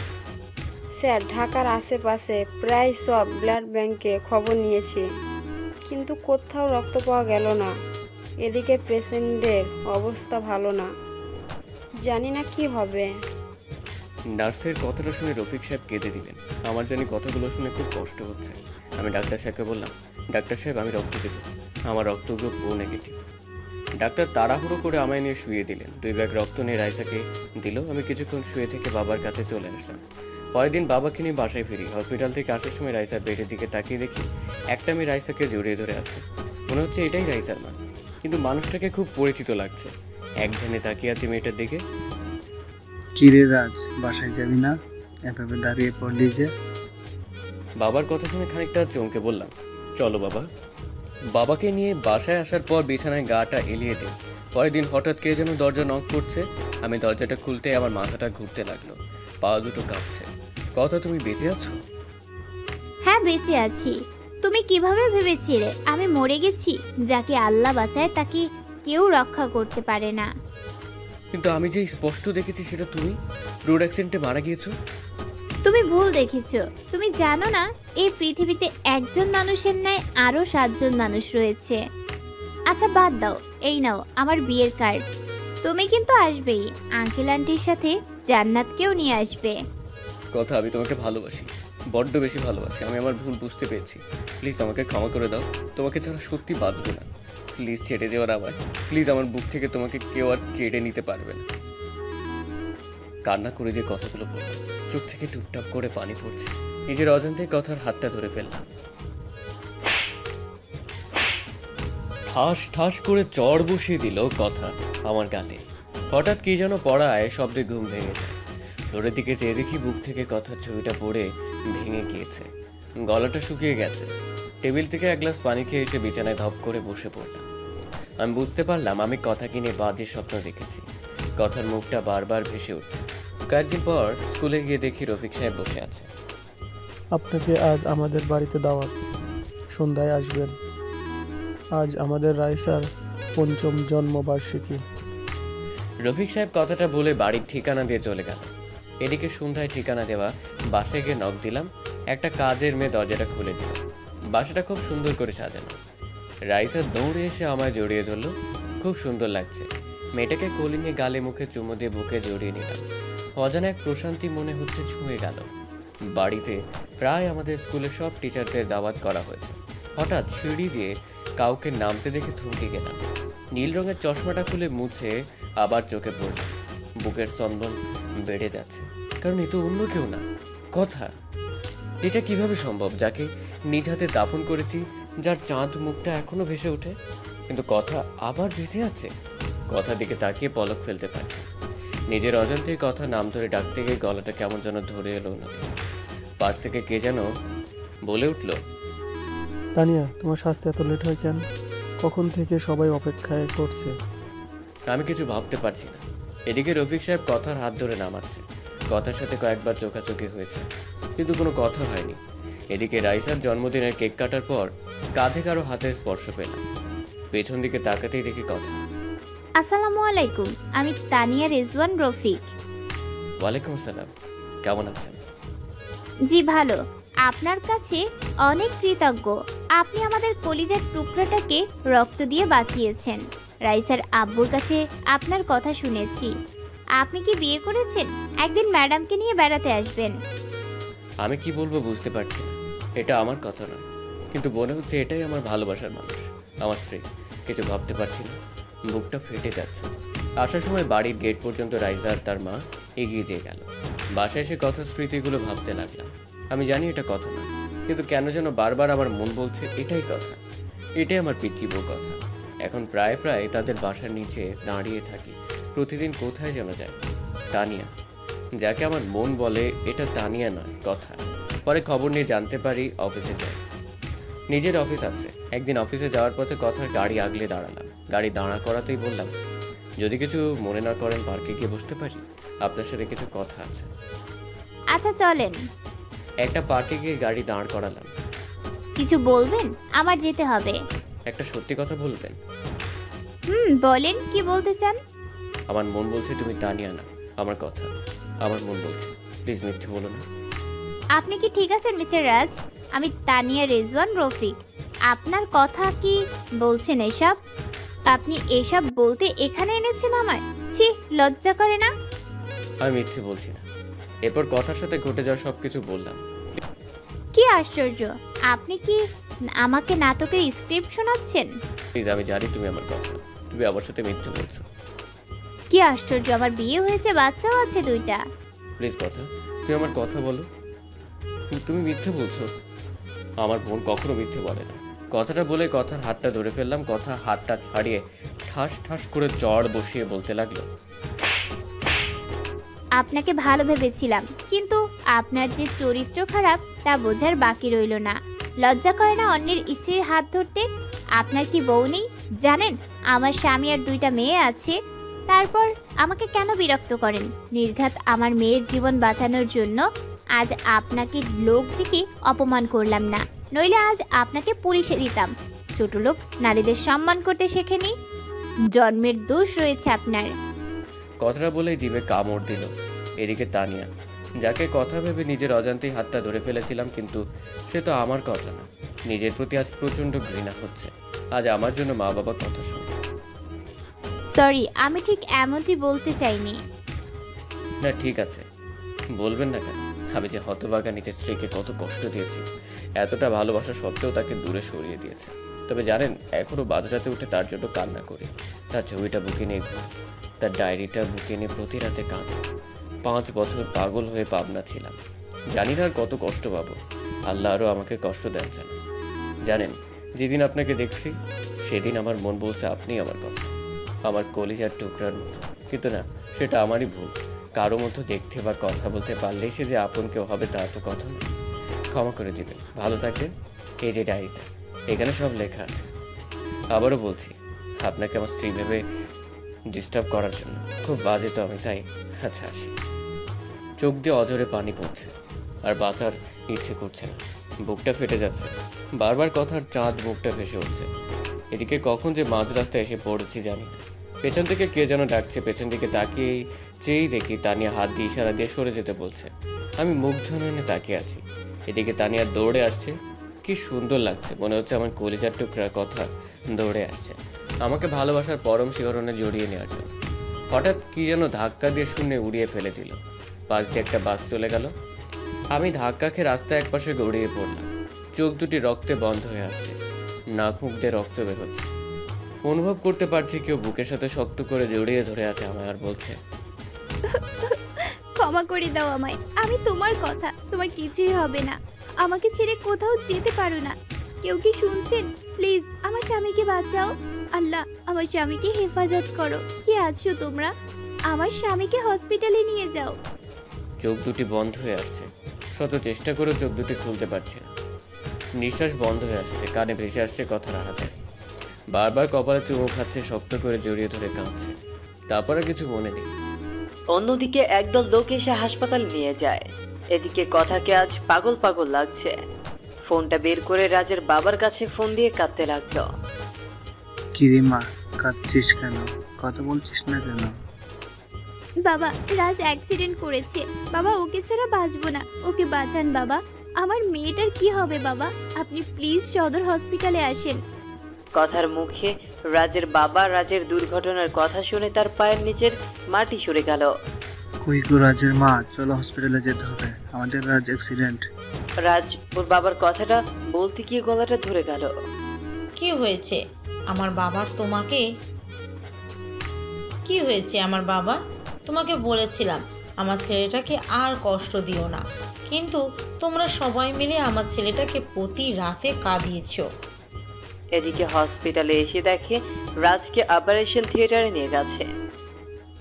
স্যার, ঢাকার আশেপাশে প্রায় সব ব্লাড ব্যাংকে খবর নিয়েছি, কিন্তু কোথাও রক্ত পাওয়া গেল না। এদিকে পেশেন্টের অবস্থা ভালো না, জানি না কি হবে।
নার্সের কথাটা শুনে রফিক সাহেব কেঁদে দিলেন। আমার জানি কথাগুলো শুনে খুব কষ্ট হচ্ছে। আমি ডাক্তার সাহেবকে বললাম, ডাক্তার সাহেব, আমি রক্ত দেব, আমার রক্ত গ্রুপ ও নেগেটিভ। ডাক্তার তাড়াহুড়ো করে আমায় নিয়ে শুয়ে দিলেন। 2 ব্যাগ রক্ত নিয়ে রাইসাকে দিল। আমি কিছুক্ষণ শুয়ে থেকে বাবার কাছে চলে আসলাম। পরের দিন বাবাকে নিয়ে বাসায় ফিরি। হসপিটাল থেকে আসার সময় রাইসার বেডের দিকে তাকিয়ে দেখি একটা মেয়ে রাইসাকে জড়িয়ে ধরে আছে। মনে হচ্ছে এটাই রাইসার মা, কিন্তু মানুষটাকে খুব পরিচিত লাগছে। এক ধ্যানে তাকিয়ে আছে মেয়েটার দিকে।
কিরে রাজ, বাসায় যাবি না? এভাবে দাঁড়িয়ে পড়লি যে?
বাবার কথা শুনে খানিকটা চমকে বললাম, চলো বাবা। বাবাকে নিয়ে বাসায় আসার পর বিছানায় গাটা এলিয়ে দিই। পরের দিন হঠাৎ কে যেন দরজা নক করছে। আমি দরজাটা খুলতে আমার মাথাটা ঘুরতে লাগলো, পা দুটো কাঁপছে। কথা, তুমি বেঁচে আছো?
হ্যাঁ, বেঁচে আছি। তুমি কিভাবে ভেবেছিলে আমি মরে গেছি? যাকে আল্লাহ বাঁচায় তাকে কেউ রক্ষা করতে পারে না।
কিন্তু আমি যে স্পষ্ট দেখেছি সেটা তুমি রোড অ্যাক্সিডেন্টে মারা গিয়েছো।
তুমি ভুল দেখেছো। তুমি জানো না এই পৃথিবীতে একজন মানুষের ন্যায় আরো 7 জন মানুষ রয়েছে। আচ্ছা বাদ দাও, এই নাও আমার বিয়ের কার্ড। তুমি কিন্তু আসবেই, আঙ্কেল আন্টির সাথে জান্নাতকেও নিয়ে আসবে।
কথা, আমি তোমাকে ভালোবাসি, বড্ড বেশি ভালোবাসি। আমি আমার ভুল বুঝতে পেরেছি। প্লিজ আমাকে ক্ষমা করে দাও। তোমাকে ছাড়া সত্যি বাঁচবো না। প্লিজ ছেড়ে দেওয়ার আমায়। প্লিজ, আমার বুক থেকে তোমাকে কেউ আর কেড়ে নিতে পারবে না। কান্না করে দিয়ে কথাগুলো বললাম। চোখ থেকে টুপটাপ করে পানি পড়ছে। নিজের অজান্তেই কথার হাতটা ধরে ফেললাম। ঠাস ঠাস করে চড় বসিয়ে দিল কথা আমার গালে। হঠাৎ কি যেন পড়ায় শব্দে ঘুম ভেঙে যায়। ফ্লোরের দিকে চেয়ে দেখি বুক থেকে কথার ছবিটা পড়ে ভেঙে গিয়েছে, গলাটা শুকিয়ে গেছে। টেবিল থেকে 1 গ্লাস পানি খেয়ে এসে বিছানায় ধপ করে বসে পড়লাম। আমি বুঝতে পারলাম আমি কথা কিনে বাজে স্বপ্ন দেখেছি। কথার মুখটা বারবার ভেসে উঠছে। কয়েকদিন পর স্কুলে গিয়ে দেখি রফিক সাহেব বসে আছে।
আপনাকে আজ আমাদের বাড়িতে দাওয়াত, সন্ধ্যায় আসবেন। আজ আমাদের রাইসার 5ম জন্মবার্ষিকী।
রফিক সাহেব কথাটা বলে বাড়ির ঠিকানা দিয়ে চলে গেল। এদিকে সন্ধ্যায় ঠিকানা দেওয়া বাসায় গিয়ে নক দিলাম। একটা কাজের মেয়ে দরজাটা খুলে দিল। বাসাটা খুব সুন্দর করে সাজানো। রাইসা দৌড়ে এসে আমায় জড়িয়ে ধরলো। খুব সুন্দর লাগছে। মেয়েটাকে কোলে নিয়ে গালে মুখে চুমু দিয়ে বুকে জড়িয়ে নিলাম। অজানা এক প্রশান্তি মনে হচ্ছে ছুঁয়ে গেল। বাড়িতে প্রায় আমাদের স্কুলের সব টিচারদের দাওয়াত করা হয়েছে। হঠাৎ সিঁড়ি দিয়ে কাউকে নামতে দেখে থমকে গেলাম। নীল রঙের চশমাটা খুলে মুছে আবার চোখে পড়লাম। বুকের স্পন্দন বেড়ে যাচ্ছে, কারণ এ তো অন্য কেউ না, কথা। এটা কিভাবে সম্ভব, যাকে নিজ হাতে দাফন করেছি, যার চাঁদ মুখটা এখনো ভেসে ওঠে, কিন্তু কথা আবার বেঁচে আছে। কথা দিকে তাকিয়ে পলক ফেলতে পারছি। নিজের অজান্তেই কথা নাম ধরে ডাকতে গিয়ে গলাটা কেমন যেন ধরে এলো অন্যদিকে। পাশ থেকে কে যেন বলে উঠল,
তানিয়া, তোমার স্বাস্থ্য এত লেট হয় কেন? কখন থেকে সবাই অপেক্ষায় করছে।
আমি কিছু ভাবতে পারছি না। এদিকে রফিক সাহেব কথার হাত ধরে নামাচ্ছে। কথার সাথে কয়েকবার চোখাচোখি হয়েছে, কিন্তু কোনো কথা হয়নি। এদিকে রাইসার জন্মদিনের কেক কাটার পর কাঁধে কারো হাতে স্পর্শ পেলাম। পেছন দিকে তাকাতেই দেখি কথা।
আসসালামু আলাইকুম, আমি তানিয়া রেজওয়ান রফিক।
ওয়ালাইকুম আসসালাম, কেমন আছেন?
জি ভালো, আপনার কাছে অনেক কৃতজ্ঞ। আপনি আমাদের কলিজার টুকরাটাকে রক্ত দিয়ে বাঁচিয়েছেন। রাইসার আব্বুর কাছে আপনার কথা শুনেছি। আপনি কি বিয়ে করেছেন? একদিন ম্যাডামকে নিয়ে বেড়াতে আসবেন।
আমি কি বলবো বুঝতে পারছি না। এটা আমার কথা নয়, কিন্তু মনে হচ্ছে এটাই আমার ভালোবাসার মানুষ, আমার স্ত্রী। কিছু ভাবতে পারছি না, বুকটা ফেটে যাচ্ছে। আসার সময় বাড়ির গেট পর্যন্ত রাইজা আর তার মা এগিয়ে দিয়ে গেল। বাসায় এসে কথা স্মৃতিগুলো ভাবতে লাগলাম। আমি জানি এটা কথা নয়, কিন্তু কেন যেন বারবার আমার মন বলছে এটাই কথা, এটাই আমার পিতৃব্য কথা। এখন প্রায় প্রায় তাদের বাসার নিচে দাঁড়িয়ে থাকি। প্রতিদিন কোথায় যেন যায়। তানিয়া, যাকে আমার মন বলে এটা তানিয়া নয়, কথা। পরে খবর নিয়ে জানতে পারি অফিসে যায়। নিজের অফিস আছে। একদিন অফিসে যাওয়ার পথে কথার গাড়ি আগলে দাঁড়ালাম। গাড়ি দাঁড়া করাতেই বললাম, যদি কিছু মনে না করেন পার্কে গিয়ে বসতে পারি, আপনার সাথে কিছু কথা আছে।
আচ্ছা চলেন।
একটা পার্কে গিয়ে গাড়ি দাঁড় করালাম।
কিছু বলবেন? আমার যেতে হবে।
একটা সত্যি কথা বলবেন?
বলেন, কি বলতে চান?
আমার মন বলছে তুমি তানিয়া না। আমার কথা, আমার মন বলছে, প্লিজ মিথ্যে বলো না।
আপনি কি ঠিক আছেন মিস্টার রাজ? আমি তানিয়া রেজওয়ান রফিক। আপনার কথা কি বলছেন এসব? আপনি এসব বলতে এখানে এনেছেন আমায়? ছি, লজ্জা করে না?
আমি মিথ্যে বলছি না। এরপর কথার সাথে ঘটে যাওয়া সব কিছু বললাম।
কি আশ্চর্য, আপনি কি আমাকে নাটকের স্ক্রিপ্ট শোনাচ্ছেন?
প্লিজ, আমি জানি তুমি আমার কথা, তুমি আমার সাথে মিথ্যে বলছো।
কি আশ্চর্য, আমার বিয়ে হয়েছে, বাচ্চাও আছে 2টা।
প্লিজ কথা, তুমি আমার কথা বলো। তুমি মিথ্যে বলছো। আমার বোন কখনো মিথ্যে বলে না। কথাটা বলে কথার হাতটা ধরে ফেললাম। কথা হাতটা ছাড়িয়ে ঠাস ঠাস করে চড় বসিয়ে বলতে লাগলো,
আপনাকে ভালো ভেবেছিলাম, কিন্তু আপনার যে চরিত্র খারাপ তা বোঝার বাকি রইল না। লজ্জা করে না অন্যের স্ত্রীর হাত ধরতে? আপনার কি বউ নেই? জানেন আমার স্বামী আর 2টা মেয়ে আছে। তারপর আমাকে কেন বিরক্ত করেন? নির্ঘাত আমার মেয়ের জীবন বাঁচানোর জন্য আজ আপনাকে লোক দিকে অপমান করলাম না, নইলে আজ আপনাকে পুলিশে দিতাম। ছোট লোক নারীদের সম্মান করতে শেখেনি। জন্মের দোষ রয়েছে আপনার।
কথাটা বলে জিভে কামড় দিল। এদিকে তানিয়া, যাকে কথা ভেবে নিজের অজান্তেই হাতটা ধরে ফেলেছিলাম, কিন্তু সে তো আমার কথা না। নিজের প্রতি আজ প্রচণ্ড ঘৃণা হচ্ছে। আজ আমার জন্য মা বাবা কথা শুনে।
সরি, আমি ঠিক এমনটি বলতে চাইনি।
না ঠিক আছে, বলবেন না কেন? আমি যে হতভাগা নিজের স্ত্রীকে কত কষ্ট দিয়েছি, এতটা ভালোবাসা সত্ত্বেও তাকে দূরে সরিয়ে দিয়েছে। তবে জানেন, এখনও বাজারাতে উঠে তার জন্য কান্না করি। তার ছবিটা বুকে নিয়ে ঘুরি, তার ডায়েরিটা বুকে নিয়ে প্রতি রাতে কাঁদে। 5 বছর পাগল হয়ে পাবনা ছিলাম। জানি না আর কত কষ্ট পাবো। আল্লাহ আরও আমাকে কষ্ট দেন যেন। জানেন, যেদিন আপনাকে দেখছি সেদিন আমার মন বলছে আপনিই আমার কথা, আমার কলিজার টুকরার মতো। কিন্তু না, সেটা আমারই ভুল। কারো মতো দেখতে বা কথা বলতে পারলেই সে যে আপন কেউ হবে তা তো কথা না। ক্ষমা করে দিবেন, ভালো থাকবেন। এই যে ডায়েরিটা, এখানে সব লেখা আছে। আবারও বলছি, আপনাকে আমার স্ত্রী ভেবে ডিস্টার্ব করার জন্য খুব বাজে তো আমি, তাই। আচ্ছা আসি। চোখ দিয়ে অজরে পানি পড়ছে, আর বাঁচার ইচ্ছে করছে না। বুকটা ফেটে যাচ্ছে। বারবার কথার চাঁদ বুকটা ভেসে উঠছে। এদিকে কখন যে মাঝ রাস্তায় এসে পড়েছি জানি না। পেছন থেকে কে যেন ডাকছে। পেছন দিকে তাকিয়েই চেয়েই দেখি তানিয়া হাত দিয়ে ইশারা দিয়ে সরে যেতে বলছে। আমি মুগ্ধ নয়নে তাকিয়ে আছি। এদিকে তানিয়া দৌড়ে আসছে। কি সুন্দর লাগছে, মনে হচ্ছে আমার কলিজার টুকরার কথা দৌড়ে আসছে আমাকে ভালোবাসার পরম শিহরণে জড়িয়ে নেওয়ার জন্য। হঠাৎ কি যেন ধাক্কা দিয়ে শূন্যে উড়িয়ে ফেলে দিল। পাশ দিয়ে একটা বাস চলে গেল। আমি ধাক্কা খেয়ে রাস্তায় একপাশে গড়িয়ে পড়লাম। চোখ দুটি রক্তে বন্ধ হয়ে আসছে, নাক মুখ দিয়ে রক্ত বের হচ্ছে। অনুভব করতে পারছি কেউ বুকের সাথে শক্ত করে জড়িয়ে ধরে আছে আমায়, আর বলছে,
ক্ষমা করে দাও আমায়, আমি তোমার কথা, তোমার কিছুই হবে না। আমাকে ছেড়ে কোথাও যেতে পারো না। কেউ কি শুনছেন? প্লিজ আমার স্বামীকে বাঁচাও। আল্লাহ, আমার স্বামীকে হেফাজত করো। কে আছো তোমরা? আমার স্বামীকে হসপিটালে নিয়ে যাও।
চোখ দুটি বন্ধ হয়ে আসছে। শত চেষ্টা করে চোখ দুটি খুলতে পারছি না। নিঃশ্বাস বন্ধ হয়ে আসছে, কানে ভেসে আসছে কথা রাখা যায়। বারবার কপালে চুমু খাচ্ছে, শক্ত করে জড়িয়ে ধরে কাঁদছে। তারপর আর কিছু মনে নেই।
অন্যদিকে একদল লোক এসে হাসপাতাল নিয়ে যায়। এদিকে কথাকে আজ পাগল পাগল লাগছে। ফোনটা বের করে রাজের বাবার কাছে ফোন দিয়ে কাঁদতে লাগলো।
কিরে মা, কাঁদছিস কেন? কথা বলছিস না কেন?
বাবা, রাজ অ্যাক্সিডেন্ট করেছে। বাবা, ওকে ছাড়া বাঁচবো না। ওকে বাঁচান বাবা। আমার মেয়েটার কি হবে বাবা? আপনি প্লিজ সদর হসপিটালে আসেন।
কথার মুখে রাজের বাবা রাজের দুর্ঘটনার কথা শুনে তার পায়ের নিচের মাটি সরে গেল।
কই গো রাজের মা, চলো হসপিটালে যেতে হবে, আমাদের রাজ অ্যাক্সিডেন্ট।
রাজ ওর বাবার কথাটা বলতে গিয়ে গলাটা ধরে গেল।
কি হয়েছে আমার বাবার? কি হয়েছে আমার বাবা? তোমাকে বলেছিলাম আমার ছেলেটাকে আর কষ্ট দিও না, কিন্তু তোমরা সবাই মিলে আমার ছেলেটাকে প্রতি রাতে কাঁদিয়েছো।
এদিকে হসপিটালে এসে দেখে রাজকে অপারেশন থিয়েটারে নিয়ে গেছে।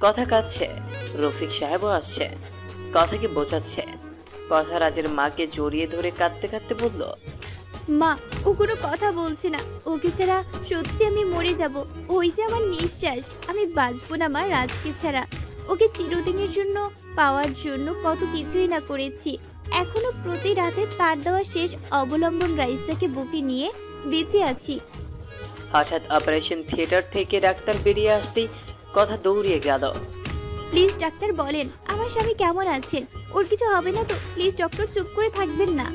কথা কাঁদছে, রফিক সাহেবও আসছে, কথাকে বোঝাচ্ছে। কথা রাজের মাকে জড়িয়ে ধরে কাঁদতে কাঁদতে বলল,
মা, ও কোনো কথা বলছে না, ওকে ছাড়া সত্যি আমি মরে যাব। ওই যে আমার নিঃশ্বাস, আমি বাঁচবো না মা রাজকে ছাড়া। ওকে চিরদিনের জন্য পাওয়ার জন্য কত কিছুই না করেছি। এখনো প্রতি রাতে তার দেওয়া শেষ অবলম্বন রাইসাকে বুকে নিয়ে বেঁচে আছি।
হঠাৎ অপারেশন থিয়েটার থেকে ডাক্তার বেরিয়ে আসতেই কথা দৌড়িয়ে গেল।
প্লিজ ডাক্তার বলেন আমার স্বামী কেমন আছেন, ওর কিছু হবে না তো? প্লিজ ডক্টর, চুপ করে থাকবেন না।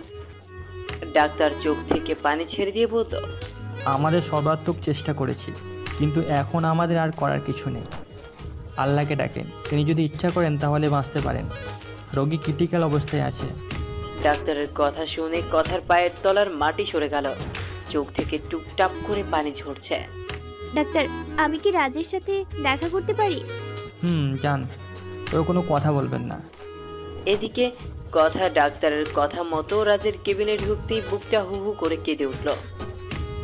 ডাক্তার চোখ থেকে পানি ছেড়ে দিয়ে বলল,
আমাদের সর্বাত্মক চেষ্টা করেছি, কিন্তু এখন আমাদের আর করার কিছু নেই। আল্লাহকে ডাকেন, তিনি যদি ইচ্ছা করেন তাহলে বাঁচতে পারেন। রোগী ক্রিটিক্যাল অবস্থায় আছে।
ডাক্তারের কথা শুনে কথার পায়ের তলার মাটি সরে গেল, চোখ থেকে টুপটাপ করে পানি ঝরছে।
ডাক্তার, আমি কি রাজের সাথে দেখা করতে পারি?
যান, তবে কোনো কথা বলবেন না।
এদিকে কথা ডাক্তারের কথা মতো রাজের কেবিনে ঢুকতেই বুকটা হু হু করে কেঁদে উঠল।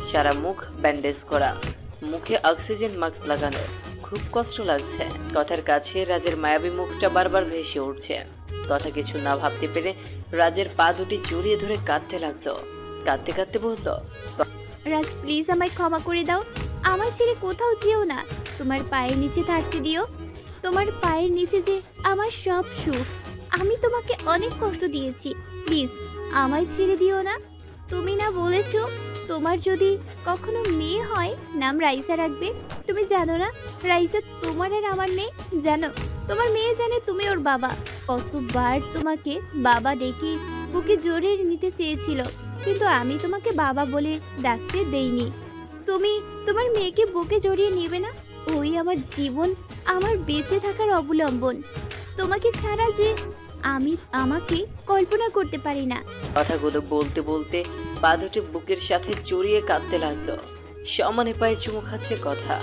সারা মুখ ব্যান্ডেজ করা, মুখে অক্সিজেন মাস্ক লাগানো, খুব কষ্ট লাগছে। কথার কাছে রাজের মায়াবী মুখটা বারবার ভেসে উঠছে। কথা কিছু না ভাবতে পেরে রাজের পা দুটি জড়িয়ে ধরে কাঁদতে লাগলো। কাঁদতে কাঁদতে বলল,
রাজ প্লিজ আমায় ক্ষমা করে দাও, আমার ছেড়ে কোথাও যেও না, তোমার পায়ের নিচে থাকতে দিও। তোমার পায়ের নিচে যে আমার সব সুখ। আমি তোমাকে অনেক কষ্ট দিয়েছি, প্লিজ আমায় ছেড়ে দিও না। তুমি না বলেছো তোমার যদি কখনো মেয়ে হয় নাম রাইসা রাখবে? তুমি জানো না রাইসা তোমার আর আমার মেয়ে? জানো তোমার মেয়ে জানে তুমি ওর বাবা। কতবার তোমাকে বাবা ডেকে বুকে জড়িয়ে নিতে চেয়েছিল, কিন্তু আমি তোমাকে বাবা বলে ডাকতে দেইনি। তুমি তোমার মেয়েকে বুকে জড়িয়ে নেবে না? ওই আমার জীবন, আমার বেঁচে থাকার অবলম্বন। তোমাকে ছাড়া যে আমি আমাকে কল্পনা করতে পারি না।
কথাগুলো বলতে বলতে পা দুটি বুকের সাথে জড়িয়ে কাঁদতে লাগলো। সমানে পায়ে চুমু খাচ্ছে কথা।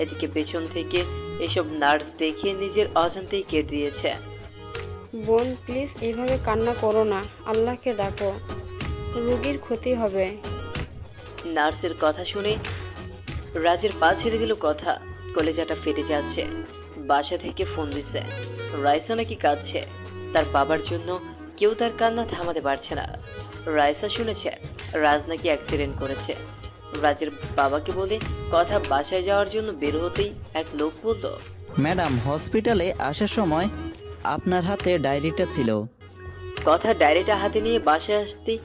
এদিকে পেছন থেকে এসব নার্স দেখে নিজের অজান্তেই কেঁদে দিয়েছে।
বোন প্লিজ এভাবে কান্না করো না, আল্লাহকে ডাকো, রোগীর ক্ষতি হবে।
নার্সের কথা শুনে রাজের পা ছেড়ে দিল কথা। কলেজাটা ফেটে যাচ্ছে। বাসা থেকে ফোন দিছে, রাইসা নাকি কাঁদছে। তার বাবার জন্য কেউ তার কান্না থামাতে পারছে না। রাইসা শুনেছে রাজ নাকি অ্যাক্সিডেন্ট করেছে। রাজের বাবাকে বলে কথা বাসায় যাওয়ার জন্য বের হতেই এক লোক বলল,
ম্যাডাম হসপিটালে আসার সময় আপনার হাতে ডায়েরিটা ছিল।
কথা ডায়েরিটা হাতে নিয়ে বাসায় আসতেই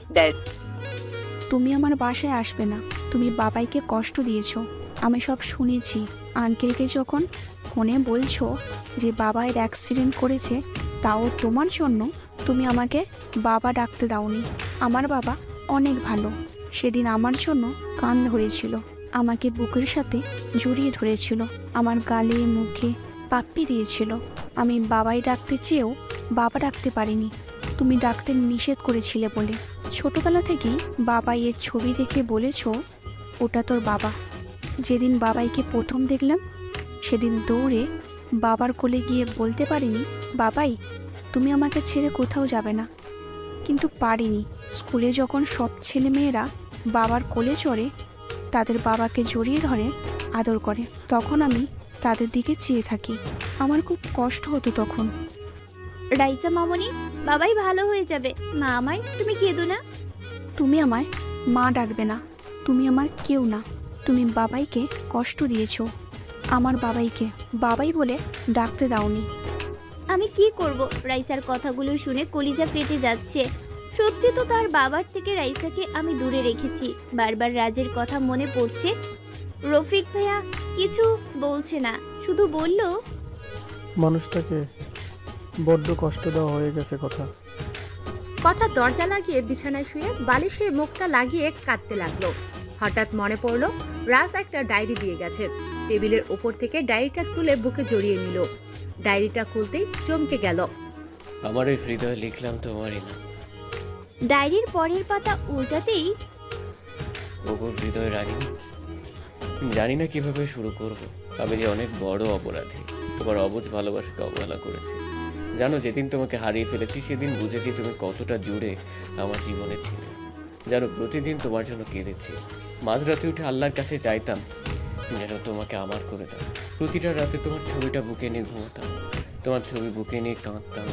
তুমি আমার বাসায় আসবে না, তুমি বাবাইকে কষ্ট দিয়েছো, আমি সব শুনেছি। আঙ্কেলকে যখন ফোনে বলছো যে বাবাইয়ের অ্যাক্সিডেন্ট করেছে, তাও তোমার জন্য তুমি আমাকে বাবা ডাকতে দাওনি। আমার বাবা অনেক ভালো, সেদিন আমার জন্য কান ধরেছিল, আমাকে বুকের সাথে জড়িয়ে ধরেছিল, আমার গালে মুখে পাপ্পি দিয়েছিল। আমি বাবাই ডাকতে চেয়েও বাবা ডাকতে পারিনি, তুমি ডাকতে নিষেধ করেছিলে বলে। ছোটবেলা থেকেই বাবাইয়ের ছবি দেখে বলেছ ওটা তোর বাবা। যেদিন বাবাইকে প্রথম দেখলাম সেদিন দৌড়ে বাবার কোলে গিয়ে বলতে পারিনি, বাবাই তুমি আমাকে ছেড়ে কোথাও যাবে না। কিন্তু পারিনি। স্কুলে যখন সব ছেলেমেয়েরা বাবার কোলে চড়ে, তাদের বাবাকে জড়িয়ে ধরে আদর করে, তখন আমি তাদের দিকে চেয়ে থাকি। আমার খুব কষ্ট হতো তখন।
রাইসা মামনি, বাবাই ভালো হয়ে যাবে। মা আমার, তুমি কেঁদো না।
তুমি আমায় মা ডাকবে না, তুমি আমার কেউ না। তুমি বাবাইকে কষ্ট দিয়েছো, আমার বাবাইকে বাবাই বলে ডাকতে দাওনি।
আমি কি করব? রাইসার কথাগুলো শুনে কলিজা ফেটে যাচ্ছে। সত্যি তো তার বাবার থেকে রাইসাকে আমি দূরে রেখেছি। বারবার রাজের কথা মনে পড়ছে। রফিক ভাইয়া কিছু বলছে না, শুধু বলল,
মানুষটাকে বড্ড কষ্ট দেওয়া হয়ে গেছে কথা।
কথা দরজা লাগিয়ে বিছানায় শুয়ে বালিশে মুখটা লাগিয়ে কাঁদতে লাগলো। হঠাৎ মনে পড়ল রাজ একটা ডায়েরি দিয়ে গেছে। টেবিলের ওপর থেকে ডায়েরিটা তুলে বুকে জড়িয়ে নিল। ডায়েরিটা খুলতেই চমকে গেল।
আমার এই হৃদয় লিখলাম তোমারই না।
ডায়েরির পরের পাতা উল্টাতেই
ওগোর হৃদয় রাগিনি। জানি না কিভাবে শুরু করব। আমি যে অনেক বড় অপরাধী, তোমার অবুঝ ভালোবাসাকে অবহেলা করেছি। জানো, যেদিন তোমাকে হারিয়ে ফেলেছি সেদিন বুঝেছি তুমি কতটা জুড়ে আমার জীবনে ছিলে। জানো, প্রতিদিন তোমার জন্য কেঁদেছি। মাঝরাতে উঠে আল্লাহর কাছে চাইতাম যেন তোমাকে আমার করে দাও। প্রতিটা রাতে তোমার ছবিটা বুকে নিয়ে ঘুমোতাম, তোমার ছবি বুকে নিয়ে কাঁদতাম।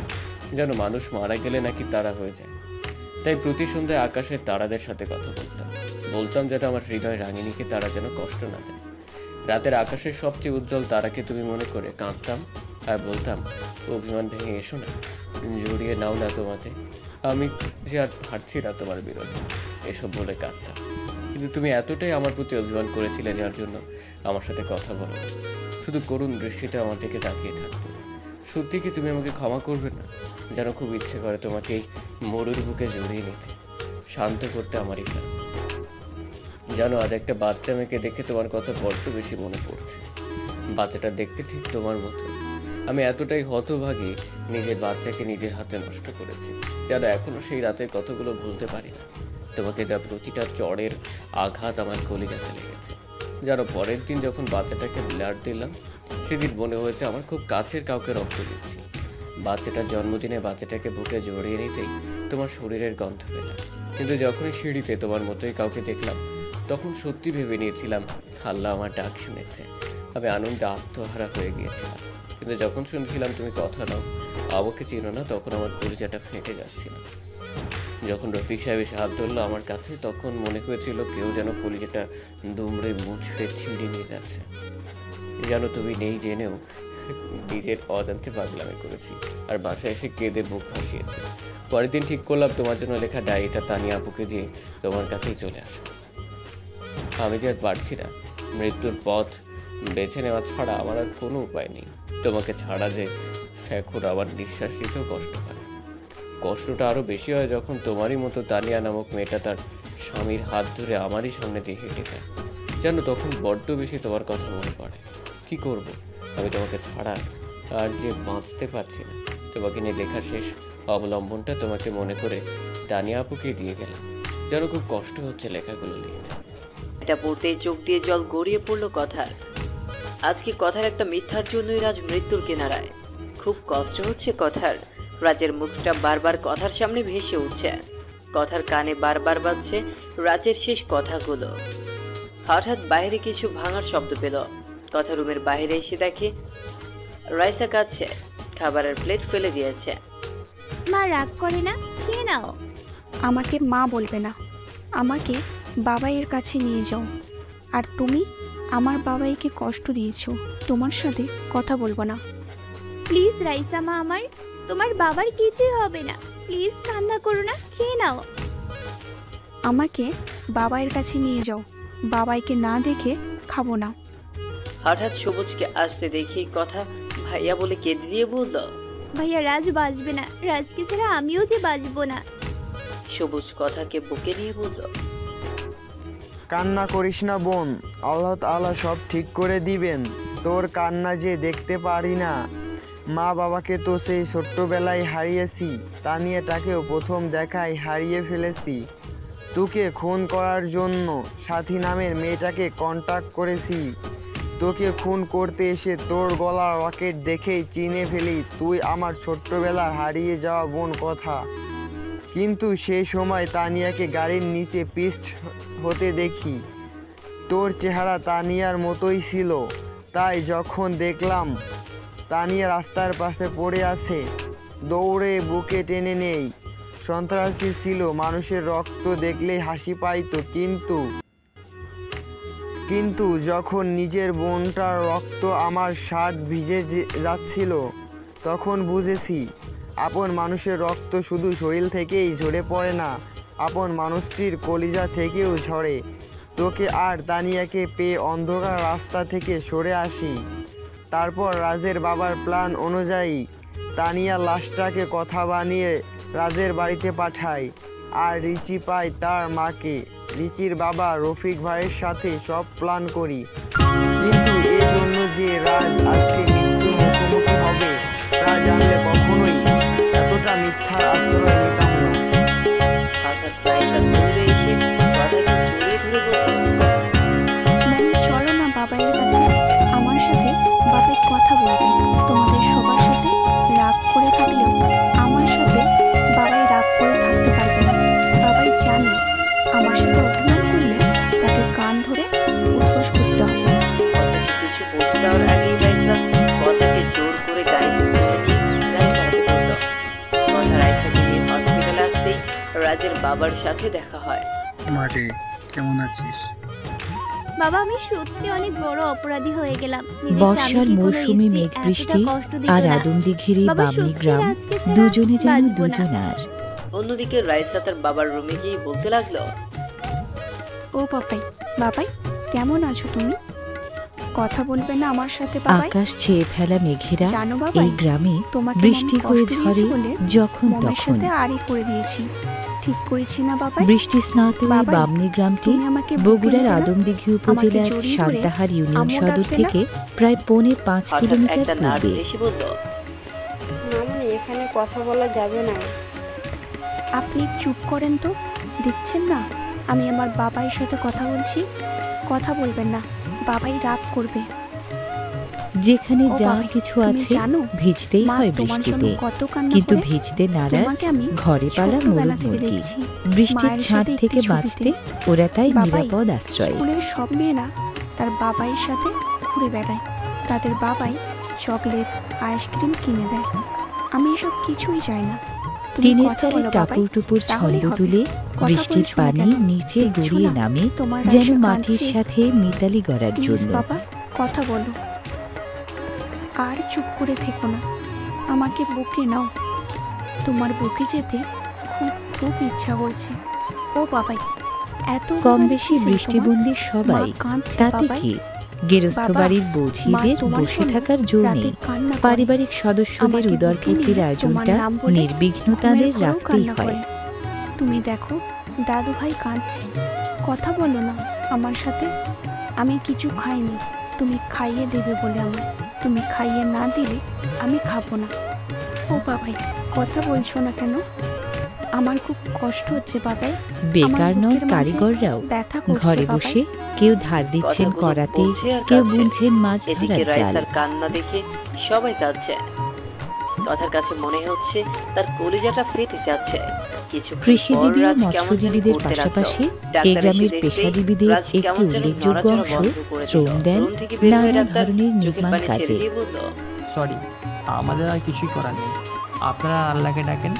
যেন মানুষ মারা গেলে নাকি তারা হয়ে যায়, তাই প্রতি সন্ধ্যায় আকাশের তারাদের সাথে কথা বলতাম যেন আমার হৃদয় রাঙিনীকে তারা যেন কষ্ট না দেয়। রাতের আকাশের সবচেয়ে উজ্জ্বল তারাকে তুমি মনে করে কাঁদতাম আর বলতাম, অভিমান ভেঙে এসো না, জড়িয়ে নাও না তোমাতে, আমি যে আর পারছি না তোমার বিরোধে, এসব বলে কাঁদতাম। কিন্তু তুমি এতটাই আমার প্রতি অভিমান করেছিলে যার জন্য আমার সাথে কথা বলো না, শুধু করুণ দৃষ্টিতে আমার দিকে তাকিয়ে থাকতো। সত্যি কি তুমি আমাকে ক্ষমা করবে না? যেন খুব ইচ্ছে করে তোমাকে এই মরুর বুকে জড়িয়ে নিতে, শান্ত করতে আমারই প্রাণ। জানো, আজ একটা বাচ্চা মেয়েকে দেখে তোমার কথা বড্ড বেশি মনে পড়ছে। বাচ্চাটা দেখতে ঠিক তোমার মতো। আমি এতটাই হতভাগী, নিজের বাচ্চাকে নিজের হাতে নষ্ট করেছি। যেন এখনো সেই রাতের কথাগুলো ভুলতে পারি না। তোমাকে দেওয়া প্রতিটা চড়ের আঘাত আমার কলিজাতে লেগেছে। যেন পরের দিন যখন বাচ্চাটাকে ব্লাড দিলাম, সেদিন মনে হয়েছে আমার খুব কাছের কাউকে রক্ত দিচ্ছি। বাচ্চাটার জন্মদিনে বাচ্চাটাকে বুকে জড়িয়ে নিতেই তোমার শরীরের গন্ধ পেলাম। কিন্তু যখনই সিঁড়িতে তোমার মতোই কাউকে দেখলাম, তখন সত্যি ভেবে নিয়েছিলাম আল্লাহ আমার ডাক শুনেছে। আমি আনন্দে আত্মহারা হয়ে গিয়েছিলাম। কিন্তু যখন শুনছিলাম তুমি কথা নাও, আমাকে চিনো না, তখন আমার কলিজাটা ফেটে যাচ্ছিল। যখন রফিক সাহেব এসে হাত ধরলো আমার কাছে, তখন মনে হয়েছিল কেউ যেন কলিজাটা দুমড়ে মুচড়ে ছিঁড়ে নিয়ে যাচ্ছে। যেন তুমি নেই জেনেও নিজের অজান্তে পাগলামি করেছি আর বাসায় এসে কেঁদে বুক ভাসিয়েছি। পরের দিন ঠিক করলাম তোমার জন্য লেখা ডায়েরিটা তানিয়া আপুকে দিয়ে তোমার কাছেই চলে আসো। আমি যে আর পারছি না, মৃত্যুর পথ বেছে নেওয়া ছাড়া আমার আর কোনো উপায় নেই। তোমাকে ছাড়া যে এখন আমার নিঃশ্বাস নিতেও কষ্ট হয়। কষ্টটা আরও বেশি হয় যখন তোমারই মতো তানিয়া নামক মেয়েটা তার স্বামীর হাত ধরে আমারই সামনে দিয়ে হেঁটে যায়। যেন তখন বড্ড বেশি তোমার কথা মনে পড়ে। কি করব, আমি তোমাকে ছাড়া আর যে বাঁচতে পারছি না। তোমাকে নিয়ে লেখা শেষ অবলম্বনটা তোমাকে মনে করে তানিয়া আপুকে দিয়ে গেলাম। যেন খুব কষ্ট হচ্ছে লেখাগুলো লিখতে।
এটা পড়তেই চোখ দিয়ে জল গড়িয়ে পড়লো কথার। আজকে কথার একটা মিথ্যার জন্যই রাজ মৃত্যুর কিনারায়। খুব কষ্ট হচ্ছে কথার। রাজের মুখটা বারবার কথার সামনে ভেসে উঠছে। কথার কানে বারবার বাজছে রাজের শেষ কথাগুলো। হঠাৎ বাইরে কিছু ভাঙার শব্দ পেল। কথা রুমের বাইরে এসে দেখে রাইসা কাঁদছে, খাবারের প্লেট ফেলে দিয়েছে।
মা রাগ করে না, খেয়ে নাও।
আমাকে মা বলবে না, আমাকে বাবাইয়ের কাছে নিয়ে যাও। আর তুমি আমার বাবাইকে কষ্ট দিয়েছো, তোমার সাথে কথা বলবো না।
প্লিজ রাইসা মা আমার, তোমার বাবার কিছুই হবে না, প্লিজ কান্না করো না, খেয়ে নাও।
আমাকে বাবাইয়ের কাছে নিয়ে যাও, বাবাইকে না দেখে খাবো না।
হঠাৎ সবুজকে আসতে দেখি কথা ভাইয়া বলে কেঁদে দিয়ে বলল,
ভাইয়া রাজ বাঁচবে না, রাজকে ছাড়া আমিও যে বাঁচবো না।
সবুজ কথাকে বুকে নিয়ে বলল,
কান্না করিস না বোন, আল্লাহ তাআলা সব ঠিক করে দিবেন। তোর কান্না যে দেখতে পারি না। মা বাবাকে তো সেই ছোট্টবেলায় হারিয়েছি, তানিয়াটাকেও প্রথম দেখায় হারিয়ে ফেলেছি। তোকে খুন করার জন্য সাথী নামের মেয়েটাকে কন্ট্যাক্ট করেছি। তোকে খুন করতে এসে তোর গলার রকেট দেখেই চিনে ফেলি তুই আমার ছোট্টবেলার হারিয়ে যাওয়া বোন কথা। কিন্তু সেই সময় তানিয়াকে গাড়ির নিচে পিস্ট হতে দেখি। তোর চেহারা তানিয়ার মতোই ছিল, তাই যখন দেখলাম তানিয়া রাস্তার পাশে পড়ে আছে, দৌড়ে বুকে টেনে নেই। সন্ত্রাসী ছিল, মানুষের রক্ত দেখলেই হাসি পাইতো, কিন্তু যখন নিজের বোনটার রক্ত আমার শার্ট ভিজে যাচ্ছিল, তখন বুঝেছি আপন মানুষের রক্ত শুধু শরীর থেকেই ঝরে পড়ে না, আপন মানুষটির কলিজা থেকেও ঝরে। তোকে আর তানিয়াকে পেয়ে অন্ধকার রাস্তা থেকে সরে আসি। তারপর রাজের বাবার প্ল্যান অনুযায়ী তানিয়ার লাশটাকে কথা বানিয়ে রাজের বাড়িতে পাঠায় আর রিচি পায় তার মাকে। রিচির বাবা রফিক ভাইয়ের সাথে সব প্ল্যান করি, কিন্তু এর জন্য যে রাজ আজকে মৃত্যুর মুখোমুখি হবে তা জানলে কখনোই এতটা মিথ্যার আশ্রয় নিতাম না।
মম্মি চলো না বাবাইয়ের কাছে, আমার সাথে বাবাই কথা বলবে। তোমাদের সবার সাথে রাগ করে থাকলেও আমার সাথে বাবাই রাগ করে থাকতে পারবে না। বাবাই জানে আমার সাথে অভিমান করলে তাকে কান ধরে উঠবস করতে হবে।
কিছু বলতে যাওয়ার আগেই রাইসা কথাকে জোর করে গাড়িতে তুলে নিয়ে গাড়ি চালাতে বলল। কথা রাইসাকে নিয়ে হসপিটালে আসতেই রাজের বাবার সাথে দেখা হয়।
মারে, কেমন আছিস?
বাবা, আমি সত্যি অনেক বড় অপরাধী হয়ে গেলাম।
বর্ষার মৌসুমী মেঘ বৃষ্টি আর আদমদিঘির বামনি গ্রাম দুজনে যেন দুজনার।
অন্যদিকে রাইসা তার বাবার রুমে গিয়ে বলতে লাগলো,
ও বাবাই, বাবাই কেমন আছো তুমি? কথা বলবে না আমার সাথে বাবাই?
আকাশ ছেয়ে ফেলা মেঘেরা
জানো বাবাই,
এই গ্রামে
তোমাকে
বৃষ্টি
মম
হয়ে
কষ্ট
ঝরে
দিয়েছে বলে
যখন
মমের
তখন।
সাথে আড়ি করে দিয়েছি। ঠিক করেছি না বাবাই?
বৃষ্টি স্নাত ওই
বাবাই,
বামনি গ্রামটি
তুমি আমাকে বুকে
বগুড়ার
নেবে না?
আদমদিঘি উপজেলার
জড়িয়ে ধরে
সান্তাহার ইউনিয়ন
আম্মু
সদর
ডাকবে না?
থেকে প্রায় ৫.৫
হঠাৎ
কিলোমিটার
একটা নার্স
পূর্বে।
এসে বলল,
মামনি এখানে কথা বলা যাবে না।
আপনি চুপ করেন তো, দেখছেন না আমি আমার বাবাইয়ের সাথে কথা বলছি? কথা বলবেন না, বাবাই রাগ করবে।
যেখানে
ও
যা
বাবাই,
কিছু
তুমি
আছে
জানো
ভিজতেই
মা
হয়
তোমার
বৃষ্টিতে,
জন্য কত কান্না
কিন্তু
করে?
ভিজতে নারাজ
তোমাকে আমি
ঘরে পালা
ছোটবেলা
মোরগ
থেকে
মুরগি।
দেখছি,
বৃষ্টির
মায়ের
ছাদ
সাথে
থেকে
একটি
বাঁচতে
ছবিতে।
ওরা তাই
বাবাই,
নিরাপদ আশ্রয়।
স্কুলের সব মেয়েরা তার বাবাইয়ের সাথে ঘুরে বেড়ায়, তাদের বাবাই চকলেট আইসক্রিম কিনে দেয়। আমি এসব কিছুই চাই না। তুমি
টিনের
কথা
চালে
বলো বাবাই,
টাপুর টুপুর
তাহলেই
ছন্দ
হবে।
তুলে
কথা
বৃষ্টির
বলছো না
পানি
কেন?
নিচে
দেখছো
গড়িয়ে
না?
নামে
তোমার
যেন
রাইসা
মাটির
কাঁদছে।
সাথে মিতালি গড়ার
প্লিজ
জন্য।
বাবা, কথা বলো। আর চুপ করে থেকো না, আমাকে বুকে নাও। তোমার বুকে যেতে খুব খুব ইচ্ছা করছে। ও বাবাই, এত
কম বেশি বৃষ্টিবন্দি সবাই, তাতে কি গেরস্থ
বাবা,
বাড়ির বৌঝিদের
মা তোমার
বসে
জন্য
থাকার জো
রাতে
নেই।
কান্না করে।
পারিবারিক সদস্যদের
আমাকে
উদরপূর্তির
বুকে নিয়ে
আয়োজনটা
তোমার নাম বলে
নির্বিঘ্ন
ঘুমের
তাদের
ঘরেও
রাখতেই
কান্না
হয়।
করে। তুমি দেখো দাদু ভাই কাঁদছে, কথা বলো না আমার সাথে। আমি কিছু খাইনি, তুমি খাইয়ে দেবে বলে আমার। তুমি খাইয়ে না দিলে আমি খাবো না। ও বাবাই, কথা বলছো না কেন? আমার খুব কষ্ট হচ্ছে বাবাই।
বেকার নয় কারিগররাও
ব্যথা করছে
ঘরে
বাবাই।
বসে কেউ ধার দিচ্ছেন
কথাগুলো
করাতে,
বলছে আর
কেউ
কাঁদছে।
বুনছেন মাছ
এদিকে
ধরার জাল।
রাইসার কান্না দেখে সবাই কাঁদছে। কথার কাছে মনে হচ্ছে তার কলিজাটা ফেটে যাচ্ছে।
কৃষিজীবী ও মৎস্যজীবীদের পাশাপাশি এই গ্রামের পেশাজীবীদের একটি উল্লেখযোগ্য অংশ শ্রম দেন নানা ধরনের নির্মাণ কাজে।
সরি, আমাদের আর কিছুই করার নেই। আপনারা আল্লাহকে ডাকেন,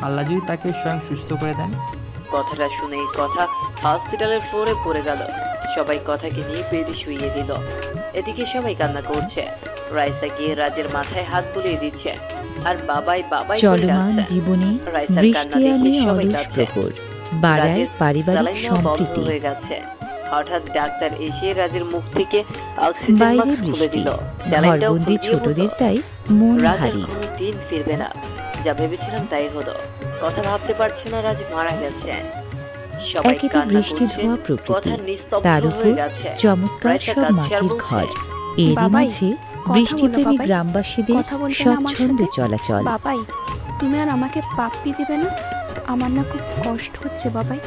আল্লাহ যদি তাকে স্বয়ং সুস্থ করে দেন।
কথাটা শুনে কথা হসপিটালের ফ্লোরে পড়ে গেল। সবাই কথাকে নিয়ে বেঁধে শুইয়ে দিল। এদিকে সবাই কান্না করছে। রাইসা গিয়ে রাজের মাথায় হাত বুলিয়ে দিচ্ছে, আর বাবাই বাবাই করে
চলমান
ডাকছে।
জীবনে
রাইসার
বৃষ্টি
কান্না
আনে
দেখে সবাই
অলস
কাঁদছে।
প্রহর, বাড়ায়
রাজের
পারিবারিক
স্যালাইনও বন্ধ
সম্প্রীতি।
হয়ে গেছে। হঠাৎ ডাক্তার এসে রাজের মুখ থেকে অক্সিজেন
বাইরে
মাস্ক খুলে
বৃষ্টি,
দিল। স্যালাইনটাও
ঘরবন্দি
খুলে দিয়ে
ছোটদের
বলল,
তাই মন
রাজের
ভারী।
কোনো দিন ফিরবে না। যা ভেবেছিলাম তাই হলো। কথা ভাবতে পারছে না রাজ মারা গেছে। সবাই
একে তো
কান্না
বৃষ্টি
করছে,
ধোয়া প্রকৃতি,
কথা নিস্তব্ধ
তার উপর
হয়ে গেছে।
চমৎকার
রাইসা
সব
কাঁদছে আর
মাটির
বলছে,
ঘর। এরই
বাবাই,
মাঝে
কথা
বৃষ্টিপ্রেমী
বলো বাবাই।
গ্রামবাসীদের
কথা বলবে না আমার
স্বচ্ছন্দে
সাথে?
চলাচল।
বাবাই, তুমি আর আমাকে পাপ্পি দেবে না? আমার না খুব কষ্ট হচ্ছে বাবাই।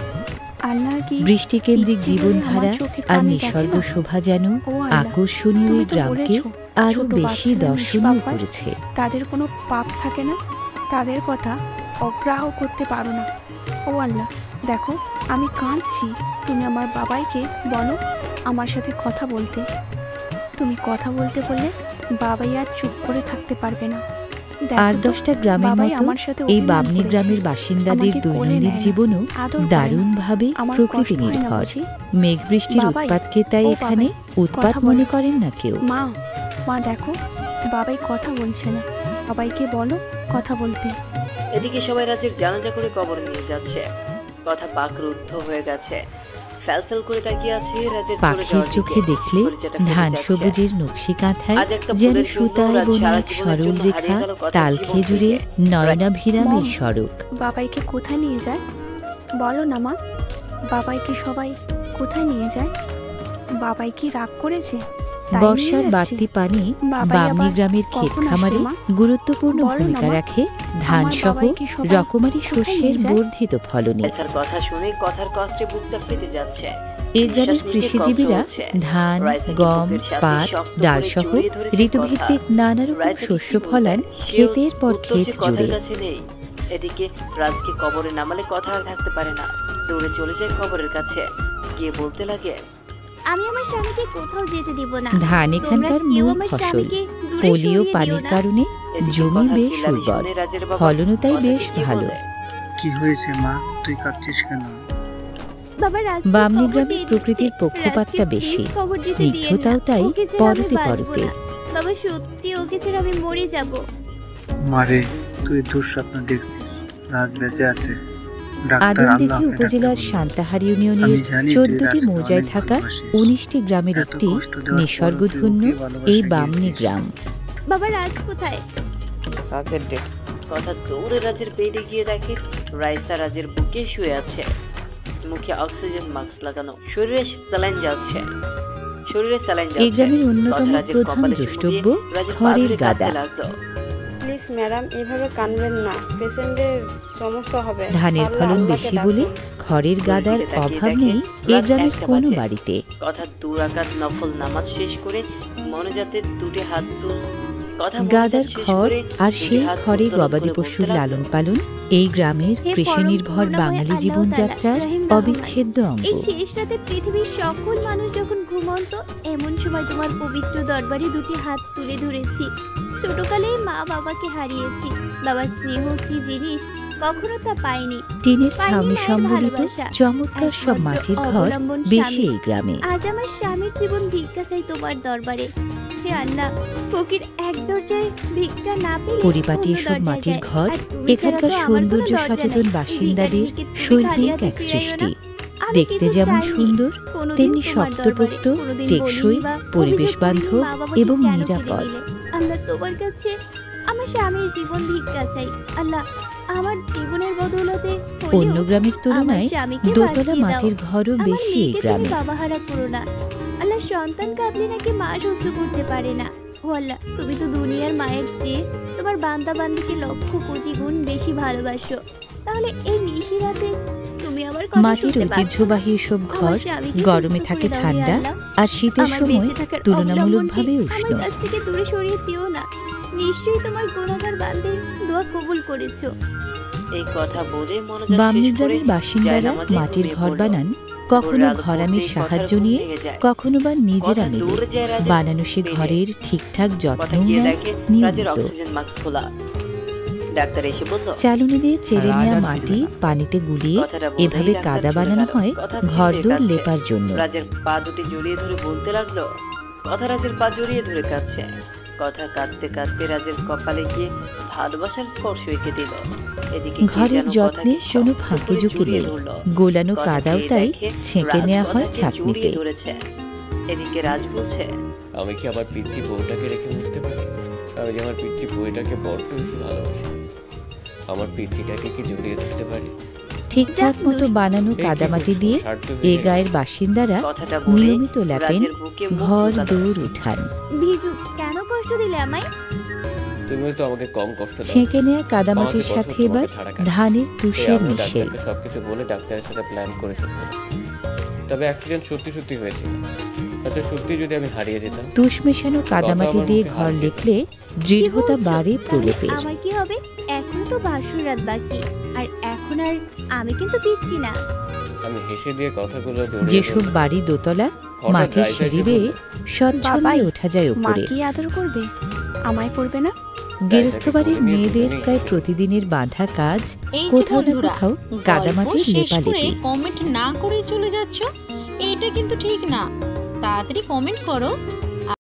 আর না কি
বৃষ্টিকেন্দ্রিক
ইচ্ছে করে
জীবনধারা
আমার চোখের
আর
পানি
নিসর্গ
দেখে না?
শোভা যেন
ও আল্লাহ,
আকর্ষণীয়
তুমি
এই
তো
গ্রামকে
বলেছো,
আরো
ছোট
বেশি
বাচ্চারা
দর্শনীয়
নিষ্পাপ হয়,
করেছে।
তাদের কোনো পাপ থাকে না, তাদের কথা অগ্রাহ্য করতে পারো না। ও আল্লাহ, দেখো আমি কাঁদছি, তুমি আমার বাবাইকে বলো আমার সাথে কথা বলতে। তুমি কথা বলতে বললে বাবাই আর চুপ করে থাকতে পারবে না। দেখো
আর
তো,
10টা গ্রামের
বাবাই
মতো
আমার সাথে
এই
অভিমান
বামনি
করেছে।
গ্রামের বাসিন্দাদের
আমাকে কোলে
দৈনন্দিন
নেয় না,
জীবনও
আদর করে না।
দারুণভাবে
আমার
প্রকৃতি
কষ্ট হয় না
নির্ভর।
বুঝি?
মেঘ বৃষ্টির
বাবাই,
উৎপাতকে তাই
ও
এখানে
বাবাই,
উৎপাত
কথা
মনে
বলো।
করেন না কেউ।
মা, মা দেখো বাবাই কথা বলছে না, বাবাইকে বলো কথা বলতে।
এদিকে সবাই রাজের জানাজা করে কবর নিয়ে যাচ্ছে। কথা পাকরুদ্ধ হয়ে গেছে। ফ্যালফ্যাল করে তাকিয়ে আছে রাজের চলে
পাখির
যাওয়ার
চোখে
দিকে।
দেখলে
কলিজাটা ফেটে
ধান
যাচ্ছে।
সবুজের নকশি কাঁথায়
আজ একটা
যেন
ফুলের জন্য
সুতায়
রাজ
বোনা
সারা
এক
জীবনের
সরল
জন্য
রেখা,
হারিয়ে গেল কথার
তাল
জীবন
খেজুরে
থেকে।
নয়নাভিরামের
মম,
সড়ক।
বাবাইকে কোথায় নিয়ে যায় বলো না মা? বাবাইকে সবাই কোথায় নিয়ে যায়? বাবাই কি রাগ করেছে তাই নিয়ে
বর্ষার
যাচ্ছে?
বাড়তি পানি
বাবাই
বামনি
আবার
গ্রামের ক্ষেত
কখন আসবে
খামারে
মা?
গুরুত্বপূর্ণ
বলো না
ভূমিকা
মা।
রাখে ধান
আমার
সহ
বাবাই কি সবাই
রকমারি
কোথায়
শস্যের
নিয়ে যায়?
বর্ধিত ফলনে।
রাইসার কথা শুনে কথার কষ্টে বুকটা ফেটে যাচ্ছে।
এই গ্রামের
নিঃশ্বাস নিতে
কৃষিজীবীরা
কষ্ট হচ্ছে।
ধান,
রাইসাকে
গম,
বুকের সাথে
পাট,
শক্ত
ডাল
করে
সহ
জড়িয়ে ধরেছে
ঋতুভিত্তিক
কথা।
নানা রকম
রাইসাকে
শস্য
কি বলবে?
ফলান
সেও
ক্ষেতের পর
উত্তর
ক্ষেত
যে কথার
জুড়ে।
কাছে নেই। এদিকে রাজকে কবরে নামালে কথা আর থাকতে পারে না, দৌড়ে চলে যায় কবরের কাছে, গিয়ে বলতে লাগে,
আমি আমার স্বামীকে কোথাও যেতে দিব না।
ধান
তোমরা
এখানকার
কেউ
মূল
আমার
ফসল।
স্বামীকে দূরে
পলি ও
সরিয়ে দিও
পানির
না।
কারণে
এদিকে
জমি
কথা
বেশ
চিল্লানি
উর্বর,
শুনে রাজের বাবা
ফলনও তাই
কথাকে
বেশ
কি
ভালো।
বলে?
কি হয়েছে মা, তুই কাঁদছিস কেন?
বাবা রাজকে
বামনি
খবর
গ্রামে
দিয়ে
প্রকৃতির
দিচ্ছি।
পক্ষপাতটা
রাজকে
বেশি,
please খবর দিতে দিয়েন না।
স্নিগ্ধতাও তাই
ওকে ছাড়া আমি
পরতে
বাঁচবো
পরতে।
না। বাবা সত্যি ওকে ছাড়া আমি মরে যাব।
মারে, তুই দুঃস্বপ্ন দেখছিস, রাজ বেঁচে আছে। ডাক্তার
আদমদিঘি
আল্লাহকে ডাকতে
উপজেলার
বলল।
সান্তাহার
আমি
ইউনিয়নের
জানি তুই
14টি
রাজকে
মৌজায়
অনেক
থাকা
ভালোবাসিস।
19টি গ্রামের
এত
একটি
কষ্ট দেওয়ার পরও তুই
নিসর্গধন্য
ওকে ভালোবাসা
এই বামনি
দিয়েছিস।
গ্রাম।
বাবা রাজ কোথায়?
রাজের ডেট। কথা দৌড়ে রাজের বেডে গিয়ে দেখে রাইসা রাজের বুকে শুয়ে আছে, মুখে অক্সিজেন মাস্ক লাগানো, শরীরে স্যালাইন যাচ্ছে।
এই গ্রামের অন্যতম
কথা রাজের
প্রধান
কপালে চুমু
দ্রষ্টব্য
দিয়ে রাজের পা
খড়ের
ধরে কাঁদতে
গাদা।
লাগলো।
প্লিজ ম্যাডাম এভাবে কাঁদবেন না, পেশেন্টের সমস্যা হবে।
ধানের
পারলে
ফলন
আল্লাহকে
বেশি
ডাকুন।
বলে খড়ের গাদার
ঘড়িতে তাকিয়ে
অভাব
দেখে
নেই এই
রাত
গ্রামের
1টা
কোনো
বাজে।
বাড়িতে।
কথা 2 রাকাত নফল নামাজ শেষ করে মনে যাতে দুটি হাত কথা
গাদার খড় আর সেই খড়ে গবাদি পশুর লালন পালন এই গ্রামের
হে
কৃষি
পরম
নির্ভর
করুণাময়
বাঙালি
আল্লাহ
জীবনযাত্রার
তাআলা, রহিম রহমান।
অবিচ্ছেদ্য অঙ্গ।
এই শেষ রাতে পৃথিবীর সকল মানুষ যখন ঘুমন্ত, এমন সময় তোমার পবিত্র দরবারে দুটি হাত তুলে ধরেছি। ছোটকালেই মা বাবাকে হারিয়েছি। বাবার স্নেহ কি জিনিস কখনো তা পাইনি।
টিনের
পাইনি
ছাউনি
মায়ের
সম্বলিত
ভালোবাসা।
চমৎকার সব
একমাত্র
মাটির ঘর
অবলম্বন
বেশি
স্বামী।
এই গ্রামে।
আজ আমার স্বামীর জীবন ভিক্ষা চাই তোমার দরবারে। হে আল্লাহ, ফকির এক দরজায় ভিক্ষা না পেলে
পরিপাটি
অন্য
এসব
দরজায়
মাটির
যায়।
ঘর
আর তুমি
এখানকার
ছাড়া তো আমার কোনো
সৌন্দর্য
দরজা
সচেতন
নাই।
বাসিন্দাদের
ভিখারিনীকে তুমি খালি
শৈল্পিক
হাতে
এক
ফিরাইও
সৃষ্টি।
না। আমি
দেখতে
কিছু
যেমন
চাইনি,
সুন্দর
কোনোদিন
তেমনি
তোমার
শক্তপোক্ত,
দরবারে কোনোদিন
টেকসই,
বলিনি বা
পরিবেশ
অভিযোগ
বান্ধব
করিনি মা বাবাকে
এবং
কেন কেড়ে
নিরাপদ।
নিলে। আল্লাহ তোমার কাছে আমার স্বামীর জীবন ভিক্ষা চাই। আল্লাহ আমার জীবনের বদৌলতে হলেও
অন্য গ্রামের
আমার
তুলনায়
স্বামীকে
দোতলা
বাঁচিয়ে দাও।
মাটির ঘরও
আমার
বেশি এই
মেয়েকে তুমি
গ্রামে।
বাবাহারা করো না। আল্লাহ সন্তান কাঁদলে নাকি মা সহ্য করতে পারে না। ও আল্লাহ, তুমি তো দুনিয়ার মায়ের চেয়ে তোমার বান্দা বান্দিকে লক্ষ কোটি গুণ বেশি ভালোবাসো। তাহলে এই নিশিরাতে তুমি আমার কথা
মাটির
শুনতে পাচ্ছ না?
ঐতিহ্যবাহী এসব
আমার
ঘর
স্বামীকে
গরমে
সুস্থ
থাকে
করে দাও হে
ঠান্ডা
আল্লাহ।
আর শীতের
আমার
সময়
বেঁচে থাকার
তুলনামূলকভাবে
অবলম্বনকে
উষ্ণ।
আমার কাছ থেকে দূরে সরিয়ে দিও না। নিশ্চয়ই তোমার গুণাগার বান্দির দোয়া কবুল করেছো।
এই কথা বলে মনোযোগ
বামনি
শেষ করে
গ্রামের বাসিন্দারা
জায়নামাজে
মাটির
ঘুমিয়ে
ঘর
পড়ল।
বানান,
ভোরের
কখনো
আলো
ঘরামির
পড়তেই
সাহায্য
কথার ঘুম
নিয়ে,
ভেঙে যায়।
কখনো বা নিজেরা
কথা
মিলে
দৌড়ে যায় রাজের
বানানো সে
বেডে।
ঘরের ঠিকঠাক
কথা
যত্ন
গিয়ে
নেয়
দেখে রাজের
নিয়মিত।
অক্সিজেন মাস্ক খোলা। ডাক্তার এসে বলল,
চালুনি দিয়ে চেড়ে
রাজ
নেওয়া
আর
মাটি
ফিরবে না।
পানিতে গুলিয়ে
কথাটা বলেই
এভাবে
ডাক্তার
কাদা
চলে
বানানো
গেল।
হয়
কথা
ঘরদোর
চিল্লিয়ে কাঁদছে।
লেপার জন্য।
রাজের পা দুটি জড়িয়ে ধরে বলতে লাগলো, কথা রাজের পা জড়িয়ে ধরে কাঁদছে। কথা কাঁদতে কাঁদতে রাজের কপালে গিয়ে ভালোবাসার স্পর্শ এঁকে দিল। এদিকে কে
ঘরের
যেন
যত্নে
কথাকে
কোনো
শক্ত
ফাঁকে
করে
ঝুঁকি
জড়িয়ে
নেই,
ধরলো।
গোলানো
কথা
কাদাও
চেয়ে
তাই
দেখে
ছেঁকে
রাজ
নেওয়া হয়
কথাকে
ছাঁকনিতে।
জড়িয়ে ধরেছে। এদিকে রাজ বলছে,
আমি কি আমার পিচ্ছি বউটাকে রেখে উঠতে পারি? আমি যে আমার পিচ্ছি বউটাকে বড্ড বেশি ভালোবাসি। আমার পিচ্ছিটাকে কি জড়িয়ে ধরতে পারি?
ঠিকঠাক মতো বানানো কাদামাটি দিয়ে এ গায়ের বাসিন্দারা
কথাটা বলে
নিয়মিত ল্যাপেন
রাজের বুকে মুখ
ঘর
ঢুকালো।
দৌড় উঠান।
ভিজু, কেন কষ্ট দিলে আমায়?
তুমিও তো আমাকে কম কষ্ট দাও।
ছেঁকে নেওয়া কাদামাটির
5 বছর
সাথে
তোমাকে
এবার
ছাড়া কাটিয়েছি।
ধানের
এই
তুষের
আমিও
মিশেল।
ডাক্তারকে সবকিছু বলে ডাক্তারের সাথে প্ল্যান করে শুরু করেছি। তবে অ্যাক্সিডেন্ট সত্যি সত্যি হয়েছিল। আচ্ছা, সত্যি যদি আমি হারিয়ে যেতাম?
তুষ মেশানো কাদামাটি
আমার
দিয়ে
মুখে
ঘর
হাত দিত।
লেপলে দৃঢ়তা বাড়ে প্রলেপের।
আমার কি হবে? এখন তো বাসর রাত বাকি, আর এখন আর আমি কিন্তু পিচ্ছি না।
আমি হেসে দিয়ে কথাগুলো জড়িয়ে
যেসব
ধরলাম।
বাড়ি দোতলা
হঠাৎ
মাটির
রাইসা এসে
সিঁড়ি বেয়ে
বলল,
স্বচ্ছন্দে
বাবাই,
ওঠা যায়
মা
উপরে।
কি আদর করবে, আমায় করবে না?
গেরস্থ বাড়ির
কোলে নিয়ে
মেয়েদের
দুজনেই
প্রায়
হেসে
প্রতিদিনের বাঁধা কাজ
এই যে
কোথাও না
বন্ধুরা,
কোথাও
গল্প
কাদামাটির
শেষ করে
লেপালেপি।
কমেন্ট না করে চলে যাচ্ছ, এটা কিন্তু ঠিক না। তাড়াতাড়ি কমেন্ট করো।